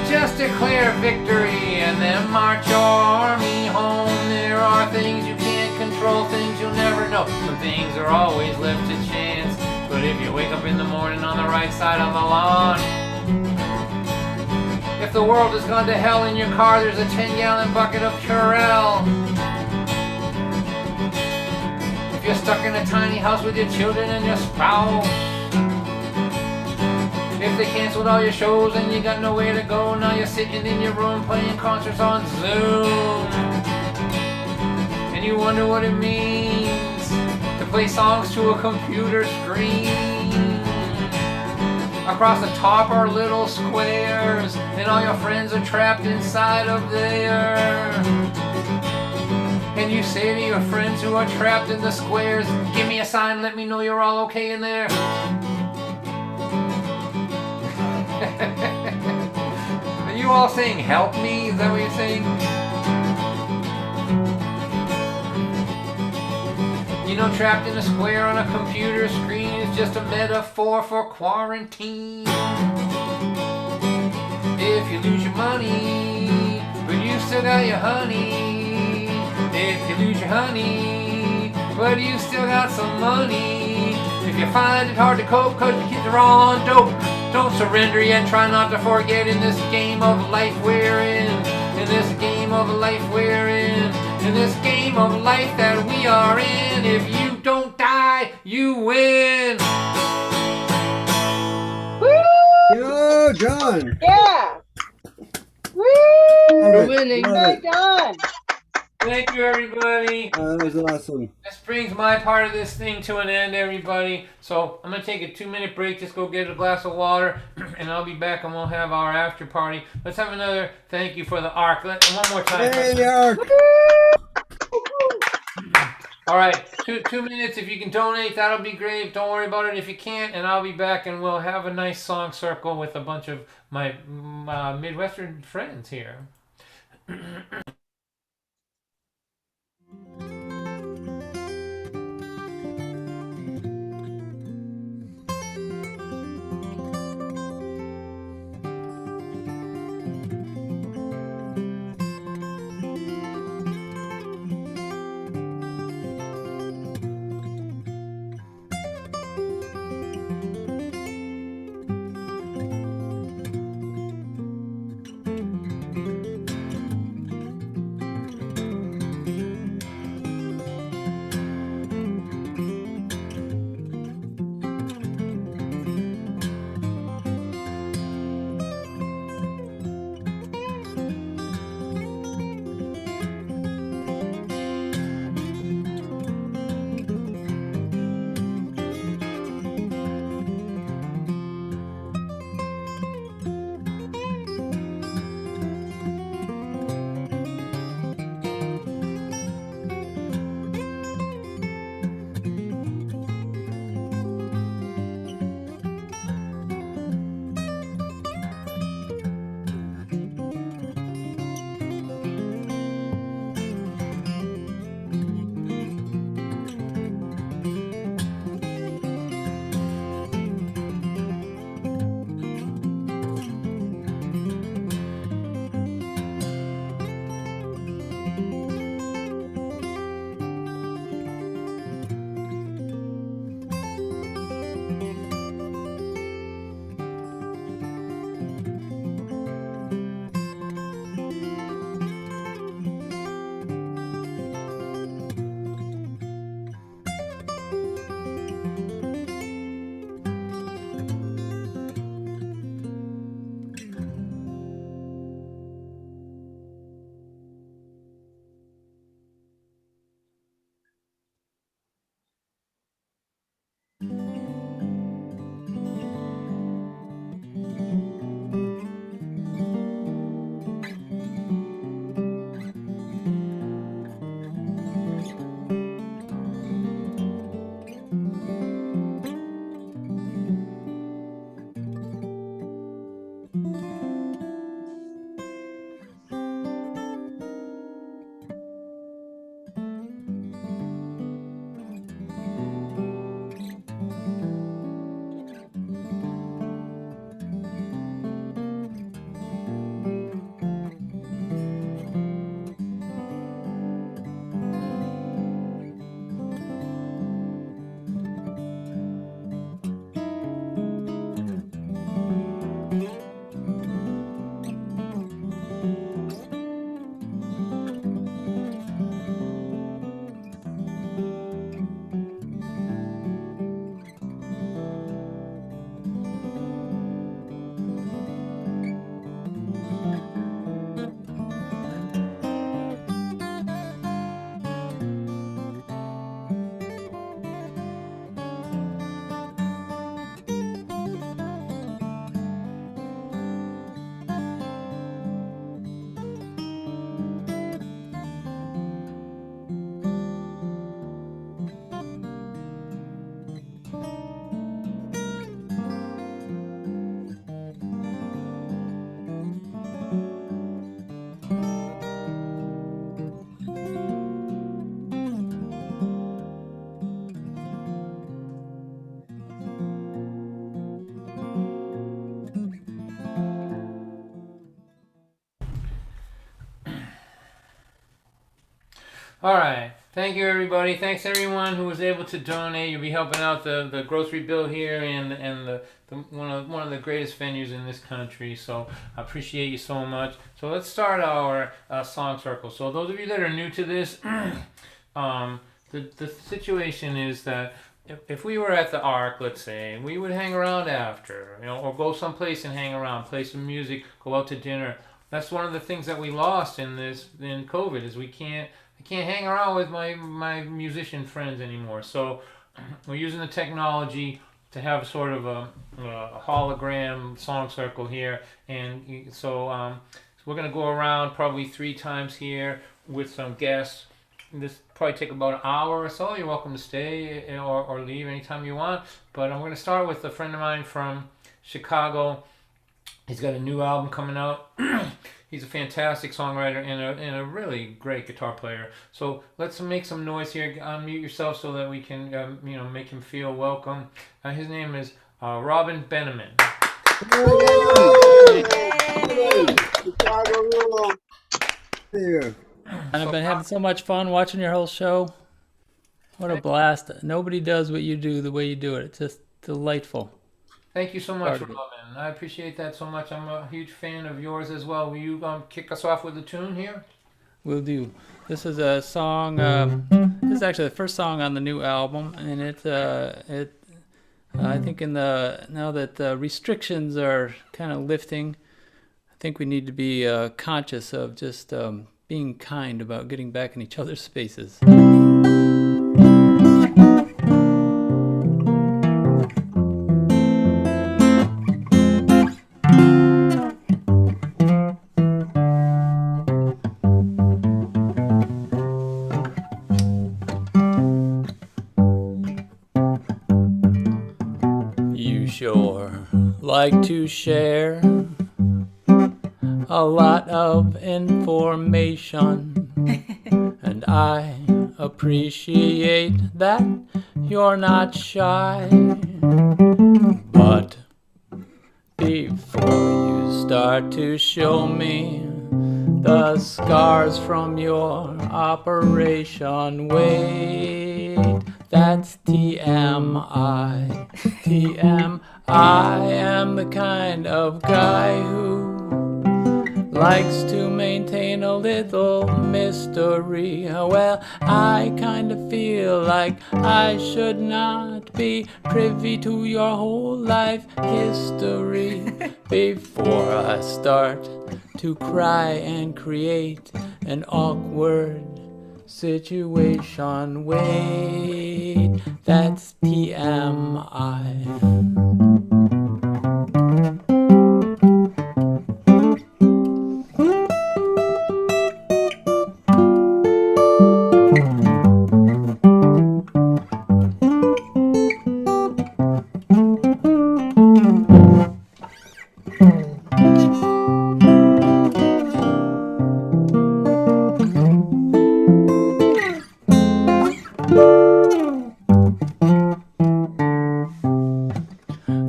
Speaker 2: just declare victory and then march your army home. There are things you can't control, things you'll never know. Some things are always left to chance. But if you wake up in the morning on the right side of the lawn, if the world has gone to hell in your car, there's a 10-gallon bucket of Purell. If you're stuck in a tiny house with your children and your spouse, if they canceled all your shows and you got nowhere to go, now you're sitting in your room playing concerts on Zoom. And you wonder what it means to play songs to a computer screen. Across the top are little squares, and all your friends are trapped inside of there. And you say to your friends who are trapped in the squares, give me a sign, let me know you're all okay in there. Are you all saying help me? Is that what you're saying? You know, trapped in a square on a computer screen is just a metaphor for quarantine. If you lose your money, but you still got your honey. If you lose your honey, but you still got some money. If you find it hard to cope cause your kids are all on dope, don't surrender yet, try not to forget in this game of life we're in. In this game of life we're in. In this game of life that we are in. If you don't die, you win.
Speaker 6: Woo!
Speaker 3: Yo, John.
Speaker 6: Yeah. Woo!
Speaker 3: We're
Speaker 12: winning.
Speaker 6: Well done.
Speaker 2: Thank you, everybody.
Speaker 3: That was awesome.
Speaker 2: This brings my part of this thing to an end, everybody. So I'm going to take a 2-minute break, just go get a glass of water, and I'll be back and we'll have our after party. Let's have another thank you for the ARC. One more time.
Speaker 3: Hey, ARC.
Speaker 2: All right, 2 minutes. If you can donate, that'll be great. Don't worry about it if you can't, and I'll be back and we'll have a nice song circle with a bunch of my Midwestern friends here. All right. Thank you, everybody. Thanks, everyone who was able to donate. You'll be helping out the grocery bill here and the one of the greatest venues in this country. So I appreciate you so much. So let's start our song circle. So those of you that are new to this, the situation is that if we were at the Ark, let's say, we would hang around after, or go someplace and hang around, play some music, go out to dinner. That's one of the things that we lost in COVID is I can't hang around with my musician friends anymore. So we're using the technology to have sort of a hologram song circle here, and so we're gonna go around probably 3 times here with some guests. This probably take about an hour or so. You're welcome to stay or leave anytime you want. But I'm going to start with a friend of mine from Chicago. He's got a new album coming out. He's a fantastic songwriter and a really great guitar player. So let's make some noise here. Unmute yourself so that we can make him feel welcome. His name is Robin Benjamin.
Speaker 3: Here.
Speaker 15: And I've been having so much fun watching your whole show. What a blast. Nobody does what you do the way you do it. It's just delightful.
Speaker 2: Thank you so much, Robin. I appreciate that so much. I'm a huge fan of yours as well. Will you kick us off with a tune here?
Speaker 15: Will do. This is a song. This is actually the first song on the new album, and I think now that restrictions are kind of lifting, I think we need to be conscious of just being kind about getting back in each other's spaces. You sure like to share a lot of information, and I appreciate that you're not shy. But before you start to show me the scars from your operation, wait, that's TMI. TM, I am the kind of guy who likes to maintain a little mystery. Well, I kind of feel like I should not be privy to your whole life history before I start to cry and create an awkward situation. Wait, that's TMI.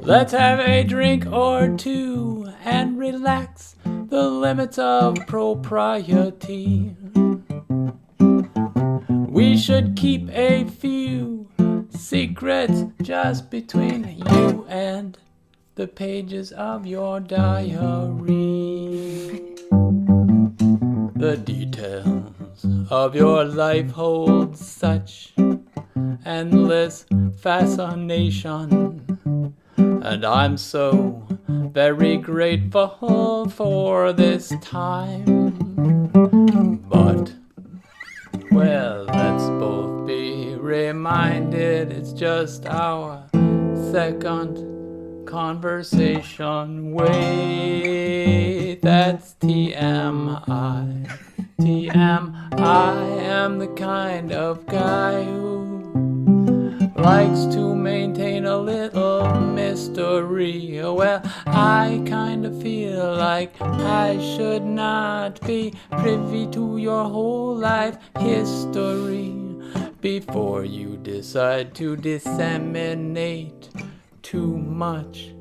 Speaker 15: Let's have a drink or two and relax the limits of propriety. We should keep a few secrets just between you and the pages of your diary. The details of your life hold such endless fascination, and I'm so very grateful for this time. But, well, let's both be reminded it's just our second conversation. Wait, that's TMI. TM, I am the kind of guy who likes to maintain a little mystery. Well, I kind of feel like I should not be privy to your whole life history before you decide to disseminate too much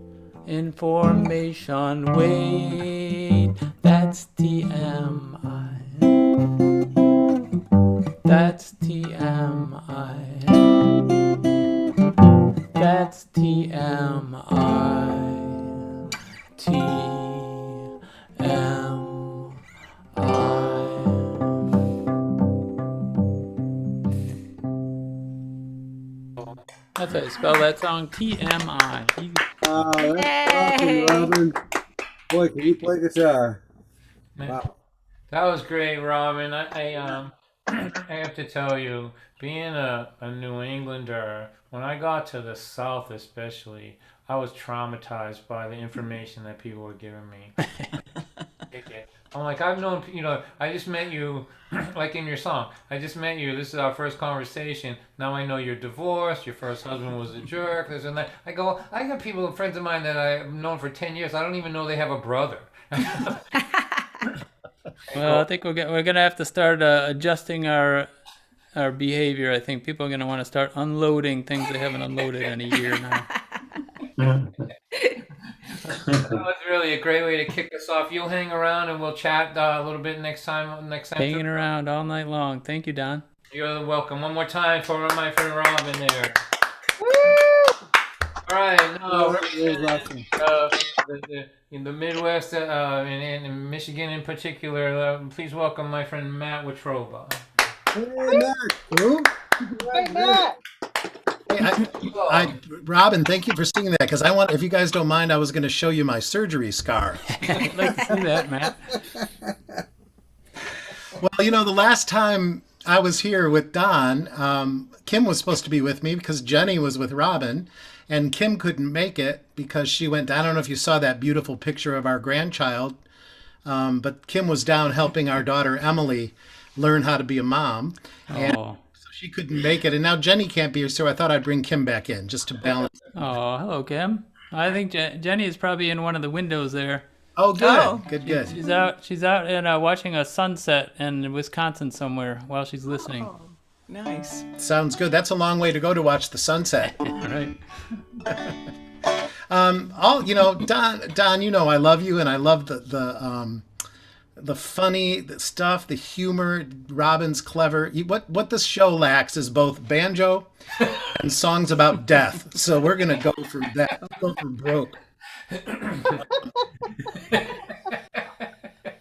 Speaker 15: information. Wait, that's TMI. That's TMI. That's TMI. That's how you spell that song, TMI.
Speaker 3: Wow, that's awesome, Robin. Boy, can you play guitar? Wow.
Speaker 2: That was great, Robin. I have to tell you, being a New Englander, when I got to the South especially, I was traumatized by the information that people were giving me. I'm like, I've known, I just met you, like in your song, I just met you, this is our first conversation, now I know you're divorced, your first husband was a jerk, this and that. I got people, friends of mine that I've known for 10 years, I don't even know they have a brother.
Speaker 15: Well, I think we're gonna have to start adjusting our behavior. I think people are gonna want to start unloading things they haven't unloaded in a year now.
Speaker 2: That was really a great way to kick us off. You'll hang around and we'll chat a little bit next time.
Speaker 15: Hanging around all night long. Thank you, Don.
Speaker 2: You're welcome. One more time for my friend Robin there. All right, now representing in the Midwest and in Michigan in particular, please welcome my friend Matt Watroba.
Speaker 3: Hey, Matt. Who?
Speaker 6: Hey, Matt.
Speaker 16: Robin, thank you for singing that, because if you guys don't mind, I was going to show you my surgery scar.
Speaker 15: I'd like to see that, Matt.
Speaker 16: Well, the last time I was here with Don, Kim was supposed to be with me because Jenny was with Robin, and Kim couldn't make it because she went, I don't know if you saw that beautiful picture of our grandchild, but Kim was down helping our daughter Emily learn how to be a mom. And she couldn't make it, and now Jenny can't be here, so I thought I'd bring Kim back in just to balance.
Speaker 15: Oh, hello, Kim. I think Jenny is probably in one of the windows there.
Speaker 16: Oh, good, good.
Speaker 15: She's out and watching a sunset in Wisconsin somewhere while she's listening.
Speaker 17: Oh, nice.
Speaker 16: Sounds good. That's a long way to go to watch the sunset.
Speaker 15: Right.
Speaker 16: Don, I love you, and I love the funny stuff, the humor. Robin's clever. What this show lacks is both banjo and songs about death. So we're gonna go for that. Go for broke.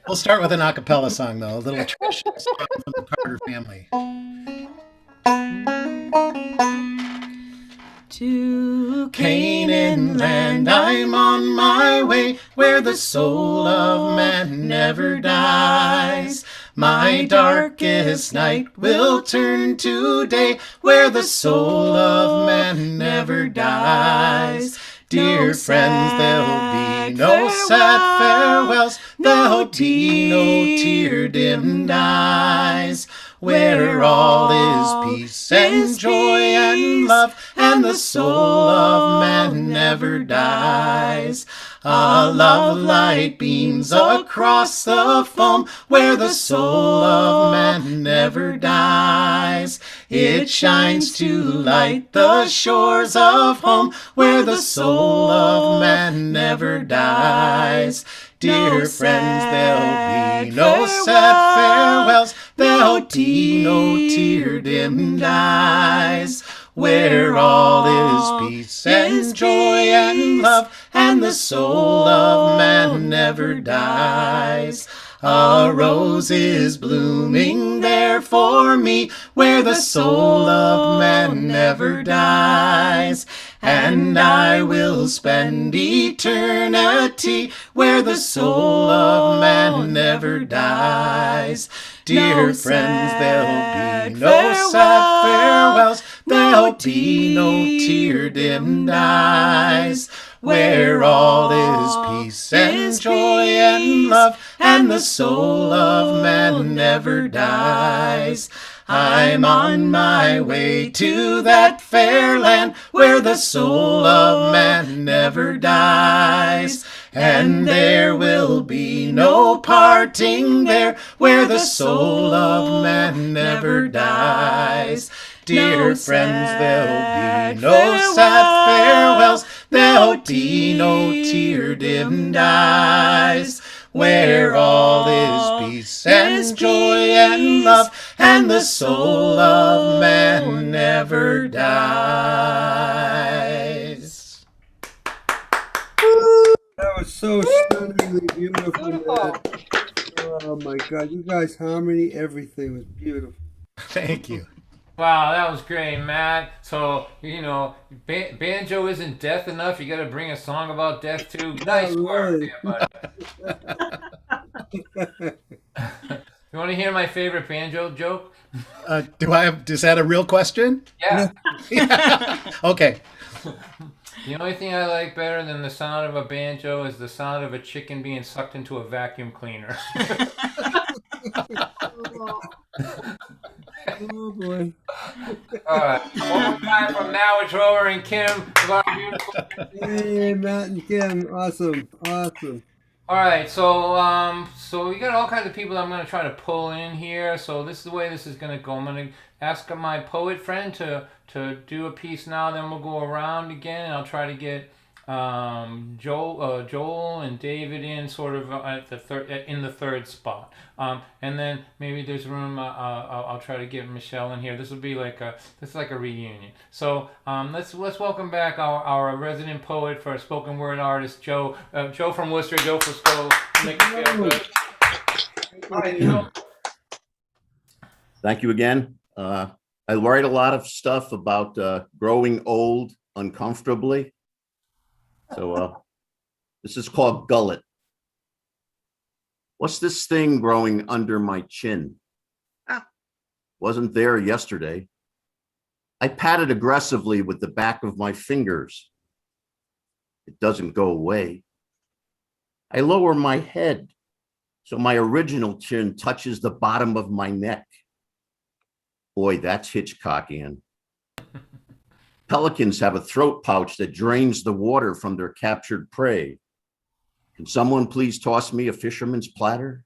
Speaker 16: We'll start with an a cappella song, though, a little traditional song from the Carter family.
Speaker 17: To
Speaker 16: Canaan land I'm on my way, where the soul of man never dies. My darkest night will turn to day, where the soul of man never dies. Dear friends, there'll be no sad farewells, there'll be no tear-dimmed eyes, where all is peace and joy and love, and the soul of man never dies. A love light beams across the foam, where the soul of man never dies. It shines to light the shores of home, where the soul of man never dies. Dear friends, there'll be no sad farewells, there'll be no tear-dimmed eyes, where all is peace and joy and love, and the soul of man never dies. A rose is blooming there for me, where the soul of man never dies. And I will spend eternity where the soul of man never dies. Dear friends, there'll be no sad farewells, there'll be no tear-dimmed eyes, where all is peace and joy and love, and the soul of man never dies. I'm on my way to that fair land, where the soul of man never dies. And there will be no parting there, where the soul of man never dies. Dear friends, there'll be no sad farewells, there'll be no tear-dimmed eyes, where all is peace and joy and love, and the soul of man never dies.
Speaker 3: That was so stunningly beautiful, man. Oh my God, you guys' harmony, everything was beautiful.
Speaker 16: Thank you.
Speaker 2: Wow, that was great, Matt. So, you know, banjo isn't death enough. You got to bring a song about death too. Nice work, there, buddy. You want to hear my favorite banjo joke?
Speaker 16: Is that a real question?
Speaker 2: Yeah.
Speaker 16: Okay.
Speaker 2: The only thing I like better than the sound of a banjo is the sound of a chicken being sucked into a vacuum cleaner.
Speaker 3: Oh boy.
Speaker 2: All right. One more time from Matt Trover and Kim.
Speaker 3: Hey, Matt and Kim. Awesome. Awesome.
Speaker 2: All right, so we got all kinds of people I'm going to try to pull in here. So this is the way this is going to go. I'm going to ask my poet friend to do a piece now. Then we'll go around again, and I'll try to get Joel and David in sort of at the third spot. And then maybe there's room. I'll try to get Michelle in here. This will be like a reunion. So let's welcome back our resident poet for spoken word artist Joe from Worcester. Joe Fusco. Make it feel good. All right, Joe.
Speaker 14: Thank you again. I write a lot of stuff about growing old uncomfortably. So this is called Gullet. What's this thing growing under my chin? Wasn't there yesterday. I pat it aggressively with the back of my fingers. It doesn't go away. I lower my head so my original chin touches the bottom of my neck. Boy, that's Hitchcockian. Pelicans have a throat pouch that drains the water from their captured prey. Can someone please toss me a fisherman's platter?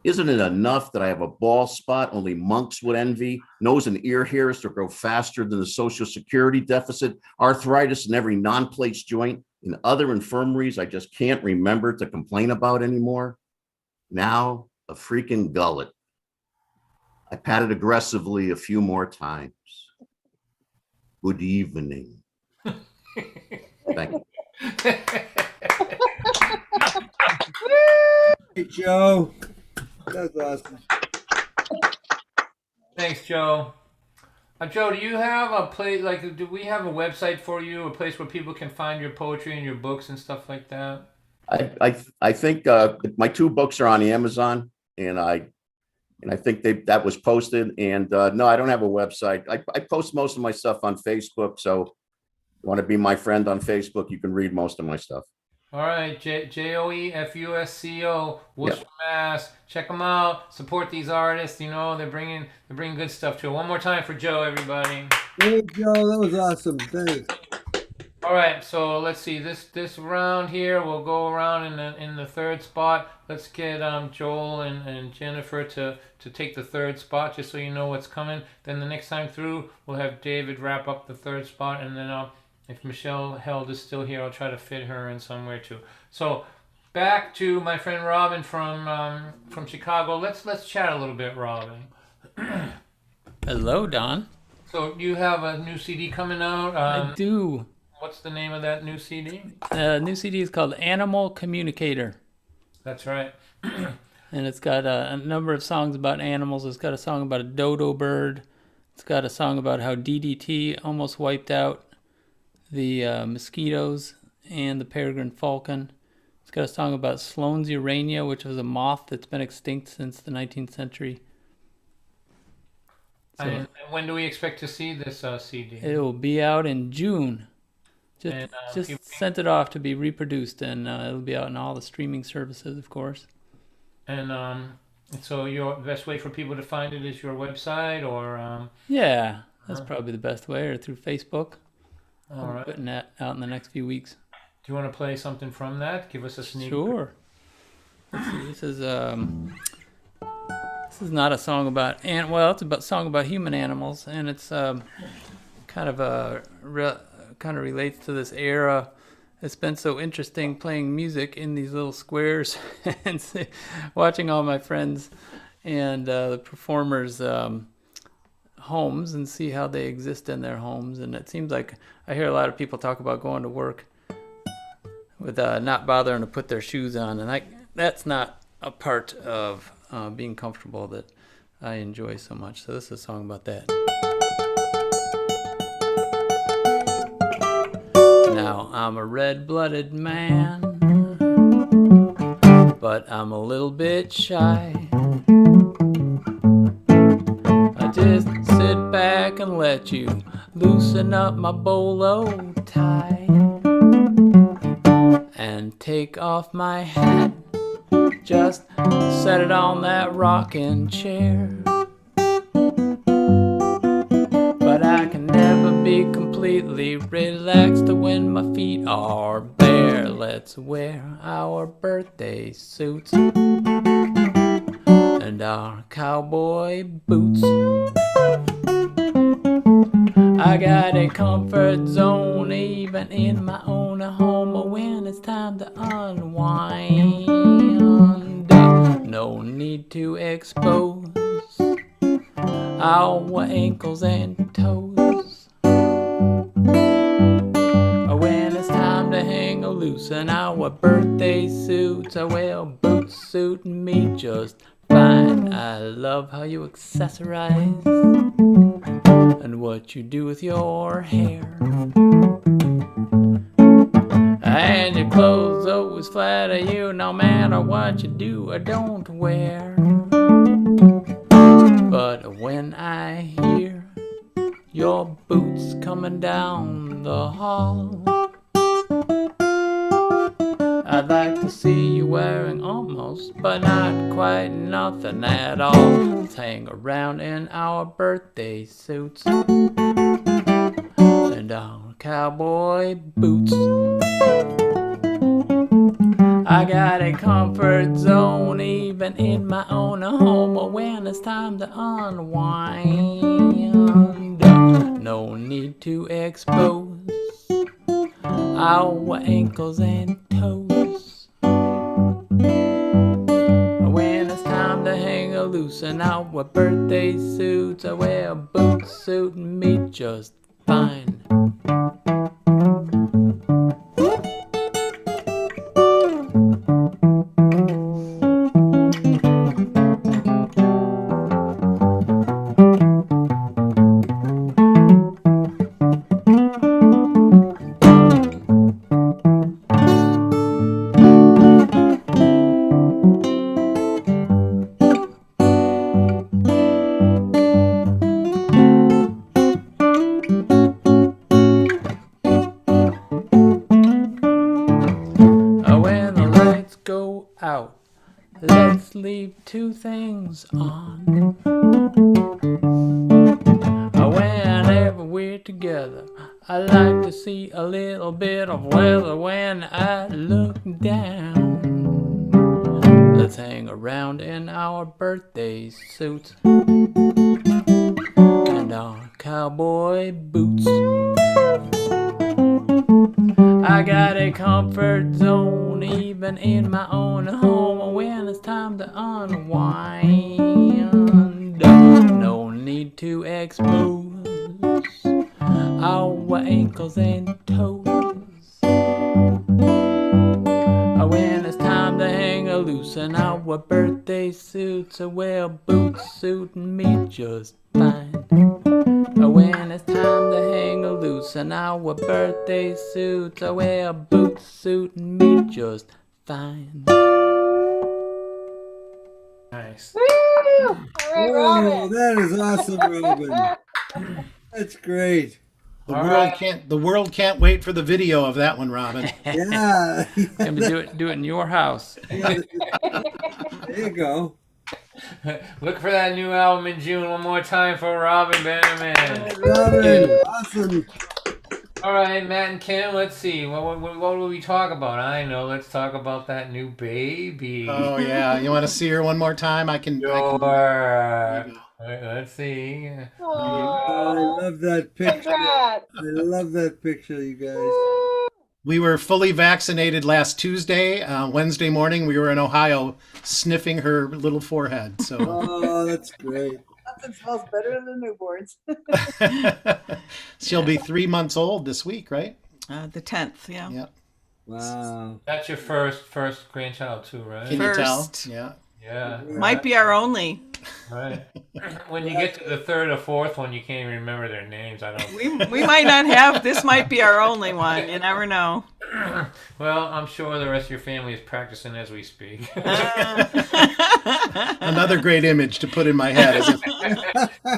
Speaker 14: Isn't it enough that I have a bald spot only monks would envy, nose and ear hairs that grow faster than the Social Security deficit, arthritis in every non-place joint, and other infirmaries I just can't remember to complain about anymore? Now, a freaking gullet. I patted aggressively a few more times. Good evening. Thank you.
Speaker 3: Hey, Joe. That's awesome.
Speaker 2: Thanks, Joe. Joe, do you have a place, do we have a website for you, a place where people can find your poetry and your books and stuff like that?
Speaker 14: I think my two books are on Amazon, and I think that was posted. And no, I don't have a website. I post most of my stuff on Facebook. So if you want to be my friend on Facebook, you can read most of my stuff.
Speaker 2: All right, JoeFusco, Worcester, Mass. Check them out. Support these artists. You know they're bringing good stuff too. One more time for Joe, everybody.
Speaker 3: Hey, Joe, that was awesome. Thanks.
Speaker 2: All right, so let's see this round here. We'll go around in the third spot. Let's get Joel and Jennifer to take the third spot, just so you know what's coming. Then the next time through, we'll have David wrap up the third spot, and then if Michelle Held is still here, I'll try to fit her in somewhere too. So back to my friend Robin from Chicago. Let's chat a little bit, Robin.
Speaker 15: Hello, Don.
Speaker 2: So you have a new CD coming out.
Speaker 15: I do.
Speaker 2: What's the name of that new CD?
Speaker 15: New CD is called Animal Communicator.
Speaker 2: That's right.
Speaker 15: And it's got a number of songs about animals. It's got a song about a dodo bird. It's got a song about how DDT almost wiped out the mosquitoes and the peregrine falcon. It's got a song about Sloane's urania, which was a moth that's been extinct since the 19th century. So,
Speaker 2: and when do we expect to see this CD?
Speaker 15: It will be out in June. Just sent it off to be reproduced, and it'll be out in all the streaming services, of course.
Speaker 2: And so the best way for people to find it is your website, or
Speaker 15: yeah, that's probably the best way, or through Facebook.
Speaker 2: All right.
Speaker 15: Putting that out in the next few weeks.
Speaker 2: Do you want to play something from that? Give us a sneak.
Speaker 15: Sure. Let's see, this is not a song about it's a song about human animals, and it's kind of relates to this era it's been so interesting playing music in these little squares and watching all my friends and the performers' homes and see how they exist in their homes. And it seems like I hear a lot of people talk about going to work with not bothering to put their shoes on, and that's not a part of being comfortable that I enjoy so much. So this is a song about that. Now I'm a red-blooded man, but I'm a little bit shy. I just sit back and let you loosen up my bolo tie and take off my hat. Just set it on that rocking chair. But I can never be completely relaxed when my feet are bare. Let's wear our birthday suits and our cowboy boots. I got a comfort zone even in my own home when it's time to unwind. No need to expose our ankles and toes. When it's time to hang loose in our birthday suits, well, boots suit me just fine. I love how you accessorize and what you do with your hair. And your clothes always flatter you no matter what you do or don't wear. But when I hear your boots coming down the hall, I'd like to see you wearing almost, but not quite, nothing at all. Let's hang around in our birthday suits and our cowboy boots. I got a comfort zone even in my own home when it's time to unwind. No need to expose our ankles and toes. When it's time to hang loose in our birthday suits, well, boots suit me just fine. Let's leave two things on. Whenever we're together, I like to see a little bit of weather when I look down. Let's hang around in our birthday suits and our cowboy boots. I got a comfort zone even in my own home when it's time to unwind. No need to expose our ankles and toes. When it's time to hang loose in our birthday suits, well, boots suit me just fine. When it's time to hang loose in our birthday suits, well, boots suit me just fine.
Speaker 2: Nice.
Speaker 6: Woo! All right, Robin.
Speaker 3: Oh, that is awesome, Robin. That's great.
Speaker 16: The world can't wait for the video of that one, Robin.
Speaker 3: Yeah.
Speaker 15: Can we do it in your house?
Speaker 3: There you go.
Speaker 2: Look for that new album in June. One more time for Robin Bannerman.
Speaker 3: Robin, awesome.
Speaker 2: All right, Matt and Kim, let's see. What will we talk about? I know. Let's talk about that new baby.
Speaker 16: Oh, yeah. You want to see her one more time? I can.
Speaker 2: Sure. All right, let's see.
Speaker 3: I love that picture.
Speaker 6: Congrats.
Speaker 3: I love that picture, you guys.
Speaker 16: We were fully vaccinated last Tuesday. Wednesday morning, we were in Ohio sniffing her little forehead. So
Speaker 3: Oh, that's great.
Speaker 4: Nothing smells better than newborns.
Speaker 16: she'll be 3 months old this week, right?
Speaker 17: The 10th, yeah.
Speaker 16: Yep.
Speaker 3: Wow.
Speaker 2: That's your first grandchild too, right?
Speaker 16: Can you tell?
Speaker 17: First.
Speaker 16: Yeah.
Speaker 2: Yeah.
Speaker 17: Might be our only.
Speaker 2: Right. When you get to the third or fourth one, you can't even remember their names. I don't.
Speaker 17: We might not have. This might be our only one. You never know.
Speaker 2: Well, I'm sure the rest of your family is practicing as we speak.
Speaker 16: Another great image to put in my head.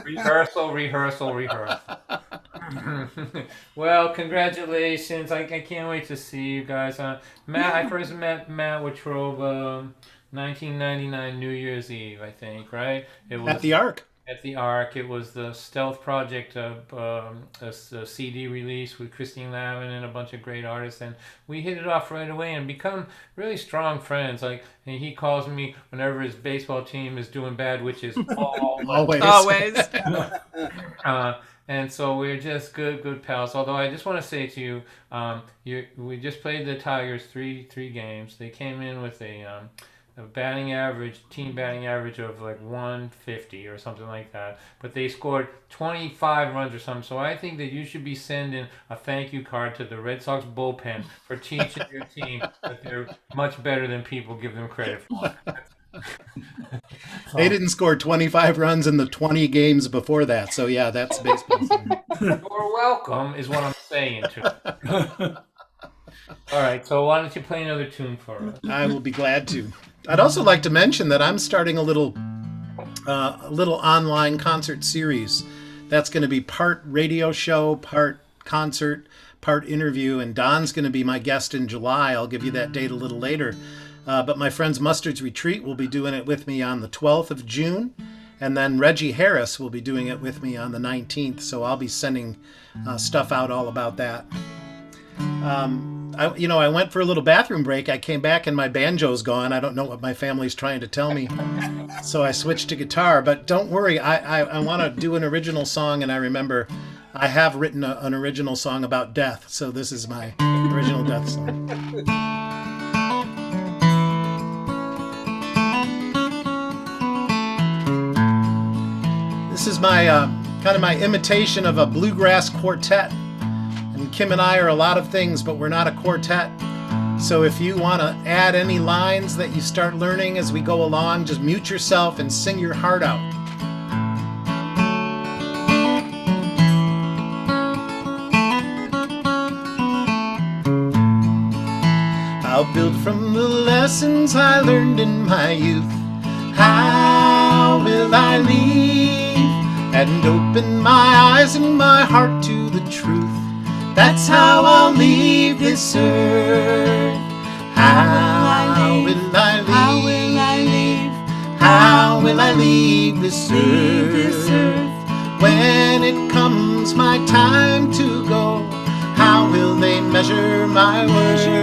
Speaker 2: Rehearsal. Well, congratulations. I can't wait to see you guys. Matt, I first met Matt Wittroba 1999 New Year's Eve, I think, right? It was
Speaker 16: At the Ark.
Speaker 2: At the Ark. It was the stealth project of a CD release with Christine Lavin and a bunch of great artists, and we hit it off right away and become really strong friends. Like, and he calls me whenever his baseball team is doing bad, which is
Speaker 16: always.
Speaker 2: And so we're just good pals. Although I just want to say to you, we just played the Tigers three games. They came in with a team batting average of like 150 or something like that. But they scored 25 runs or something. So I think that you should be sending a thank you card to the Red Sox bullpen for teaching your team that they're much better than people give them credit for.
Speaker 16: They didn't score 25 runs in the 20 games before that. So yeah, that's baseball.
Speaker 2: You're welcome is what I'm saying to. All right, so why don't you play another tune for us?
Speaker 16: I will be glad to. I'd also like to mention that I'm starting a little online concert series. That's going to be part radio show, part concert, part interview, and Don's going to be my guest in July. I'll give you that date a little later. But my friends Mustard's Retreat will be doing it with me on the 12th of June. And then Reggie Harris will be doing it with me on the 19th. So I'll be sending stuff out all about that. I went for a little bathroom break. I came back and my banjo's gone. I don't know what my family's trying to tell me. So I switched to guitar. But don't worry, I want to do an original song. And I remember I have written an original song about death. So this is my original death song. This is my kind of my imitation of a bluegrass quartet. And Kim and I are a lot of things, but we're not a quartet. So if you want to add any lines that you start learning as we go along, just mute yourself and sing your heart out. I'll build from the lessons I learned in my youth. How will I leave and open my eyes and my heart to the truth? That's how I'll leave this earth. How will I leave? How will I leave this earth? When it comes my time to go, how will they measure my worth?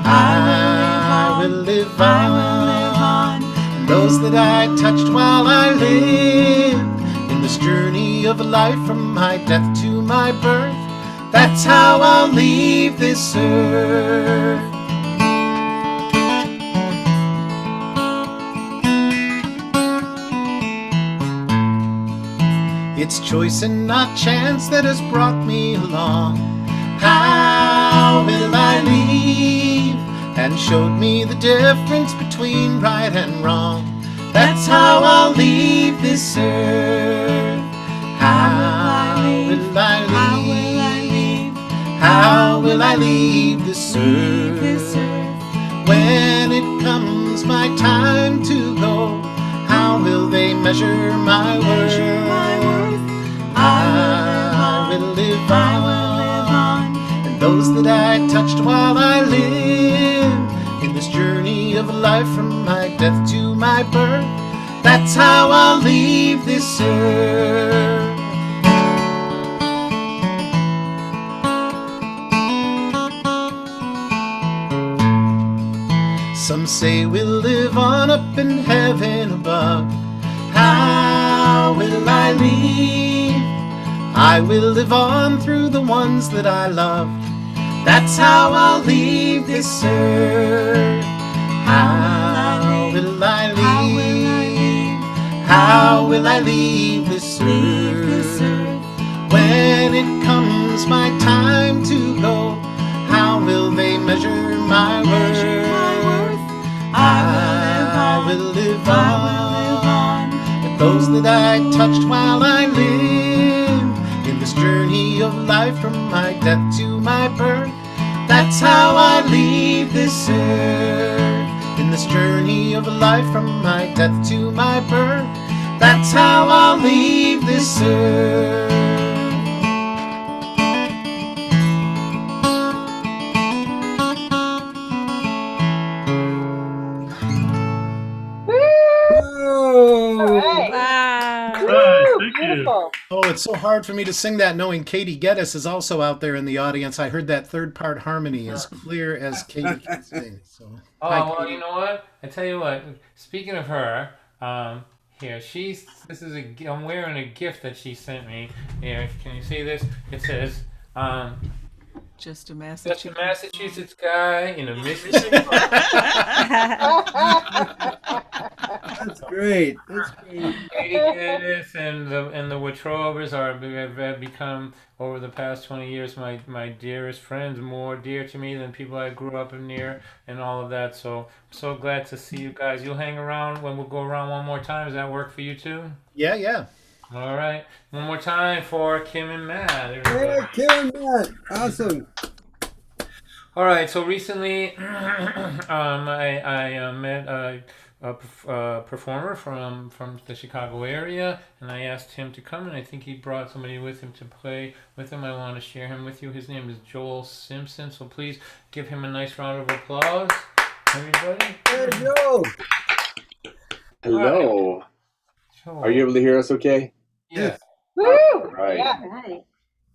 Speaker 16: I will live on. And those that I touched while I lived in this journey of life from my death to my birth, that's how I'll leave this earth. It's choice and not chance that has brought me along. How will I leave? And showed me the difference between right and wrong. That's how I'll leave this earth. How will I leave? How will I leave this earth? When it comes my time to go, how will they measure my worth? I will live on. And those that I touched while I lived in this journey of life from my death to my birth, that's how I'll leave this earth. Some say we'll live on up in heaven above. How will I leave? I will live on through the ones that I loved. That's how I'll leave this earth. How will I leave? How will I leave this earth? When it comes my time to go, how will they measure my worth? I will live on with those that I touched while I live in this journey of life from my death to my birth. That's how I leave this earth, in this journey of life from my death to my birth. That's how I'll leave this earth.
Speaker 6: Wow.
Speaker 11: Right,
Speaker 6: Woo,
Speaker 11: thank you.
Speaker 6: beautiful.
Speaker 16: Oh, it's so hard for me to sing that knowing Katie Geddes is also out there in the audience. I heard that third part harmony as clear as Katie can sing. So,
Speaker 2: Oh,
Speaker 16: hi,
Speaker 2: well,
Speaker 16: Katie.
Speaker 2: you know what? I tell you what. Speaking of her, here I'm wearing a gift that she sent me. Here, can you see this? It says,
Speaker 17: Just a
Speaker 2: just a Massachusetts guy in a Mississippi.
Speaker 3: That's great. That's great.
Speaker 2: Katie Geddes and the Wetrovers have become, over the past 20 years, my dearest friends, more dear to me than people I grew up near and all of that. So I'm so glad to see you guys. You'll hang around when we'll go around one more time. Does that work for you too?
Speaker 16: Yeah, yeah.
Speaker 2: All right. One more time for Kim and Matt. There we go.
Speaker 3: Yeah, Kim and Matt. Awesome.
Speaker 2: All right. So recently, I met a performer from the Chicago area, and I asked him to come, and I think he brought somebody with him to play with him. I want to share him with you. His name is Joel Simpson, so please give him a nice round of applause, everybody.
Speaker 3: Hey, Joe.
Speaker 18: Hello.
Speaker 2: Joel.
Speaker 18: Are you able to hear us okay?
Speaker 2: Yes.
Speaker 6: Woo!
Speaker 18: Right.
Speaker 6: Yeah.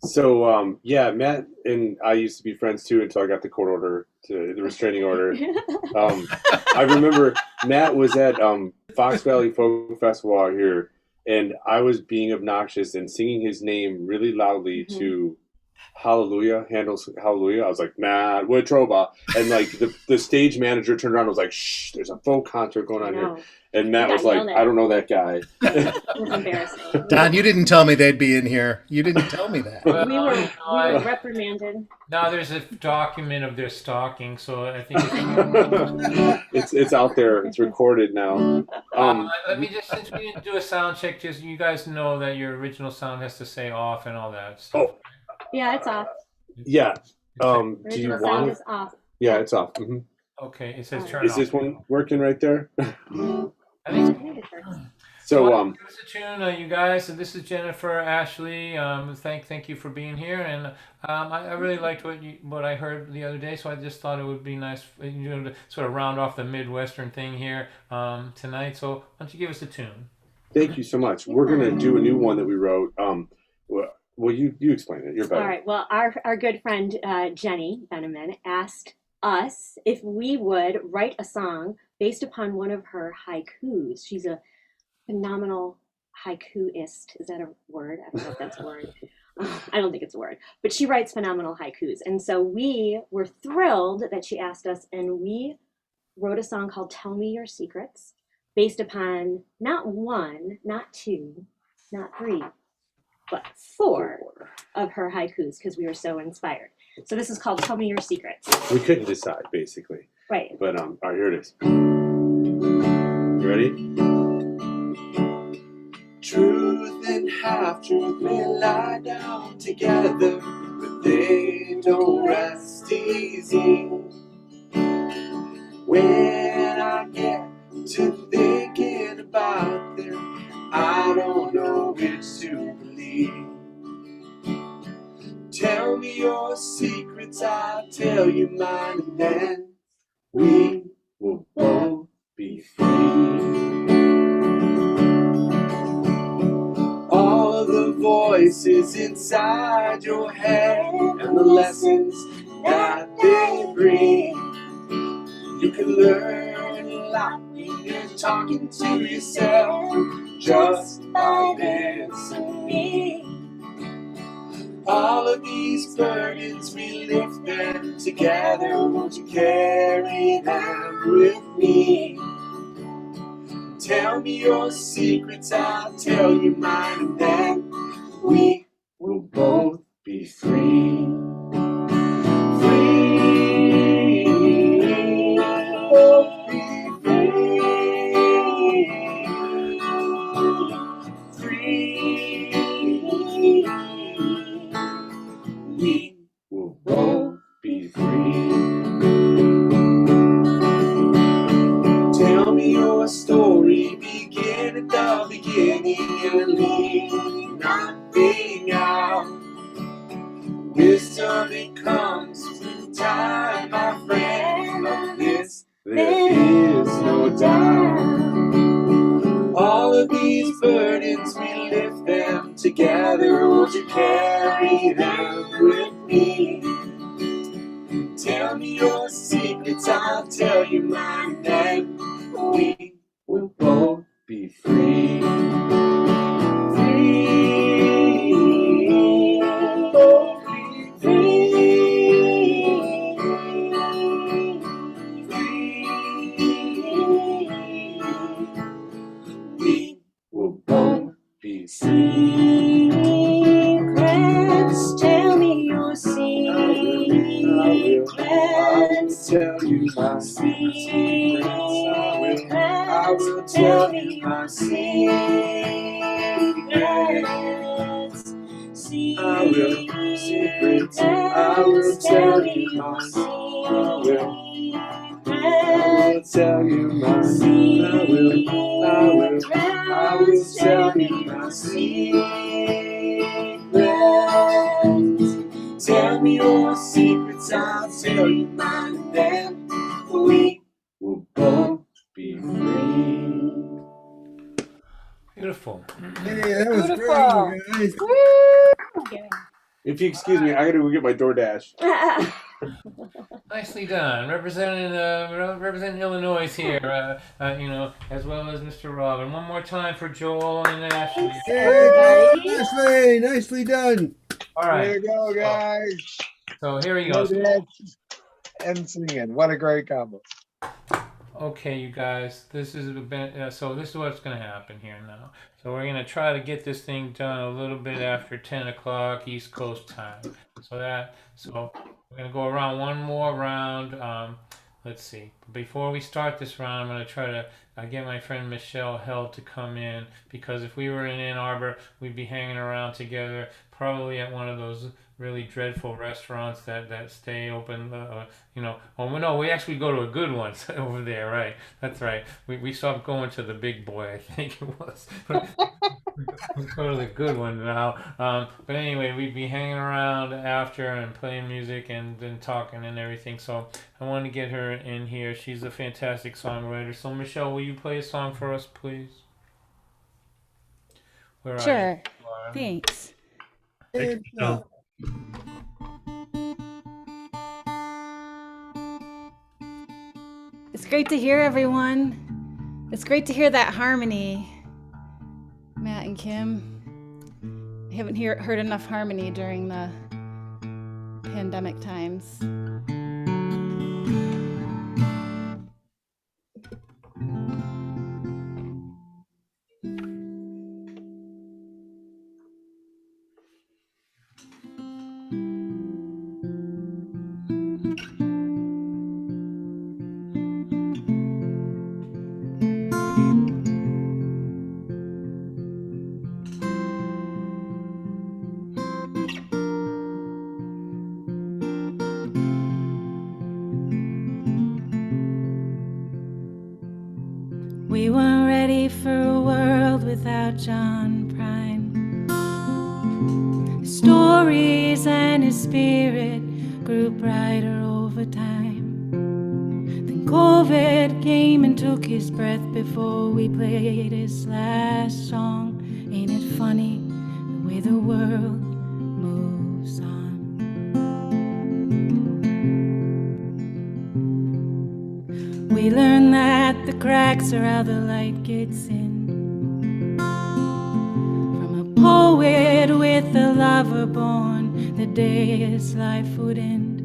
Speaker 18: So, yeah, Matt and I used to be friends too until I got the court order, the restraining order. I remember Matt was at Fox Valley Folk Festival out here, and I was being obnoxious and singing his name really loudly to Hallelujah, Handel's Hallelujah. I was like, Matt Wettrova. And like the stage manager turned around and was like, shh, there's a folk concert going on here. And Matt was like, I don't know that guy.
Speaker 19: It was embarrassing.
Speaker 16: Don, you didn't tell me they'd be in here. You didn't tell me that.
Speaker 19: We were reprimanded.
Speaker 2: Now there's a document of their stalking, so I think
Speaker 18: it's out there. It's recorded now.
Speaker 2: Let me just, since we didn't do a sound check, just you guys know that your original sound has to say off and all that stuff.
Speaker 19: Yeah, it's off.
Speaker 18: Yeah. Do you
Speaker 19: Original
Speaker 18: want
Speaker 19: sound
Speaker 18: it?
Speaker 19: is off.
Speaker 18: Yeah, it's off. Mm-hmm.
Speaker 2: Okay, it says turn
Speaker 18: Is
Speaker 2: off.
Speaker 18: this one working right there?
Speaker 2: I think
Speaker 18: So,
Speaker 2: give us a tune, you guys. So this is Jennifer, Ashley. Thank you for being here, and I really liked what I heard the other day. So I just thought it would be nice, to sort of round off the Midwestern thing here tonight. So why don't you give us a tune?
Speaker 18: Thank you so much. We're gonna do a new one that we wrote. Well, you explain it. You're better.
Speaker 19: All right. Well, our good friend Jenny Beneman asked us if we would write a song based upon one of her haikus. She's a phenomenal haikuist. Is that a word? I don't know if that's a word. I don't think it's a word. But she writes phenomenal haikus. And so we were thrilled that she asked us, and we wrote a song called Tell Me Your Secrets, based upon not one, not two, not three, but four of her haikus, because we were so inspired. So this is called Tell Me Your Secrets.
Speaker 18: We couldn't decide, basically.
Speaker 19: Right.
Speaker 18: But all right, here it is. You ready?
Speaker 20: Truth and half-truth may lie down together, but they don't rest easy. When I get to thinking about them, I don't know which to believe. Tell me your secrets, I'll tell you mine, and then we will both be free. All of the voices inside your head and the lessons that they bring, you can learn a lot when you're talking to yourself just by listening. All of these burdens we lift them together, won't you carry them with me? Tell me your secrets, I'll tell you mine, and then we will both be free. Free, both be free. Free, we will both be free. Tell me your story, begin at the beginning and leave nothing out. Wisdom, it comes through time, my friend. Of this there is no doubt. All of these burdens, we lift them together. Won't you carry them with me? Tell me your secrets, I'll tell you mine, then we will both be free. Free, both be free. Free, we will both be secrets. Tell me your secrets. Tell you my secrets. I will tell you my secrets. I will secrets. I will tell you my secrets. I will tell you my secrets. I will tell you my secrets. Tell me your secrets, I'll tell you mine, and then we will both be free.
Speaker 2: Beautiful.
Speaker 3: Hey, that was
Speaker 6: Beautiful.
Speaker 3: great, you guys.
Speaker 18: If you excuse me, I gotta go get my DoorDash.
Speaker 2: Nicely done, representing Illinois here, as well as Mr. Robin. One more time for Joel and Ashley.
Speaker 3: Hey, Ashley, nicely done.
Speaker 2: All right.
Speaker 13: There you go, guys.
Speaker 2: So here we go.
Speaker 13: And singing. What a great combo.
Speaker 2: Okay, you guys, this is so this is what's going to happen here now. So we're going to try to get this thing done a little bit after 10 o'clock East Coast time. So we're going to go around one more round. Let's see. Before we start this round, I'm going to try to get my friend Michelle Held to come in, because if we were in Ann Arbor, we'd be hanging around together, probably at one of those really dreadful restaurants that stay open. Oh no, we actually go to a good one over there, right? That's right. We stopped going to the Big Boy, I think it was. We go to the good one now. But anyway, we'd be hanging around after and playing music and then talking and everything. So I wanted to get her in here. She's a fantastic songwriter. So Michelle, will you play a song for us, please? Where
Speaker 21: Sure. Thanks.
Speaker 11: Thank you, Michelle.
Speaker 21: It's great to hear everyone. It's great to hear that harmony, Matt and Kim. I haven't heard enough harmony during the pandemic times. We weren't ready for a world without John Prine. His stories and his spirit grew brighter over time. Then COVID came and took his breath before we played his last song. Ain't it funny the way the world moves on? We learned that the cracks are how the light gets in. From a poet with a lover born, the day his life would end.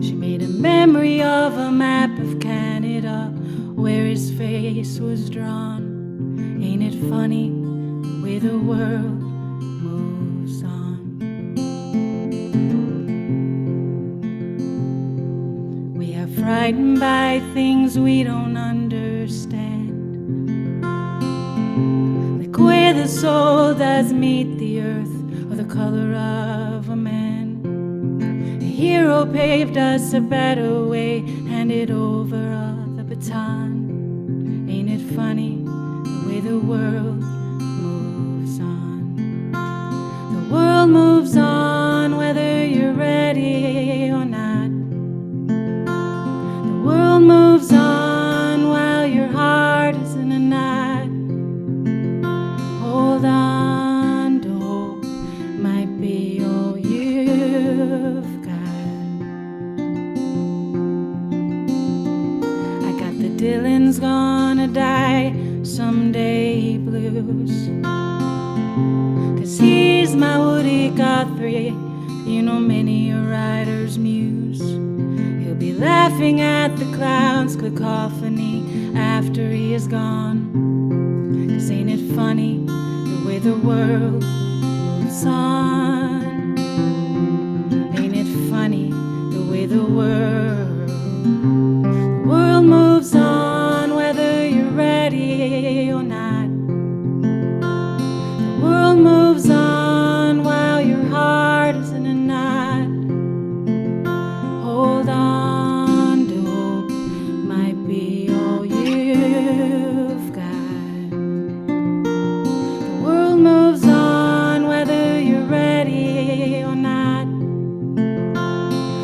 Speaker 21: She made a memory of a map of Canada where his face was drawn. Ain't it funny the way the world moves on? We are frightened by things we don't understand, like where the soul does meet the earth or the color of a man. A hero paved us a better way, handed over the baton. Ain't it funny the way the world moves on? The world moves on whether you're ready or not. The world moves on while your heart is in a knot. Hold on to hope, might be all you've got. I got the Dylan's gonna die someday blues, 'cause he's my Woody Guthrie, you know, many a writer's muse. He'll be laughing at the clown's cacophony after he is gone. 'Cause ain't it funny the way the world moves on? Ain't it funny the way the world moves on whether you're ready or not? The world moves on while your heart is in a knot. Hold on to hope, might be all you've got. The world moves on whether you're ready or not.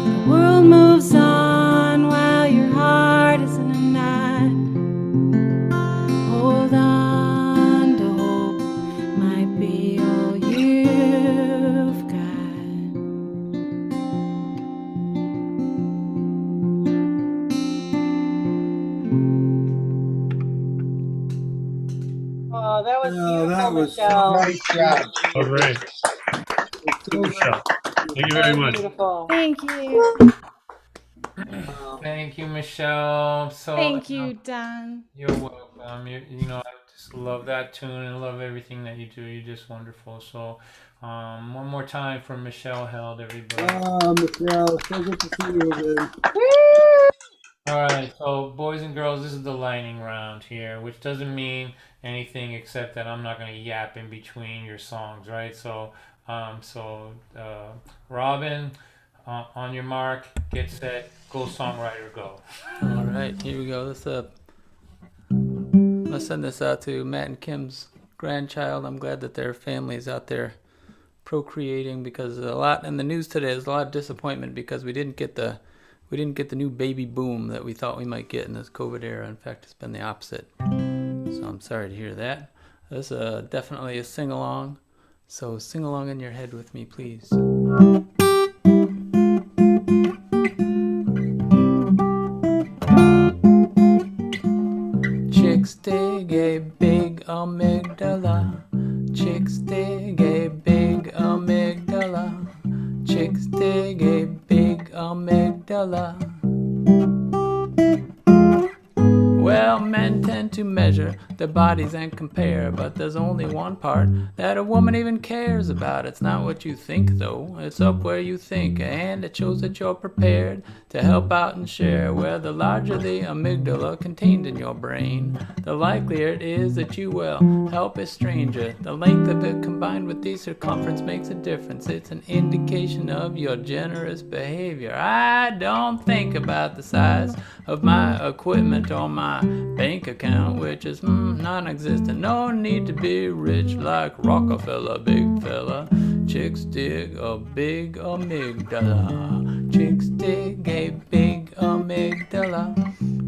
Speaker 21: The world moves on while your heart is in a knot. Hold on to hope, might be all you've got.
Speaker 6: Oh, that was
Speaker 3: Oh,
Speaker 6: beautiful,
Speaker 3: that was
Speaker 6: Michelle.
Speaker 13: Nice job.
Speaker 11: All right.
Speaker 3: so
Speaker 11: Michelle. Thank you
Speaker 6: That
Speaker 11: very
Speaker 6: was
Speaker 11: much.
Speaker 6: beautiful.
Speaker 12: Thank you.
Speaker 2: Thank you, Michelle. So
Speaker 21: Thank you, Don.
Speaker 2: you're welcome. You know, I just love that tune and love everything that you do. You're just wonderful. So, one more time for Michelle Held, everybody.
Speaker 3: Oh, Michelle, so good to see you again.
Speaker 2: All right, so boys and girls, this is the lightning round here, which doesn't mean anything except that I'm not going to yap in between your songs, right? So, Robin, on your mark, get set, go songwriter, go.
Speaker 15: All right, here we go. Let's send this out to Matt and Kim's grandchild. I'm glad that their family is out there procreating, because a lot in the news today. There's a lot of disappointment because we didn't get the new baby boom that we thought we might get in this COVID era. In fact, it's been the opposite. So I'm sorry to hear that. This is definitely a sing along. So sing along in your head with me, please. Chicks dig a big amygdala. Chicks dig a big amygdala. Chicks dig a big amygdala. Well, men tend to measure their bodies and compare, but there's only one part that a woman even cares about. It's not what you think, though. It's up where you think, and it shows that you're prepared to help out and share. Where the larger the amygdala contained in your brain, the likelier it is that you will help a stranger. The length of it combined with the circumference makes a difference. It's an indication of your generous behavior. I don't think about the size of my equipment or my bank account, which is non-existent. No need to be rich like Rockefeller, big fella. Chicks dig a big amygdala. Chicks dig a big amygdala.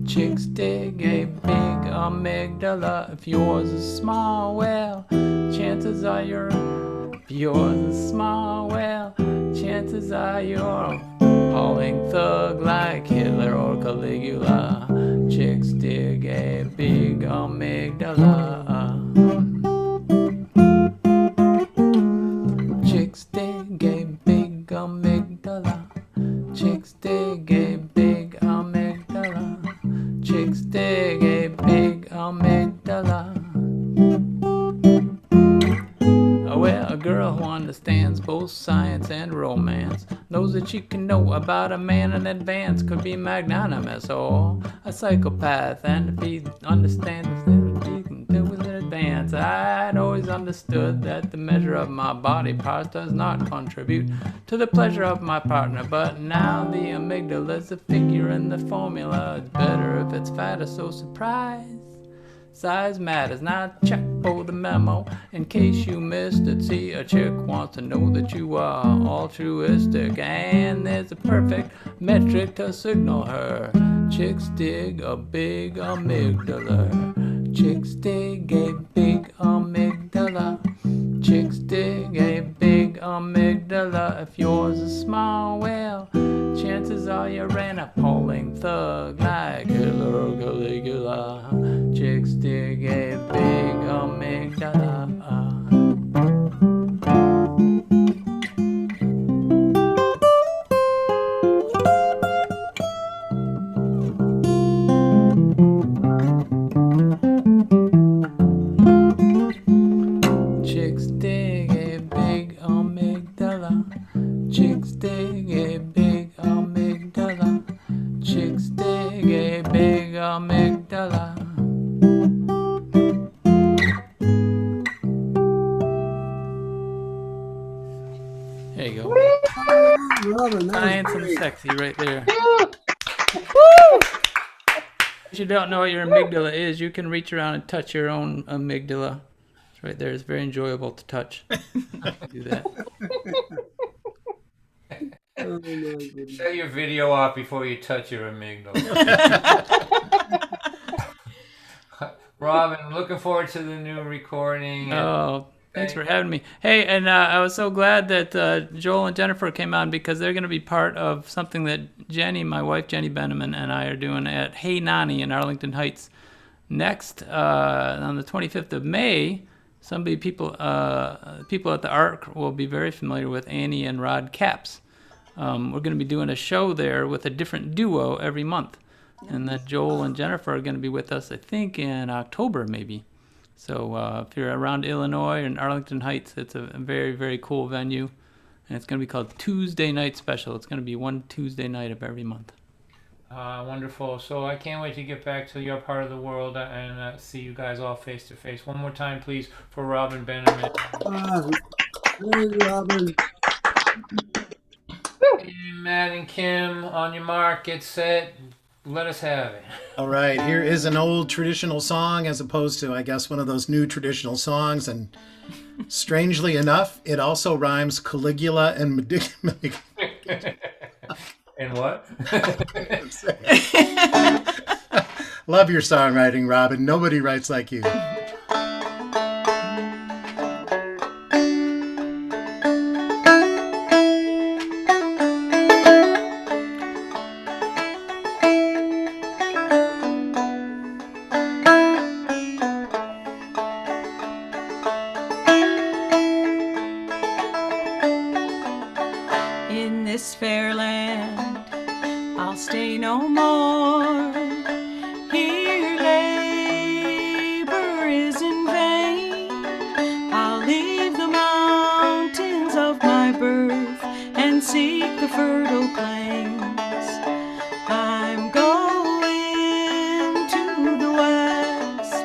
Speaker 15: Chicks dig a big amygdala. If yours is small, well, chances are you're. If yours is small, well, chances are you're hauling thug like Hitler or Caligula. Chicks dig a big amygdala. Chicks dig a big amygdala. Chicks dig Well, a girl who understands both science and romance knows that she can know about a man in advance, could be magnanimous or a psychopath, and if he understands he can do it in advance. I'd always understood that the measure of my body parts does not contribute to the pleasure of my partner, but now the amygdala's a figure in the formula. It's better if it's fat or so surprise. Size matters. Now check for the memo in case you missed it. See, a chick wants to know that you are altruistic, and there's a perfect metric to signal her. Chicks dig a big amygdala. Chicks dig a big amygdala. Chicks dig a big amygdala. If yours is small, well, chances are you're an appalling thug like Caligula. Chicks dig a big amygdala. Chicks dig a big amygdala. Chicks dig a big amygdala. Chicks dig a big amygdala. There you go.
Speaker 3: Robin, that
Speaker 15: Science
Speaker 3: was
Speaker 15: and
Speaker 3: great.
Speaker 15: sexy right there.
Speaker 6: Woo!
Speaker 15: If you don't know what your amygdala is, you can reach around and touch your own amygdala. It's right there. It's very enjoyable to touch. Do that.
Speaker 3: Oh, my goodness.
Speaker 2: Shut your video off before you touch your amygdala. Robin, I'm looking forward to the new recording.
Speaker 15: Oh, thanks for having me. Hey, and I was so glad that Joel and Jennifer came on, because they're going to be part of something that Jenny, my wife Jenny Beneman, and I are doing at Hey Nani in Arlington Heights next on the 25th of May. People at the Ark will be very familiar with Annie and Rod Capps. We're going to be doing a show there with a different duo every month. And then Joel and Jennifer are going to be with us, I think, in October maybe. So if you're around Illinois and Arlington Heights, it's a very, very cool venue. And it's going to be called Tuesday Night Special. It's going to be one Tuesday night of every month.
Speaker 2: Wonderful. So I can't wait to get back to your part of the world and see you guys all face to face. One more time, please, for Robin Benjamin.
Speaker 3: Hey, Robin.
Speaker 2: Matt and Kim, on your mark, get set. Let us have it.
Speaker 16: All right, here is an old traditional song as opposed to, I guess, one of those new traditional songs. And strangely enough, it also rhymes Caligula and
Speaker 2: And what?
Speaker 16: Love your songwriting, Robin. Nobody writes like you.
Speaker 17: In this fair land, I'll stay no more. Here labor is in vain. I'll leave the mountains of my birth and seek the fertile plains. I'm going to the west.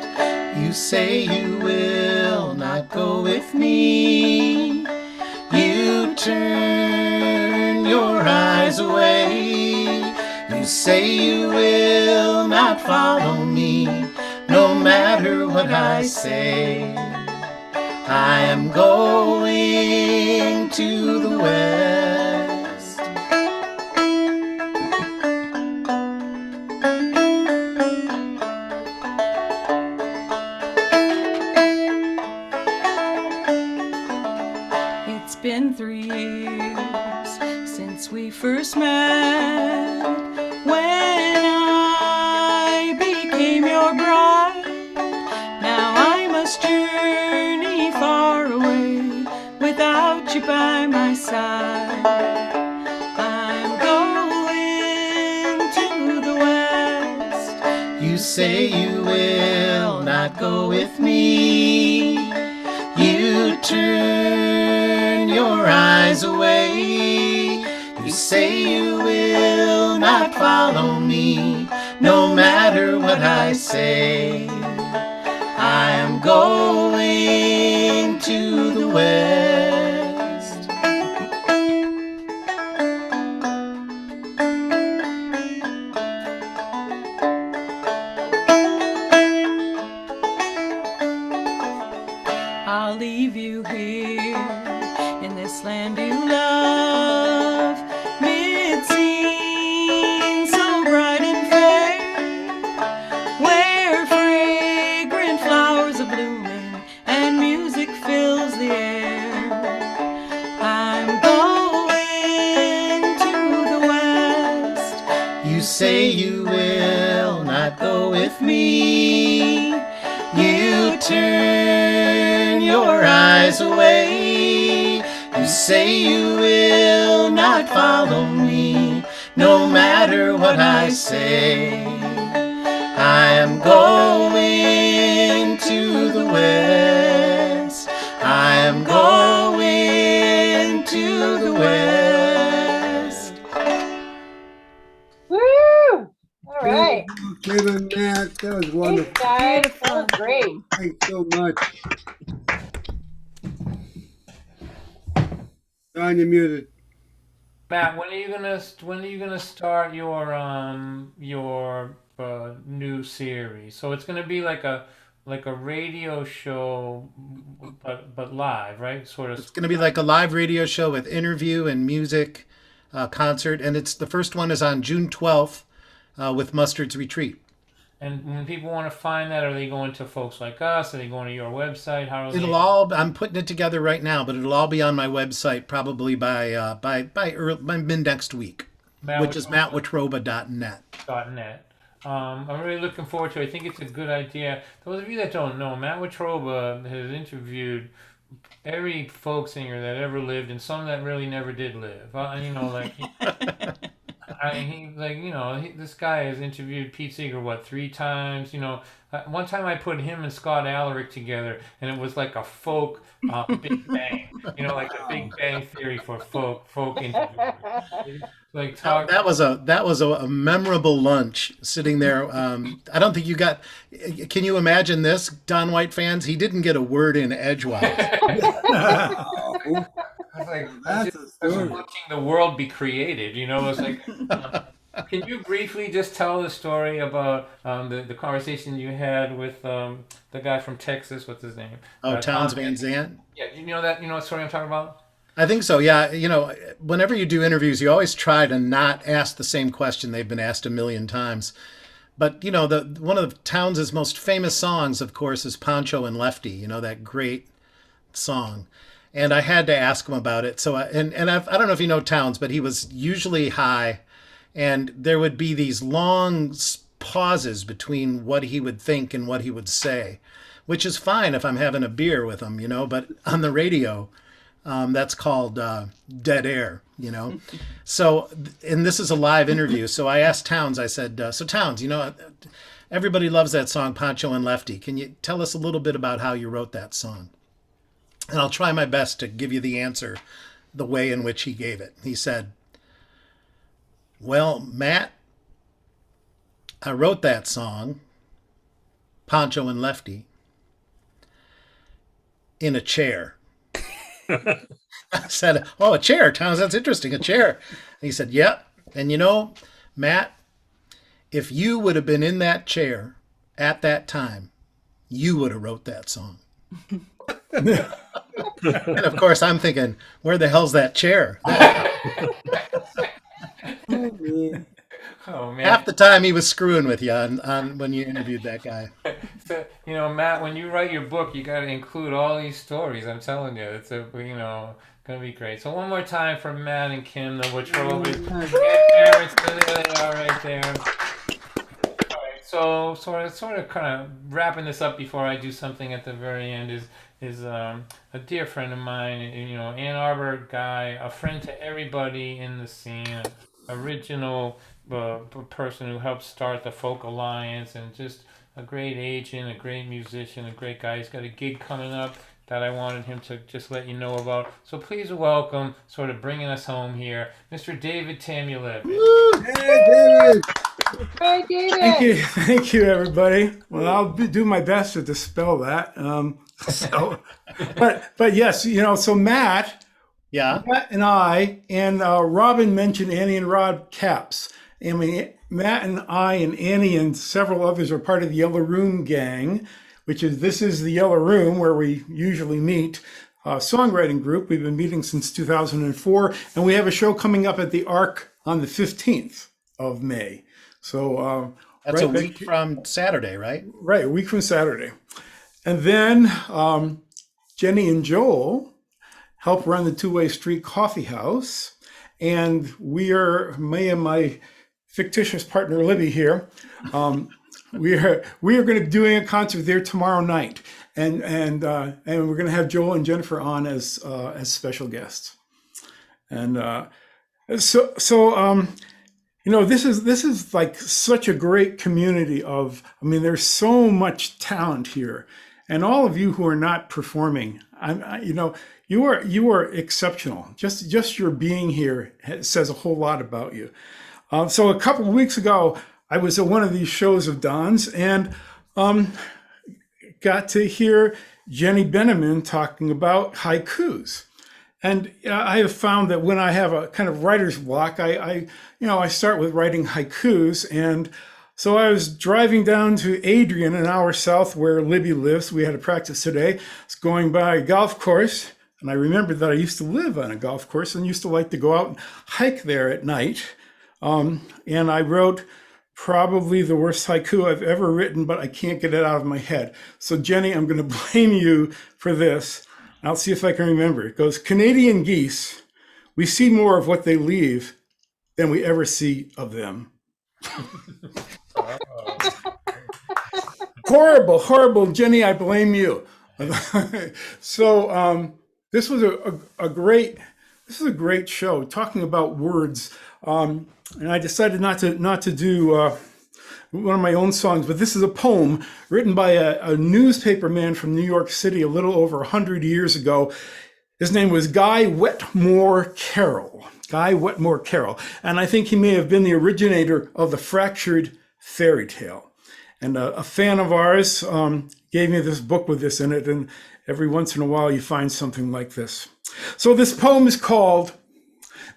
Speaker 16: You say you will not go with me. You turn your eyes away. You say you will not follow me, no matter what I say. I am going to the west.
Speaker 17: It's been 3 years since we first met, when I became your bride. Now I must journey far away without you by my side. I'm going to the west.
Speaker 16: You say you will not go with me. You turn eyes away. You say you will not follow me, no matter what I say. I am going to the west.
Speaker 17: I'll leave you here in this land you love, mid-scene so bright and fair, where fragrant flowers are blooming and music fills the air. I'm going to the west.
Speaker 16: You say you will not go with me. You turn your eyes away. You say you will not follow me, no matter what I say. I am going to the west. I am going to the west.
Speaker 6: Woo! All right.
Speaker 3: Kevin, Matt, that was wonderful.
Speaker 6: Thanks, guys. That was great.
Speaker 3: Thanks so much. Don, you're muted.
Speaker 2: Matt, when are you gonna start your new series? So it's gonna be like a radio show, but live, right? Sort of.
Speaker 16: It's going to be like a live radio show with interview and music, concert, and the first one is on June 12th with Mustard's Retreat.
Speaker 2: And when people want to find that, are they going to folks like us? Are they going to your website? How are
Speaker 16: It'll all. I'm putting it together right now, but it'll all be on my website probably by mid next week, which is mattwitroba.net.
Speaker 2: .net. I'm really looking forward to it. I think it's a good idea. Those of you that don't know, Matt Witroba has interviewed every folk singer that ever lived, and some that really never did live. This guy has interviewed Pete Seeger, 3 times? One time I put him and Scott Alaric together, and it was like a folk Big Bang. Like a Big Bang Theory for folk interviews.
Speaker 16: That was a memorable lunch sitting there. I don't think you got. Can you imagine this, Don White fans? He didn't get a word in edgewise.
Speaker 2: I was watching the world be created. It's like. Can you briefly just tell the story about the conversation you had with the guy from Texas? What's his name?
Speaker 16: Towns Van Zandt.
Speaker 2: Yeah, you know that. You know what story I'm talking about?
Speaker 16: I think so, yeah. Whenever you do interviews, you always try to not ask the same question they've been asked a million times. But, one of Towns' most famous songs, of course, is Pancho and Lefty, that great song. And I had to ask him about it. So, I don't know if you know Towns, but he was usually high, and there would be these long pauses between what he would think and what he would say, which is fine if I'm having a beer with him, but on the radio, that's called dead air, So, and this is a live interview. So I asked Towns, I said, so Towns, everybody loves that song, Pancho and Lefty. Can you tell us a little bit about how you wrote that song? And I'll try my best to give you the answer the way in which he gave it. He said, well, Matt, I wrote that song, Pancho and Lefty, in a chair. I said, oh, a chair, Towns, that's interesting, a chair. And he said, yep. And Matt, if you would have been in that chair at that time, you would have wrote that song. And of course, I'm thinking, where the hell's that chair?
Speaker 2: Oh, man.
Speaker 16: Half the time he was screwing with you on when you interviewed that guy.
Speaker 2: So, Matt, when you write your book, you got to include all these stories. I'm telling you, it's going to be great. So one more time for Matt and Kim, the Witrovas. There they are right there. All right, so sort of kind of wrapping this up before I do something at the very end is a dear friend of mine, Ann Arbor guy, a friend to everybody in the scene, original person who helped start the Folk Alliance, and just a great agent, a great musician, a great guy. He's got a gig coming up that I wanted him to just let you know about. So please welcome, sort of bringing us home here, Mr. David Tamulevich.
Speaker 3: Hey, David.
Speaker 6: Hey, David.
Speaker 11: Thank you, everybody. Well, I'll do my best to dispel that. But yes, so Matt and I and Robin mentioned Annie and Rod Capps. I mean, Matt and I and Annie and several others are part of the Yellow Room gang, this is the Yellow Room where we usually meet. Songwriting group. We've been meeting since 2004, and we have a show coming up at the Arc on the 15th of May. So
Speaker 16: that's a week from Saturday, right?
Speaker 11: Right, a week from Saturday. And then Jenny and Joel help run the Two-Way Street Coffee House. And me and my fictitious partner Libby here, we are going to be doing a concert there tomorrow night. And we're going to have Joel and Jennifer on as special guests. And this is like such a great community there's so much talent here, and all of you who are not performing, you are exceptional. Just your being here says a whole lot about you. So a couple of weeks ago, I was at one of these shows of Don's and got to hear Jenny Beneman talking about haikus. And I have found that when I have a kind of writer's block, I start with writing haikus. And so I was driving down to Adrian, an hour south where Libby lives. We had a practice today. I was going by a golf course, and I remembered that I used to live on a golf course and used to like to go out and hike there at night. And I wrote probably the worst haiku I've ever written, but I can't get it out of my head. So Jenny, I'm going to blame you for this. I'll see if I can remember. It goes, Canadian geese, we see more of what they leave than we ever see of them. Horrible. Jenny, I blame you. So this was a great show talking about words. And I decided not to do one of my own songs, but this is a poem written by a newspaper man from New York City a little over 100 years ago. His name was Guy Wetmore Carroll. And I think he may have been the originator of the fractured fairy tale. And a fan of ours gave me this book with this in it, and every once in a while you find something like this. So this poem is called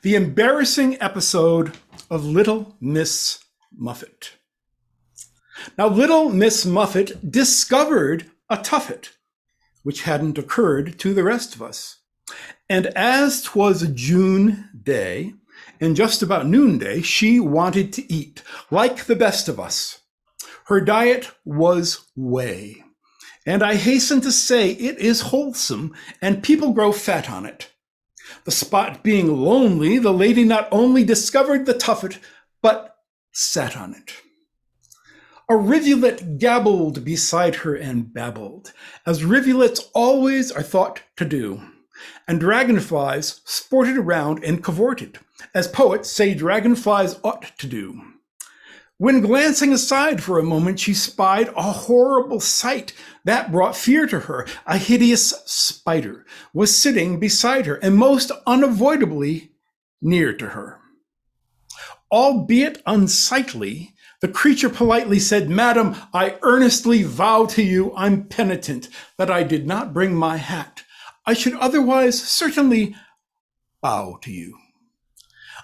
Speaker 11: The Embarrassing Episode of Little Miss Muffet. Now, little Miss Muffet discovered a tuffet, which hadn't occurred to the rest of us. And as 'twas a June day, and just about noonday, she wanted to eat, like the best of us. Her diet was whey, and I hasten to say it is wholesome, and people grow fat on it. The spot being lonely, the lady not only discovered the tuffet, but sat on it. A rivulet gabbled beside her and babbled, as rivulets always are thought to do, and dragonflies sported around and cavorted, as poets say dragonflies ought to do. When glancing aside for a moment, she spied a horrible sight that brought fear to her. A hideous spider was sitting beside her, and most unavoidably near to her. Albeit unsightly, the creature politely said, "Madam, I earnestly vow to you I'm penitent that I did not bring my hat. I should otherwise certainly bow to you."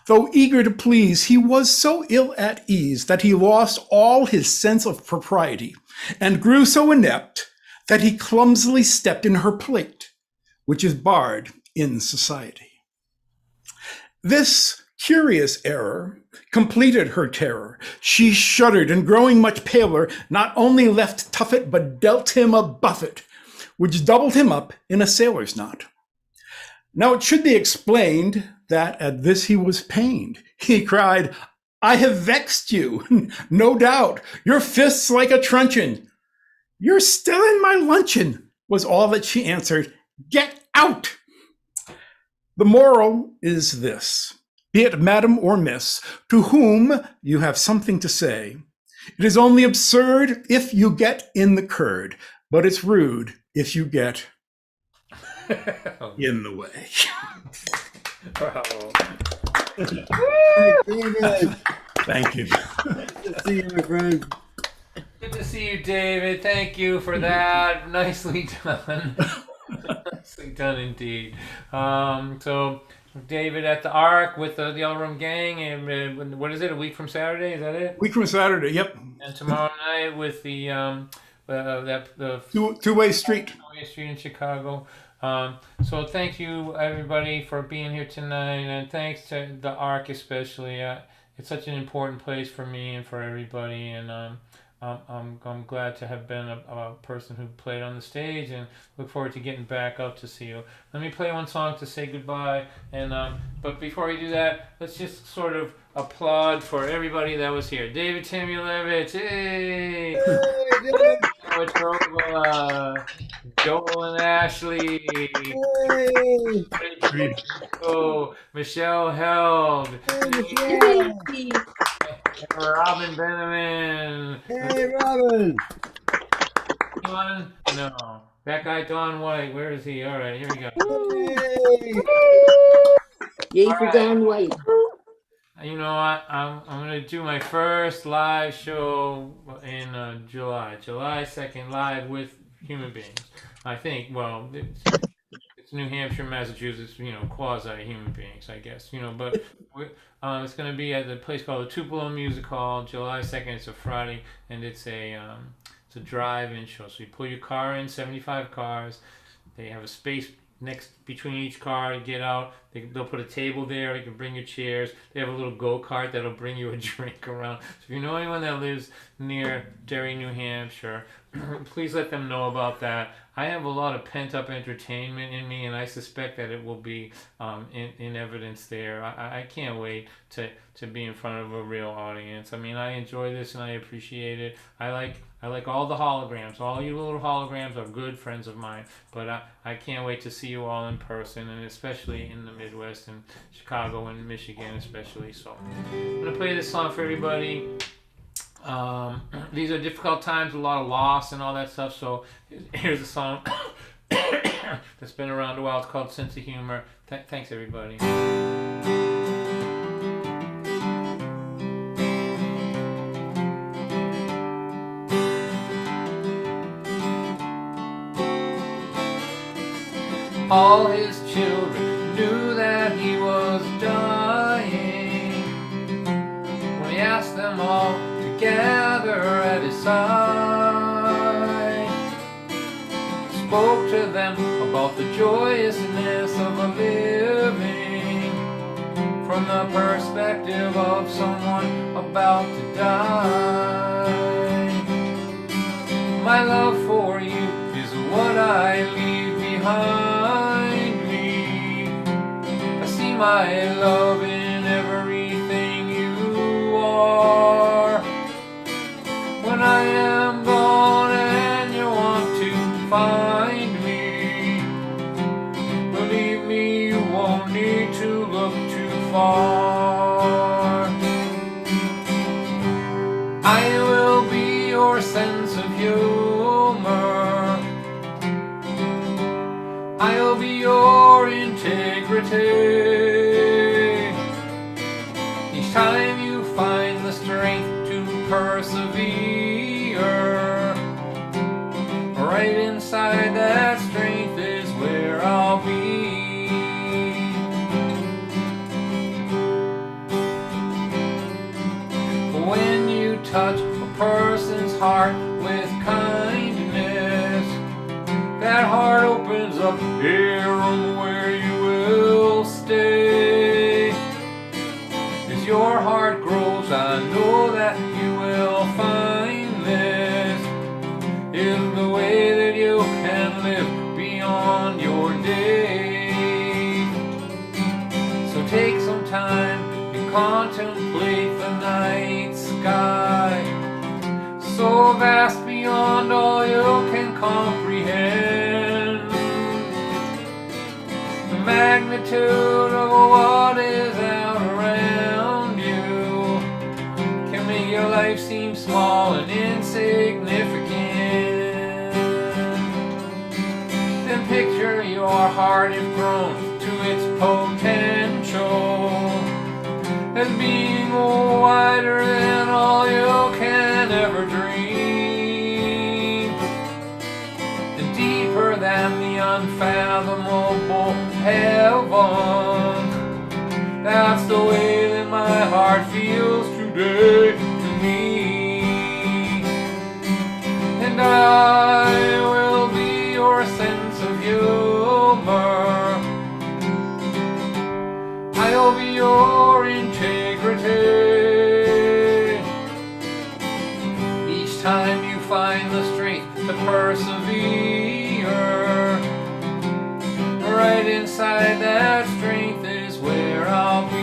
Speaker 11: Though eager to please, he was so ill at ease that he lost all his sense of propriety and grew so inept that he clumsily stepped in her plate, which is barred in society. This curious error completed her terror. She shuddered, and growing much paler, not only left Tuffet, but dealt him a buffet, which doubled him up in a sailor's knot. Now it should be explained that at this he was pained. He cried, "I have vexed you, no doubt. Your fists like a truncheon." "You're still in my luncheon," was all that she answered. "Get out." The moral is this: be it madam or miss, to whom you have something to say, it is only absurd if you get in the curd, but it's rude if you get in the way.
Speaker 2: Bravo.
Speaker 3: David.
Speaker 11: Thank you.
Speaker 3: Good to see you, my friend.
Speaker 2: Good to see you, David. Thank you for that. Nicely done. Nicely done indeed. So David at the Ark with the Yellow Room Gang, and what is it? A week from Saturday? Is that it?
Speaker 11: Week from Saturday. Yep.
Speaker 2: And tomorrow night with the
Speaker 11: Two-way street.
Speaker 2: Two-way street in Chicago. So thank you everybody for being here tonight, and thanks to the Ark especially. It's such an important place for me and for everybody, and I'm glad to have been a person who played on the stage, and look forward to getting back up to see you. Let me play one song to say goodbye, and but before we do that, let's just sort of applaud for everybody that was here. David Tamulevich, hey! Joel and Ashley, oh, Michelle Held, Robin Benjamin.
Speaker 3: Hey, Robin.
Speaker 2: Don? No. That guy, Don White. Where is he? All right, here we go.
Speaker 12: Yay for Don White.
Speaker 2: You know what? I'm gonna do my first live show in July 2nd, live with human beings. I think. Well, it's New Hampshire, Massachusetts. Quasi human beings, I guess. But it's gonna be at the place called the Tupelo Music Hall, July 2nd. It's a Friday, and it's a drive-in show. So you pull your car in, 75 cars. They have a space next between each car to get out. They'll put a table there. You can bring your chairs. They have a little go-kart that'll bring you a drink around. So if you know anyone that lives near Derry, New Hampshire, please let them know about that. I have a lot of pent-up entertainment in me, and I suspect that it will be in evidence there. I can't wait to be in front of a real audience. I mean, I enjoy this and I appreciate it. I like all the holograms. All you little holograms are good friends of mine, but I can't wait to see you all in person, and especially in the Midwest and Chicago and Michigan especially. So I'm going to play this song for everybody. These are difficult times, a lot of loss and all that stuff, so here's a song that's been around a while. It's called Sense of Humor. Thanks everybody. All his children knew that he was dying when he asked them all to gather at his side. Spoke to them about the joyousness of a living from the perspective of someone about to die. My love for you is what I leave behind me. I see my love in everything you are. When I am gone and you want to find me, believe me, you won't need to look too far. I will be your sense of humor. I'll be your integrity. Each time you find the strength to persevere, right inside that strength is where I'll be. When you touch a person's heart with kindness, that heart opens up here where you will stay. As your heart grows, I know that you will find this is the way that you can live beyond your day. So take some time and contemplate the night sky, so vast beyond all you can comprehend. The magnitude of what is out around you can make your life seem small and insignificant. Then picture your our heart is grown to its potential, as being wider than all you can ever dream, and deeper than the unfathomable heaven. That's the way that my heart feels today to me. And I will be your sense of humor. I'll be your integrity. Each time you find the strength to persevere, right inside that strength is where I'll be.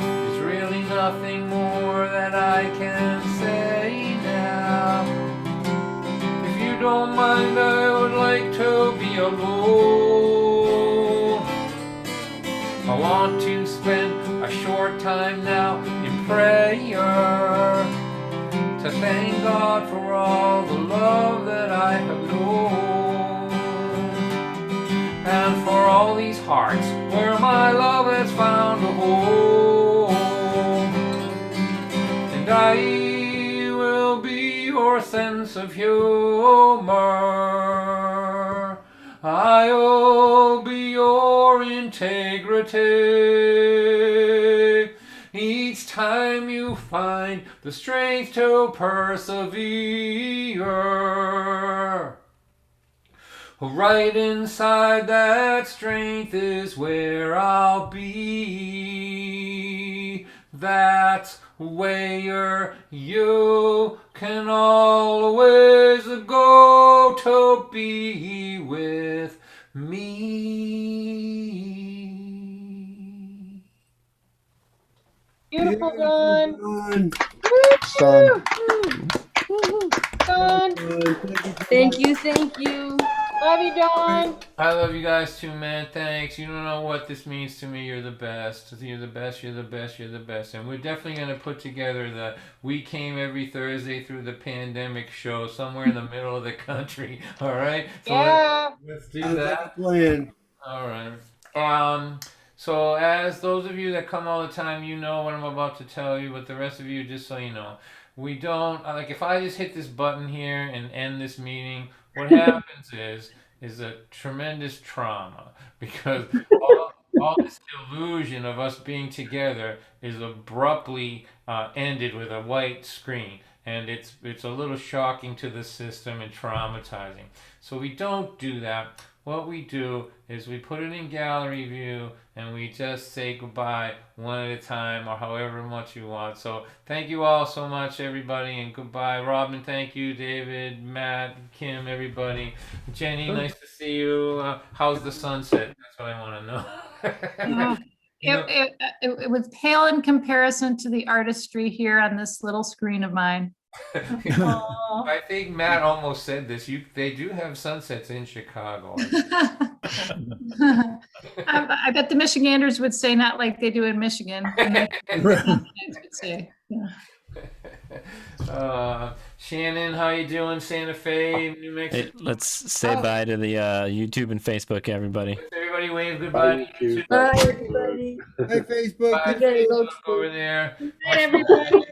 Speaker 2: There's really nothing more that I can say now. If you don't mind, I would like to be alone. I want to spend a short time now in prayer, to thank God for all the love that I have known, and for all these hearts where my love has found a home. And I will be your sense of humor. I'll be your integrity. Each time you find the strength to persevere, right inside that strength is where I'll be. That's where you can always go to be with me.
Speaker 6: Beautiful, Don.
Speaker 13: Don.
Speaker 6: Don.
Speaker 12: Thank you, thank you.
Speaker 6: Love you, Don.
Speaker 2: I love you guys too, man. Thanks. You don't know what this means to me. You're the best. You're the best. You're the best. You're the best. And we're definitely going to put together the We Came Every Thursday Through the Pandemic show somewhere in the middle of the country. All right? So
Speaker 6: Yeah.
Speaker 2: let's do
Speaker 3: Sounds like
Speaker 2: that.
Speaker 3: a plan.
Speaker 2: All right. So as those of you that come all the time, you know what I'm about to tell you, but the rest of you, just so you know, we don't, like, if I just hit this button here and end this meeting, what happens is a tremendous trauma, because all this illusion of us being together is abruptly ended with a white screen, and it's a little shocking to the system and traumatizing. So we don't do that. What we do is we put it in gallery view and we just say goodbye one at a time, or however much you want. So thank you all so much, everybody, and goodbye. Robin, thank you. David, Matt, Kim, everybody. Jenny, nice to see you. How's the sunset? That's what I want to know.
Speaker 1: It was pale in comparison to the artistry here on this little screen of mine.
Speaker 2: I think Matt almost said this. They do have sunsets in Chicago.
Speaker 1: I bet the Michiganders would say not like they do in Michigan. Would say, yeah.
Speaker 2: Shannon, how you doing? Santa Fe, New Mexico.
Speaker 22: Hey, let's say bye to the YouTube and Facebook, everybody.
Speaker 2: Everybody wave goodbye.
Speaker 12: Bye, everybody.
Speaker 3: Hey, Facebook.
Speaker 2: Bye, Facebook over there.
Speaker 6: Good night, everybody.